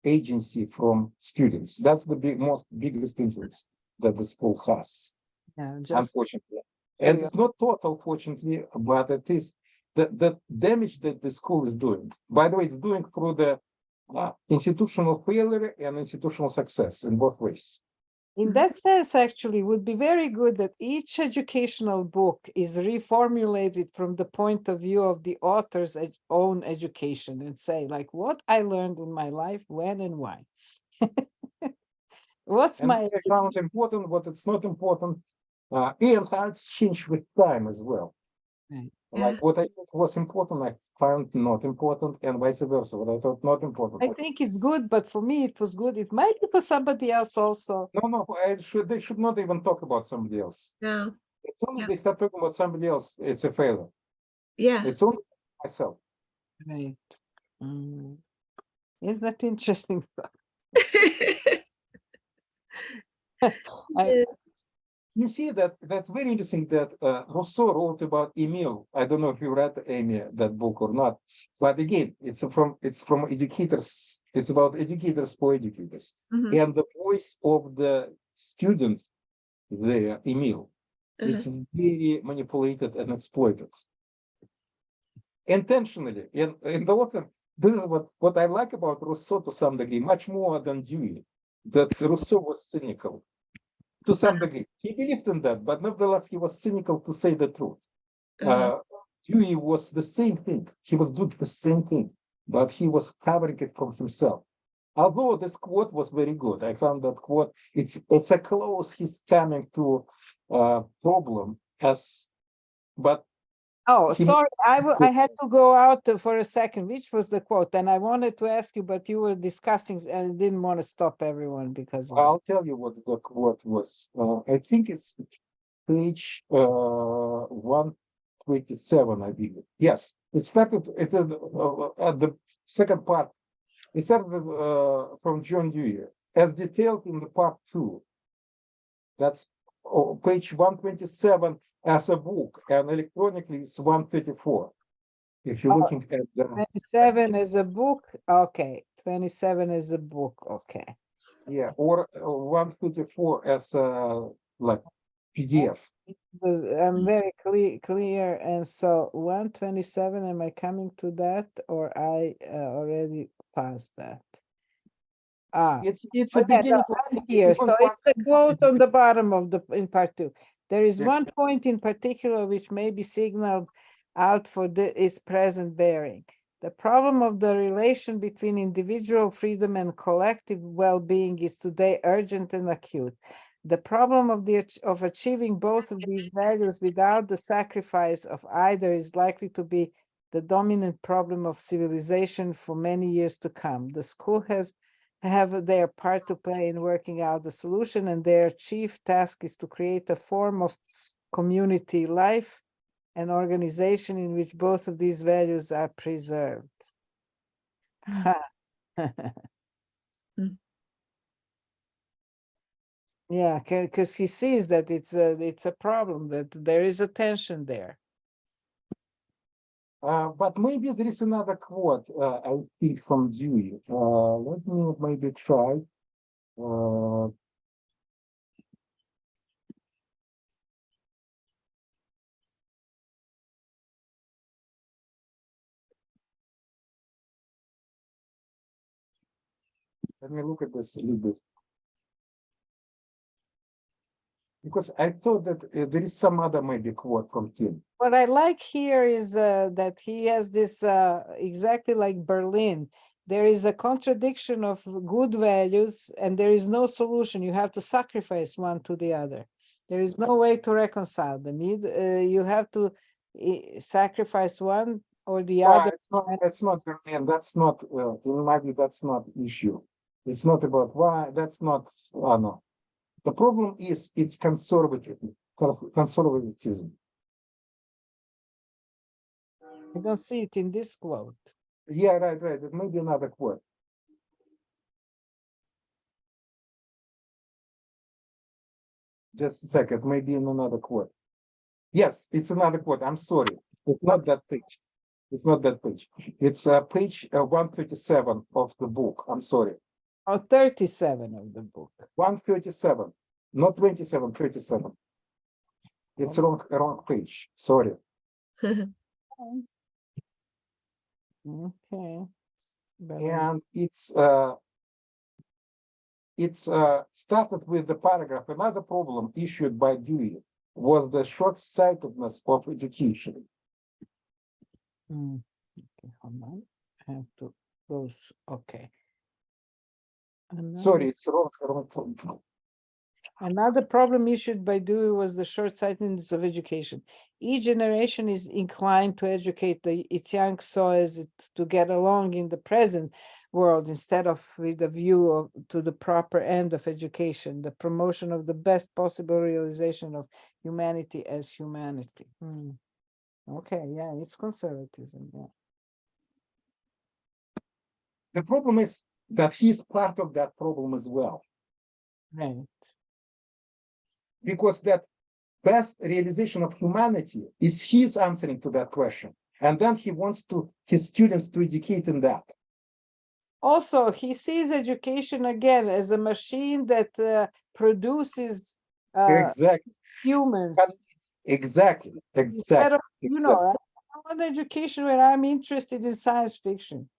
agency from students. That's the biggest influence that the school has, Yeah, just unfortunately. so And you it's not total, fortunately, but it is the damage that the school is doing. By the way, it's doing through the institutional failure and institutional success in both ways. in that sense, actually, would be very good that each educational book is reformulated from the point of view of the author's own education and say, like, what I learned in my life, when and why. What's And my what sounds important, what it's not important, and how it's changed with time as well. Right. Yeah. Like what I thought was important, I found not important, and vice versa. What I thought not important. I think it's good, but for me it was good. It might be for somebody else also. No, they should not even talk about somebody else. No. As soon as Yeah. they start talking about somebody else, it's a failure. Yeah. It's only myself. Right. Is that interesting? I, You see that's very interesting that Rousseau wrote about Emile. I don't know if you read Amy that book or not, but again, it's from educators. It's about educators for educators, Mhm. and the voice of the student there, Emile, Uh-huh. is very manipulated and exploited intentionally. And the author, this is what I like about Rousseau to some degree, much more than Dewey. That Rousseau was cynical to some degree. He believed in that, but nevertheless, he was cynical to say the truth. Uh-huh. Dewey was the same thing. He was doing the same thing. but he was covering it from himself. Although this quote was very good, I found that quote, it's a close he's coming to problem as, but Oh, he- sorry, I had to go out for a second. Which was the quote? And I wanted to ask you, but you were discussing and didn't want to stop everyone because of I'll tell you what the quote was. I think it's page 127, I believe. Yes, it started at the second part. It started from John Dewey, as detailed in the part 2. That's page 127 as a book, and electronically it's 134. If you're Oh, looking at the 27 is a book. Okay, 27 is a book. Okay. yeah, or 134 as like PDF. I'm very clear. And so 127, am I coming to that or I already passed that? Ah, It's a oh, yeah, beginning no, of I'm here. So it's the quote on the bottom of the in part 2. There is Yeah. one point in particular which may be signaled out for its present bearing. The problem of the relation between individual freedom and collective well-being is today urgent and acute. The problem of achieving both of these values without the sacrifice of either is likely to be the dominant problem of civilization for many years to come. The school has have their part to play in working out the solution, and their chief task is to create a form of community life and organization in which both of these values are preserved. Yeah, because he sees that it's a problem, that there is a tension there. But maybe there is another quote, I think, from Dewey. Let me maybe try. Let me look at this a little bit. Because I thought that there is some other maybe quote from him. What I like here is that he has this exactly like Berlin. There is a contradiction of good values and there is no solution. You have to sacrifice one to the other. There is no way to reconcile them. You have to sacrifice one or the other. It's not, Berlin. That's not, in my view, that's not issue. It's not about why, that's not, no. The problem is it's conservatism. I don't see it in this quote. Yeah, right. It may be another quote. Just a second, maybe in another quote. Yes, it's another quote. I'm sorry. It's not that page. It's not that page. It's page 137 of the book. I'm sorry. Oh, 37 of the book. 137, not 27, 37. It's wrong page. Sorry. Okay. And it's started with the paragraph. Another problem issued by Dewey was the short-sightedness of education. Okay, hold on. I have to close. Okay. Sorry, it's wrong. Another problem issued by Dewey was the short-sightedness of education. Each generation is inclined to educate its young so as to get along in the present world instead of with a view to the proper end of education, the promotion of the best possible realization of humanity as humanity. Okay, yeah, it's conservatism. Yeah. The problem is that he's part of that problem as well. Right. Because that best realization of humanity is his answering to that question. And then he wants his students to educate in that. Also, he sees education again as a machine that produces Exactly. humans. Exactly. Instead of, I want education where I'm interested in science fiction.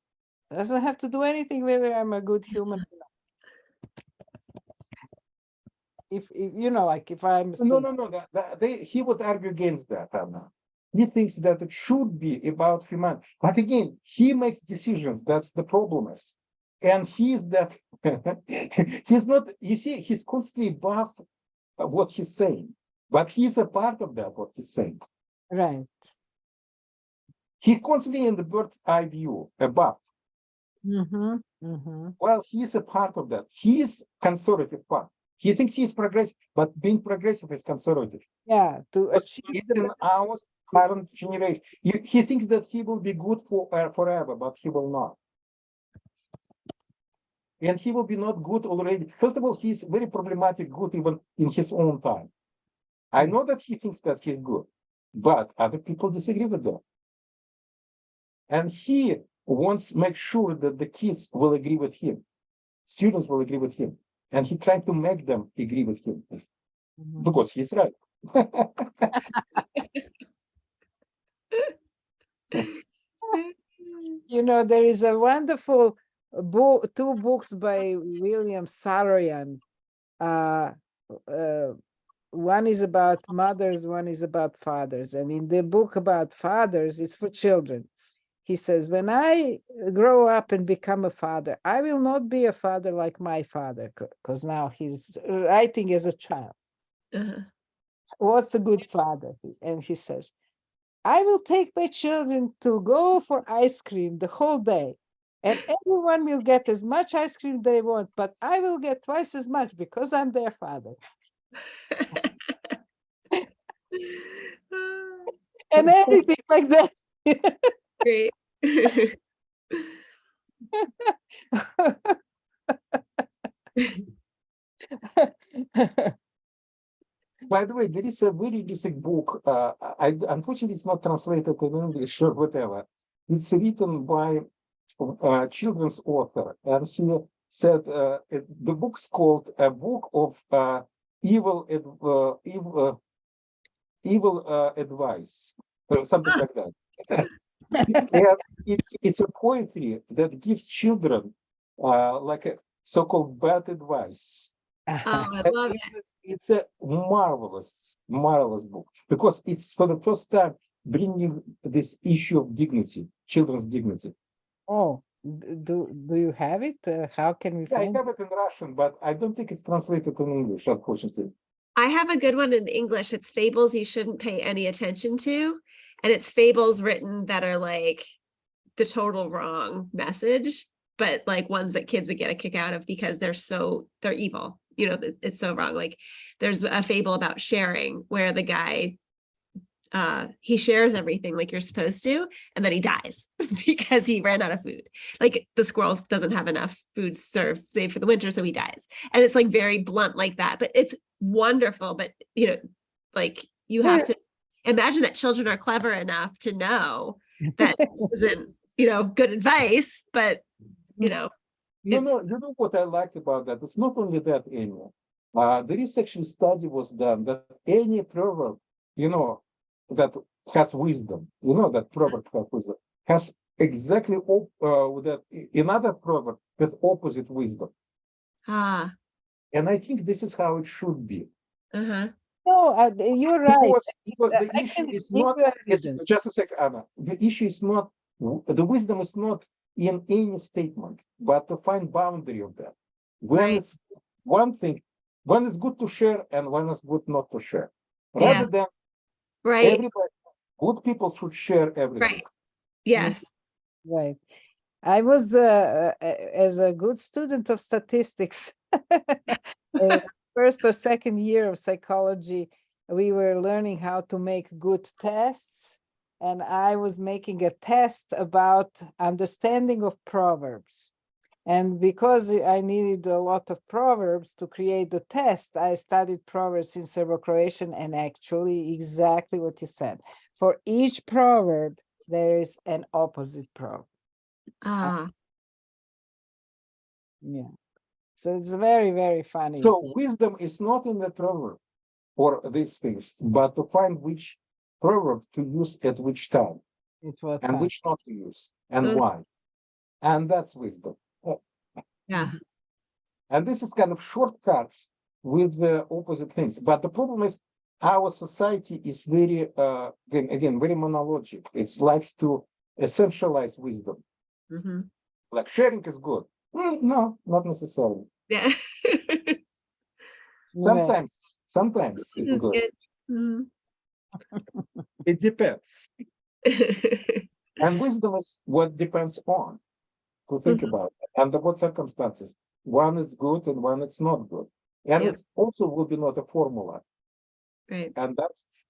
It doesn't have to do anything whether I'm a good human. If like if I'm No. He would argue against that, Anna. He thinks that it should be about humanity. But again, he makes decisions. That's the problem is. And he's that, he's not, you see, he's constantly above what he's saying, but he's a part of that, what he's saying. Right. He constantly in the bird's eye view, above. Mm-hmm. Mm-hmm. Well, he's a part of that. He's conservative part. He thinks he's progressive, but being progressive is conservative. Yeah, to Because achieve it's the in our current generation. He thinks that he will be good for forever, but he will not. And he will be not good already. First of all, he's very problematic good even in his own time. I know that he thinks that he's good, but other people disagree with that. And he wants to make sure that the kids will agree with him. Students will agree with him. And he tried to make them agree with him Mhm. because he's right. You know, there is a wonderful book, two books by William Saroyan. One is about mothers, one is about fathers. And in the book about fathers, it's for children. He says, when I grow up and become a father, I will not be a father like my father, because now he's writing as a child. Uh-huh. What's a good father? And he says, I will take my children to go for ice cream the whole day, and everyone will get as much ice cream they want, but I will get twice as much because I'm their father. And everything like that. Great. By the way, there is a very recent book. Unfortunately, it's not translated in English or whatever. It's written by a children's author, and he said the book's called "A Book of Evil Advice," something like that. And it's a poetry that gives children like a so-called bad advice. Oh, I And love it. it's a marvelous book because it's for the first time bringing this issue of dignity, children's dignity. Oh, do you have it? How can we Yeah, I find have it in Russian, but I don't think it's translated in English, unfortunately. I have a good one in English. It's fables you shouldn't pay any attention to. And it's fables written that are like the total wrong message, but like ones that kids would get a kick out of because they're evil. You know, it's so wrong. Like there's a fable about sharing where the guy he shares everything like you're supposed to, and then he dies because he ran out of food. Like the squirrel doesn't have enough food saved for the winter, so he dies. And it's like very blunt like that, but it's wonderful. But you know, like you have to imagine that children are clever enough to know that this isn't, you know, good advice, but you know, You know what I like about that? It's not only that, Amy. There is actually study was done that any proverb, you know, that has wisdom, you know, that proverb has wisdom, has exactly that another proverb with opposite wisdom. And I think this is how it should be. Uh-huh. No, you're right. Because the I issue can is give not, you evidence. just a sec, Anna. The issue is not, the wisdom is not in any statement, but to find boundary of that. When Right. it's one thing, when it's good to share and when it's good not to share. Yeah. Rather than Right. everybody, good people should share everything. Right. Yes. Right. I was, as a good student of statistics, first or second year of psychology, we were learning how to make good tests. And I was making a test about understanding of proverbs. And because I needed a lot of proverbs to create the test, I studied proverbs in Serbo-Croatian, and actually exactly what you said. For each proverb, there is an opposite proverb. Yeah. So it's very, very funny. So wisdom is not in the proverb or these things, but to find which proverb to use at which time and which not to use and why. And that's wisdom. Yeah. And this is kind of shortcuts with the opposite things. But the problem is our society is very, again, very monologic. It likes to essentialize wisdom. Mhm. Like sharing is good. No, not necessarily. Yeah. Right. Sometimes This it's is good. good. Mhm. It depends. And wisdom is what depends on, to think Mhm. about it. Under what circumstances. One is good and one is not good. And Yep. it's also will be not a formula. Right. And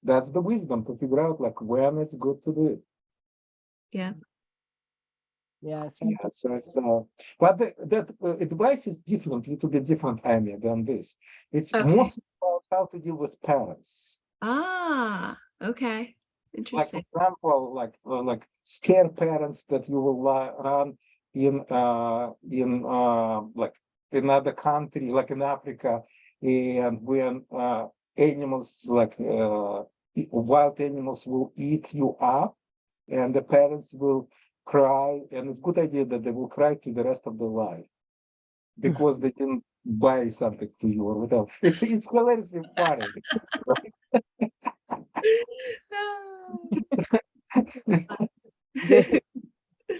that's the wisdom to figure out like when it's good to do it. Yeah. Yeah. Yeah, so it's but that advice is different, little bit different, Amy, than this. It's Okay. mostly about how to deal with parents. Ah, okay. Like, for Interesting. example, like scare parents that you will run in like another country, like in Africa, and when animals like wild animals will eat you up, and the parents will cry, and it's a good idea that they will cry to the rest of their life because they didn't buy something to you or whatever. It's hilariously funny.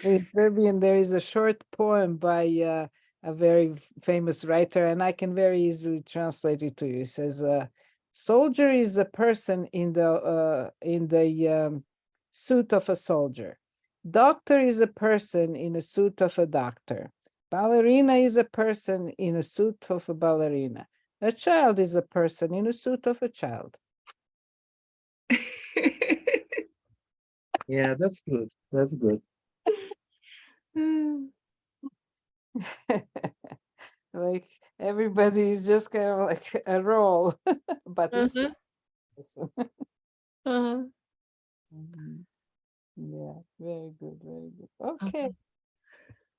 In Serbian, there is a short poem by a very famous writer, and I can very easily translate it to you. It says, "Soldier is a person in the suit of a soldier. Doctor is a person in a suit of a doctor. Ballerina is a person in a suit of a ballerina. A child is a person in a suit of a child." Yeah, that's good. That's good. Like everybody is just kind of like a role, but it's Uh-huh. Uh-huh. Mhm. Yeah, very good, very good. Okay,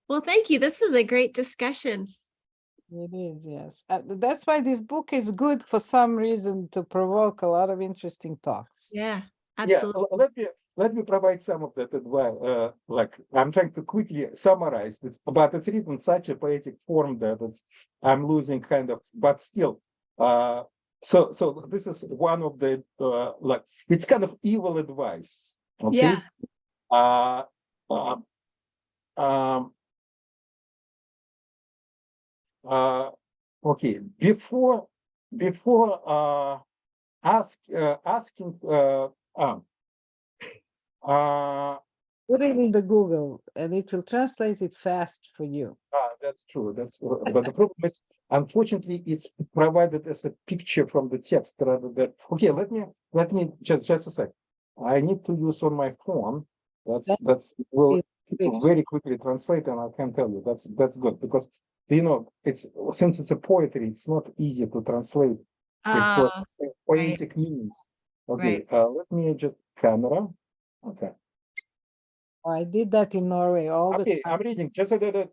Well, thank you. This was a great discussion. it is, yes. That's why this book is good for some reason to provoke a lot of interesting talks. Yeah, Yeah, absolutely. let me provide some of that advice. Like I'm trying to quickly summarize this, but it's written in such a poetic form that I'm losing kind of, but still. So this is one of the like it's kind of evil advice. Okay. Yeah. Uh, uh, um, okay. Before asking uh, Put it in the Google and it will translate it fast for you. That's true. But the problem is, unfortunately, it's provided as a picture from the text rather than. Okay, let me just a sec. I need to use on my phone. That's will It- picture. very quickly translate, and I can tell you that's good because it's since it's a poetry, it's not easy to translate it for Uh, right, poetic meanings. right. Okay, let me adjust camera. Okay, I did that in Norway all the okay, time. I'm reading just a little.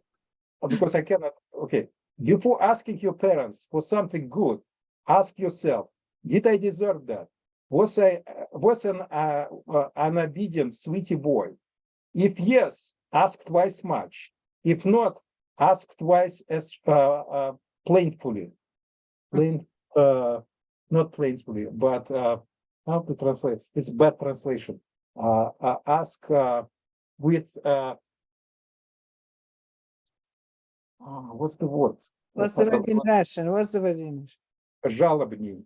Because I cannot. Okay, before asking your parents for something good, ask yourself: did I deserve that? Was an obedient, sweetie boy? If yes, ask twice much. If not, ask twice as plainfully. Plain, not plainfully, but how to translate? It's bad translation. Ask with what's the word? What's the word in Russian? What's the word in English? Жалобней.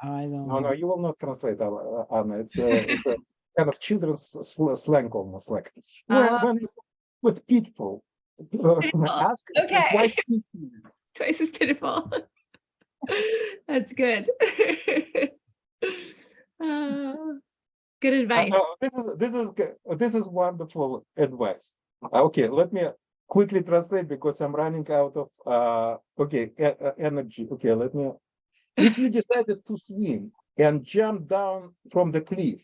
I don't No, know. you will not translate, Anna. It's a kind of children's slang almost like when you with pitfall. Pitiful. Ask Okay. twice pitful. Twice as pitiful. That's good. Uh, good advice. This is wonderful advice. Okay, let me quickly translate because I'm running out of energy. Okay, let me. If you decided to swim and jump down from the cliff,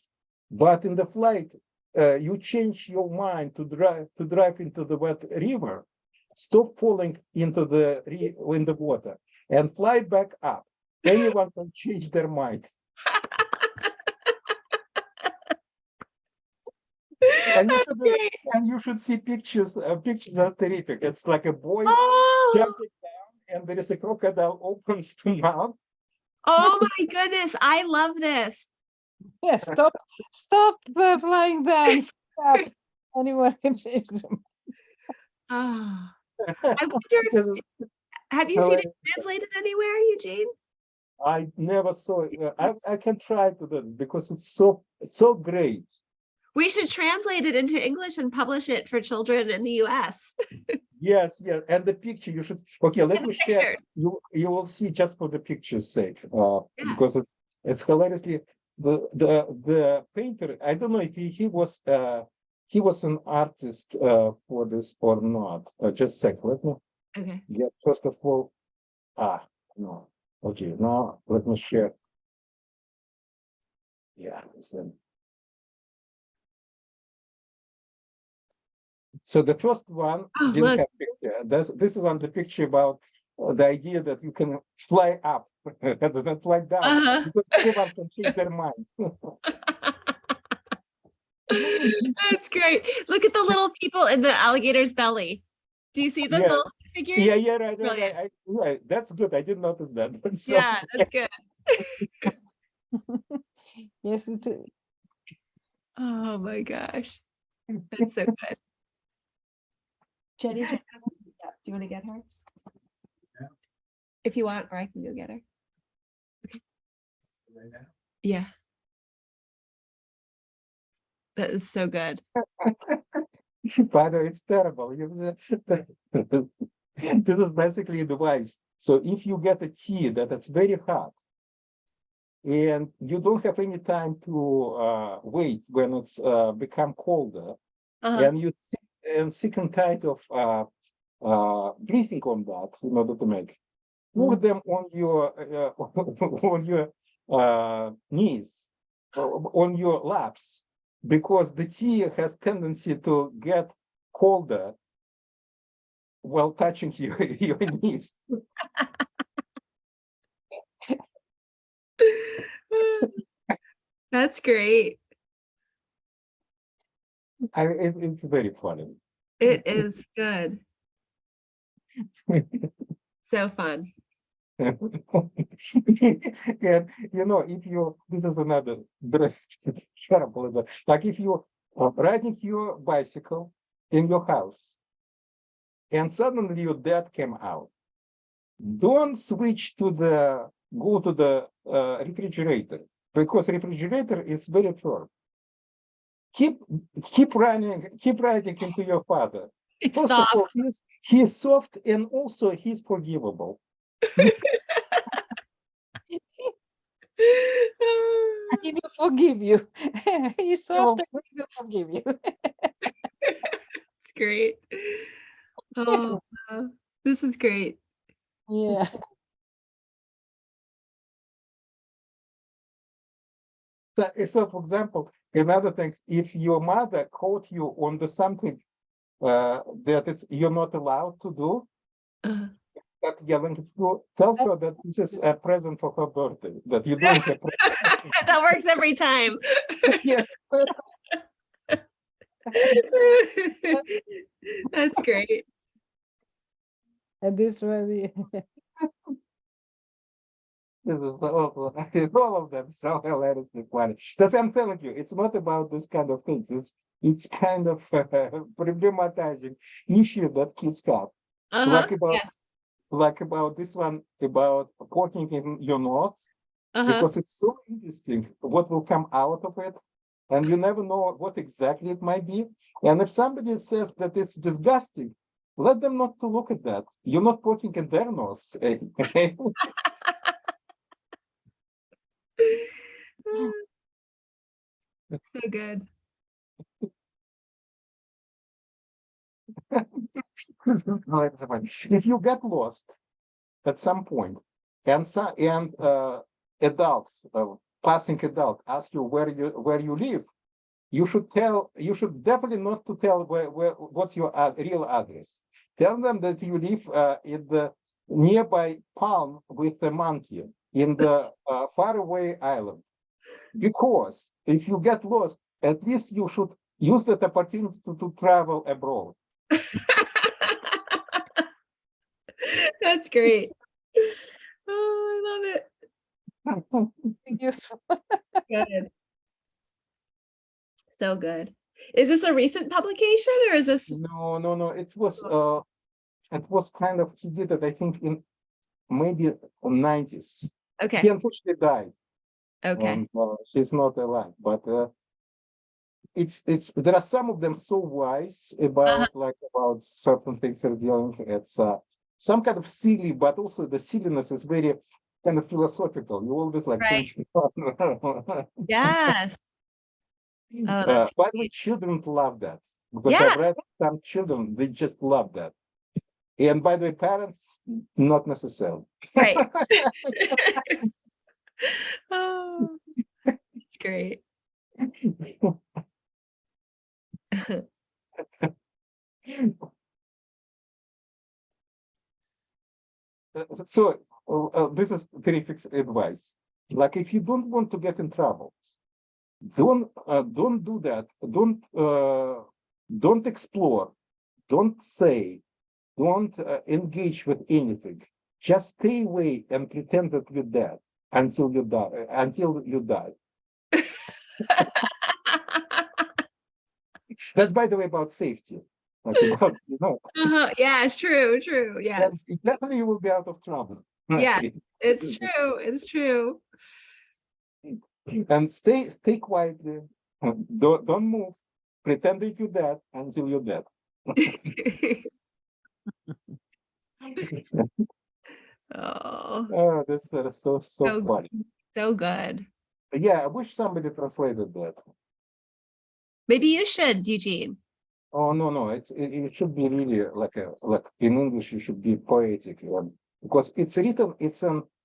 but in the flight you change your mind to drive into the wet river, stop falling into in the water and fly back up. Anyone can change their mind. And Great. you should see pictures. Pictures are terrific. It's like a boy Oh, jumping down, and there is a crocodile opens the mouth, Oh my goodness, I love this. Yeah, stop flying down. Stop. Anyone can change them. Oh, I wonder if, have you seen it translated anywhere, Eugene? I never saw it. I can try to do it because it's so great. We should translate it into English and publish it for children in the US. Yes, yes, and the picture you should. Okay, let And me the share. pictures. You will see just for the picture's sake, Yeah. because it's hilariously the painter. I don't know if he was an artist for this or not. Just a sec. Let me Okay. get first of all. No. Okay, now let me share. Yeah. So the first one Oh, didn't look. have picture. This one, the picture about the idea that you can fly up rather than fly down, Uh-huh. because everyone can change their mind. That's great. Look at the little people in the alligator's belly. Do you see them, Yeah. the little figures? Yeah, right. Brilliant. Yeah, that's good. I didn't notice that. So, Yeah, that's good. Yes, it is. Oh my gosh. That's so good. Jenny, do you want to get her? If you want, or I can go get her. Okay. Yeah. That is so good. by the way, it's terrible. This is basically a device. So if you get a tea that's very hot, and you don't have any time to wait when it's become colder, Uh-huh. and you sick and tired of breathing on that in order to make, put them on your on your knees, on your laps, because the tea has tendency to get colder while touching your knees. That's great. It's very funny. It is good. So fun. And if you, this is another terrible, like if you're riding your bicycle in your house and suddenly your dad came out, don't go to the refrigerator, because refrigerator is very firm. Keep riding into your father. First of all, he's soft, and also he's forgivable. He will forgive you. He's soft, and he will forgive you. It's great. Oh, wow. This is great. Yeah. So, for example, another thing, if your mother caught you on the something that you're not allowed to do, Uh, that yelling at you, tell her that this is a present for her birthday, that you're doing a present. that works every time. Yeah. That's great. And this one, This is awful. All of them so hilariously funny. That's I'm telling you, it's not about this kind of things. It's kind of problematizing issue that kids have. Uh-huh. Like about this one about poking in your nose, Uh-huh. because it's so interesting what will come out of it, and you never know what exactly it might be. And if somebody says that it's disgusting, let them not to look at that. You're not poking in their nose. So good. If you get lost at some point, and adult, passing adult, ask you where you live, you should definitely not to tell what's your real address. Tell them that you live in the nearby palm with the monkey in the faraway island. Because if you get lost, at least you should use that opportunity to travel abroad. That's great. Oh, I love it. Useful. Good. So good. Is this a recent publication or is this? No. It was kind of, he did it, I think, in maybe 90s. He Okay. unfortunately died. Okay. She's not alive, but it's there are some of them so wise about about certain things they're dealing. It's some kind of silly, but also the silliness is very kind of philosophical. You always like Right. think. Yes. Oh, that's By the way, children love that because I've yes. read some children, they just love that. And by the way, parents, not necessarily. Right. Oh, it's great. So this is terrific advice. Like if you don't want to get in trouble, don't do that. Don't explore. Don't say. Don't engage with anything. Just stay away and pretend that you're dead until you die. Until you die. That's by the way about safety. Like about Yeah, it's true. True. then Yes. definitely you will be out of trouble. Yeah, it's true. It's true. And stay quietly. Don't move. Pretend that you're dead until you're dead. Oh, Oh, that's so so funny. so good. Yeah, I wish somebody translated that. Maybe you should, Eugene. Oh no, it should be really like in English it should be poetic because it's written.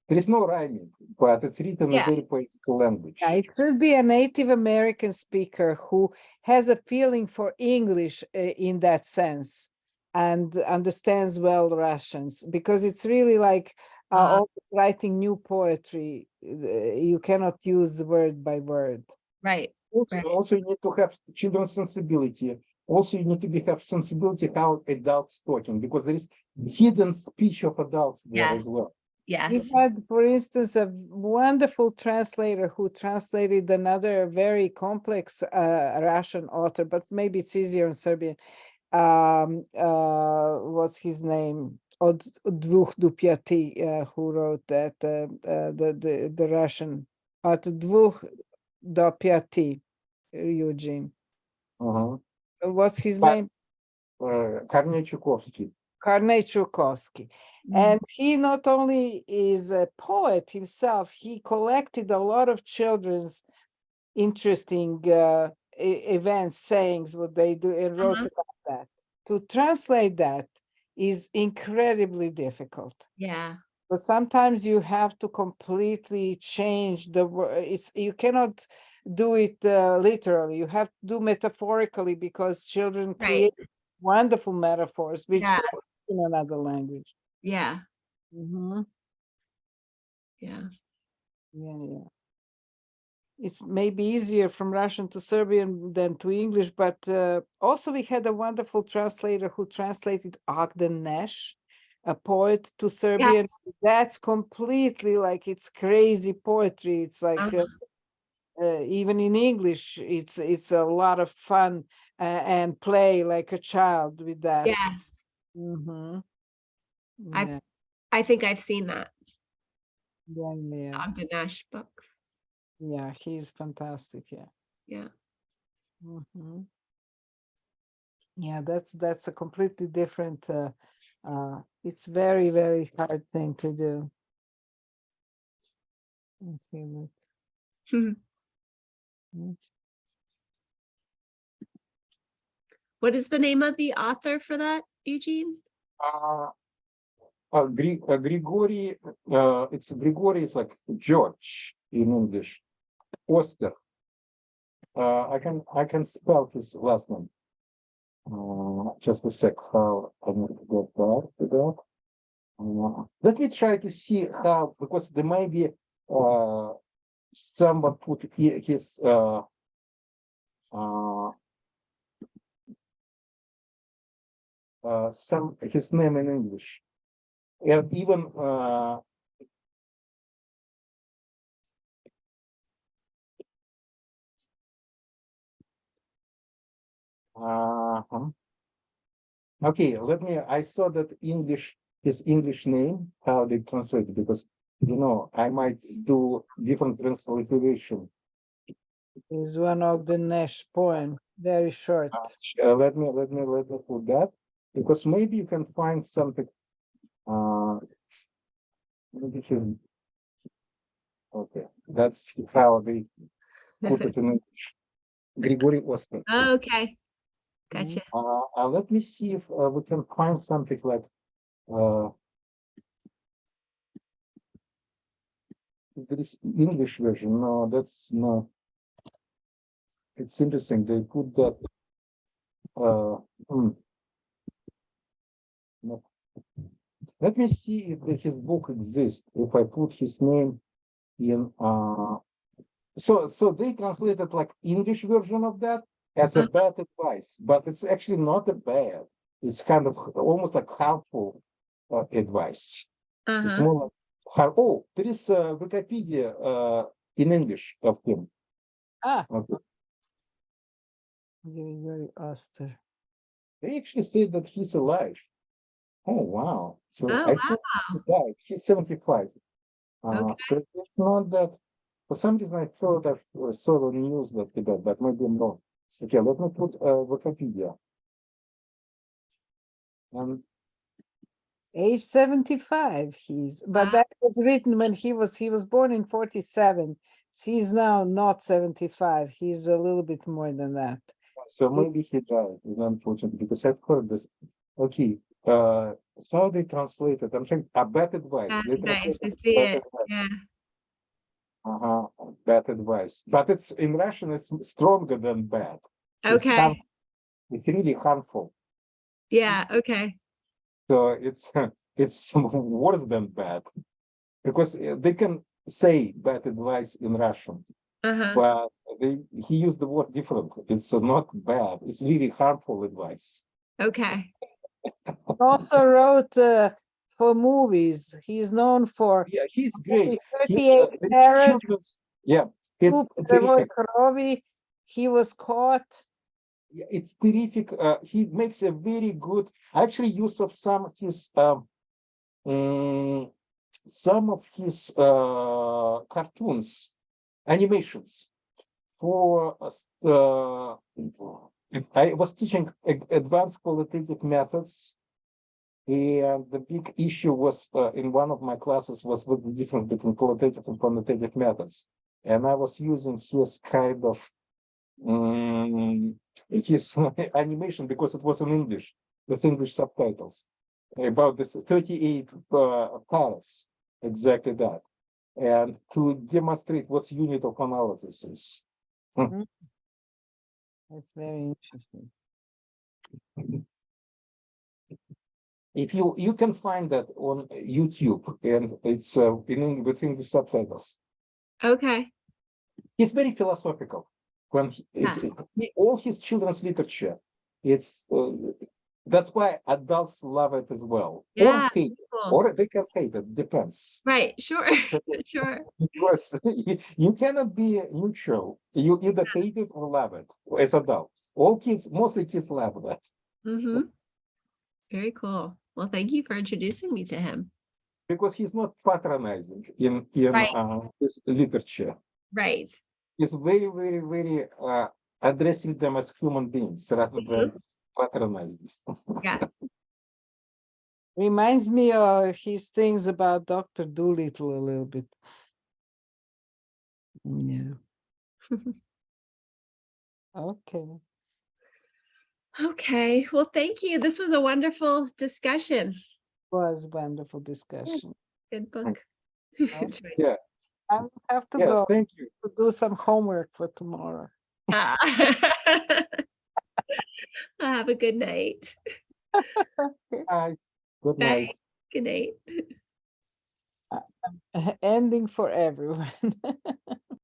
There is no rhyming, but it's written in Yeah. very poetical language. Yeah, it should be a Native American speaker who has a feeling for English in that sense and understands well Russians, because it's really like always writing new poetry. You cannot use word by word. Right. Also, you need to have children's sensibility. Also, you need to have sensibility how adults talking, because there is hidden speech of adults there Yes. as well. Yes. We had, for instance, a wonderful translator who translated another very complex Russian author, but maybe it's easier in Serbian. What's his name? Od dwóch do pięti, who wrote that? The Russian. Od dwóch do pięti, Eugene. What's his name? Kornei Chukovsky. Kornei Chukovsky. And he not only is a poet himself, he collected a lot of children's interesting events, sayings, what they do, and wrote about that. To translate that is incredibly difficult. Yeah. But sometimes you have to completely change the word. You cannot do it literally. You have to do metaphorically, because children create wonderful metaphors which Yeah. don't in another language. Yeah. Yeah. It's maybe easier from Russian to Serbian than to English, but also we had a wonderful translator who translated Ogden Nash, a poet, to Serbian. Yes. That's completely like, it's crazy poetry. It's like even in English, it's a lot of fun and play like a child with that. Yes. Yeah. I think I've seen that. Yeah. Ogden Nash books. Yeah, he's fantastic. Yeah. Yeah. Yeah, that's a completely different. It's very, very hard thing to do. Okay, look. What is the name of the author for that, Eugene? Grigory, it's Grigory is like George in English. Oscar. I can spell his last name. Just a sec. How I need to go back to that. Let me try to see how, because there might be someone put his his name in English, and even Uh-huh. Okay, I saw that his English name, how they translate it, because, I might do different transliteration. Is one of the Nash poem, very short. Let me put that, because maybe you can find something. Maybe okay, that's how they put it in English. Grigory Oster. Okay. Gotcha. Let me see if we can find something like there is English version. No, that's no. It's interesting. They put that. No. Let me see if his book exists. If I put his name in. So they translated like English version of that as a bad advice, but it's actually not a bad. It's kind of almost like harmful advice. It's more like there is Wikipedia in English of him. Okay. Grigory Oster. They actually say that he's alive. Oh wow! So Oh, I think he died. He's 75. Okay. So it's not that. For some reason, I thought I saw the news that he died, but maybe I'm wrong. Okay, let me put Wikipedia. And Age 75 but that was written when he was born in 47. He's now not 75. He's a little bit more than that. so maybe he died, unfortunately, because I've heard this. Okay, how they translate it? I'm saying a bad advice. They Nice. translate I it see bad it. advice. Yeah. Bad advice. But it's in Russian, it's stronger than bad. It's Okay. it's really harmful. Yeah. Okay. So it's worse than bad, because they can say bad advice in Russian, but he used the word different. It's not bad. It's really harmful advice. Okay. He also wrote for movies. He's known for Yeah, he's great. 38 There is Carats, children's. Yeah, it's terrific. He was caught. Yeah, it's terrific. He makes a very good, actually, use of some of his cartoons, animations for I was teaching advanced qualitative methods, and the big issue was in one of my classes was with the difference between qualitative and quantitative methods, and I was using his kind of his animation because it was in English with English subtitles about this 38 parrots, exactly that, and to demonstrate what's unit of analysis is. That's very interesting. If you can find that on YouTube, and it's with English subtitles. Okay. He's very philosophical. When all his children's literature, it's that's why adults love it as well. Yeah. Or hate, Cool. or they can hate it. Depends. Right. Sure. Sure. Because you cannot be neutral. You either hate it or love it as adult. All kids, mostly kids, love that. Very cool. Well, thank you for introducing me to him. Because he's not patronizing in his literature. Right. He's very, very, very addressing them as human beings rather than patronizing. Yeah. Reminds me of his things about Dr. Dolittle a little bit. Yeah. Okay. Okay. Well, thank you. This was a wonderful discussion. Was wonderful discussion. Good book. Choice. Yeah. I have to Yeah. go Thank you. to do some homework for tomorrow. Have a good night. Bye. Good Bye. night. Good night. Ending for everyone.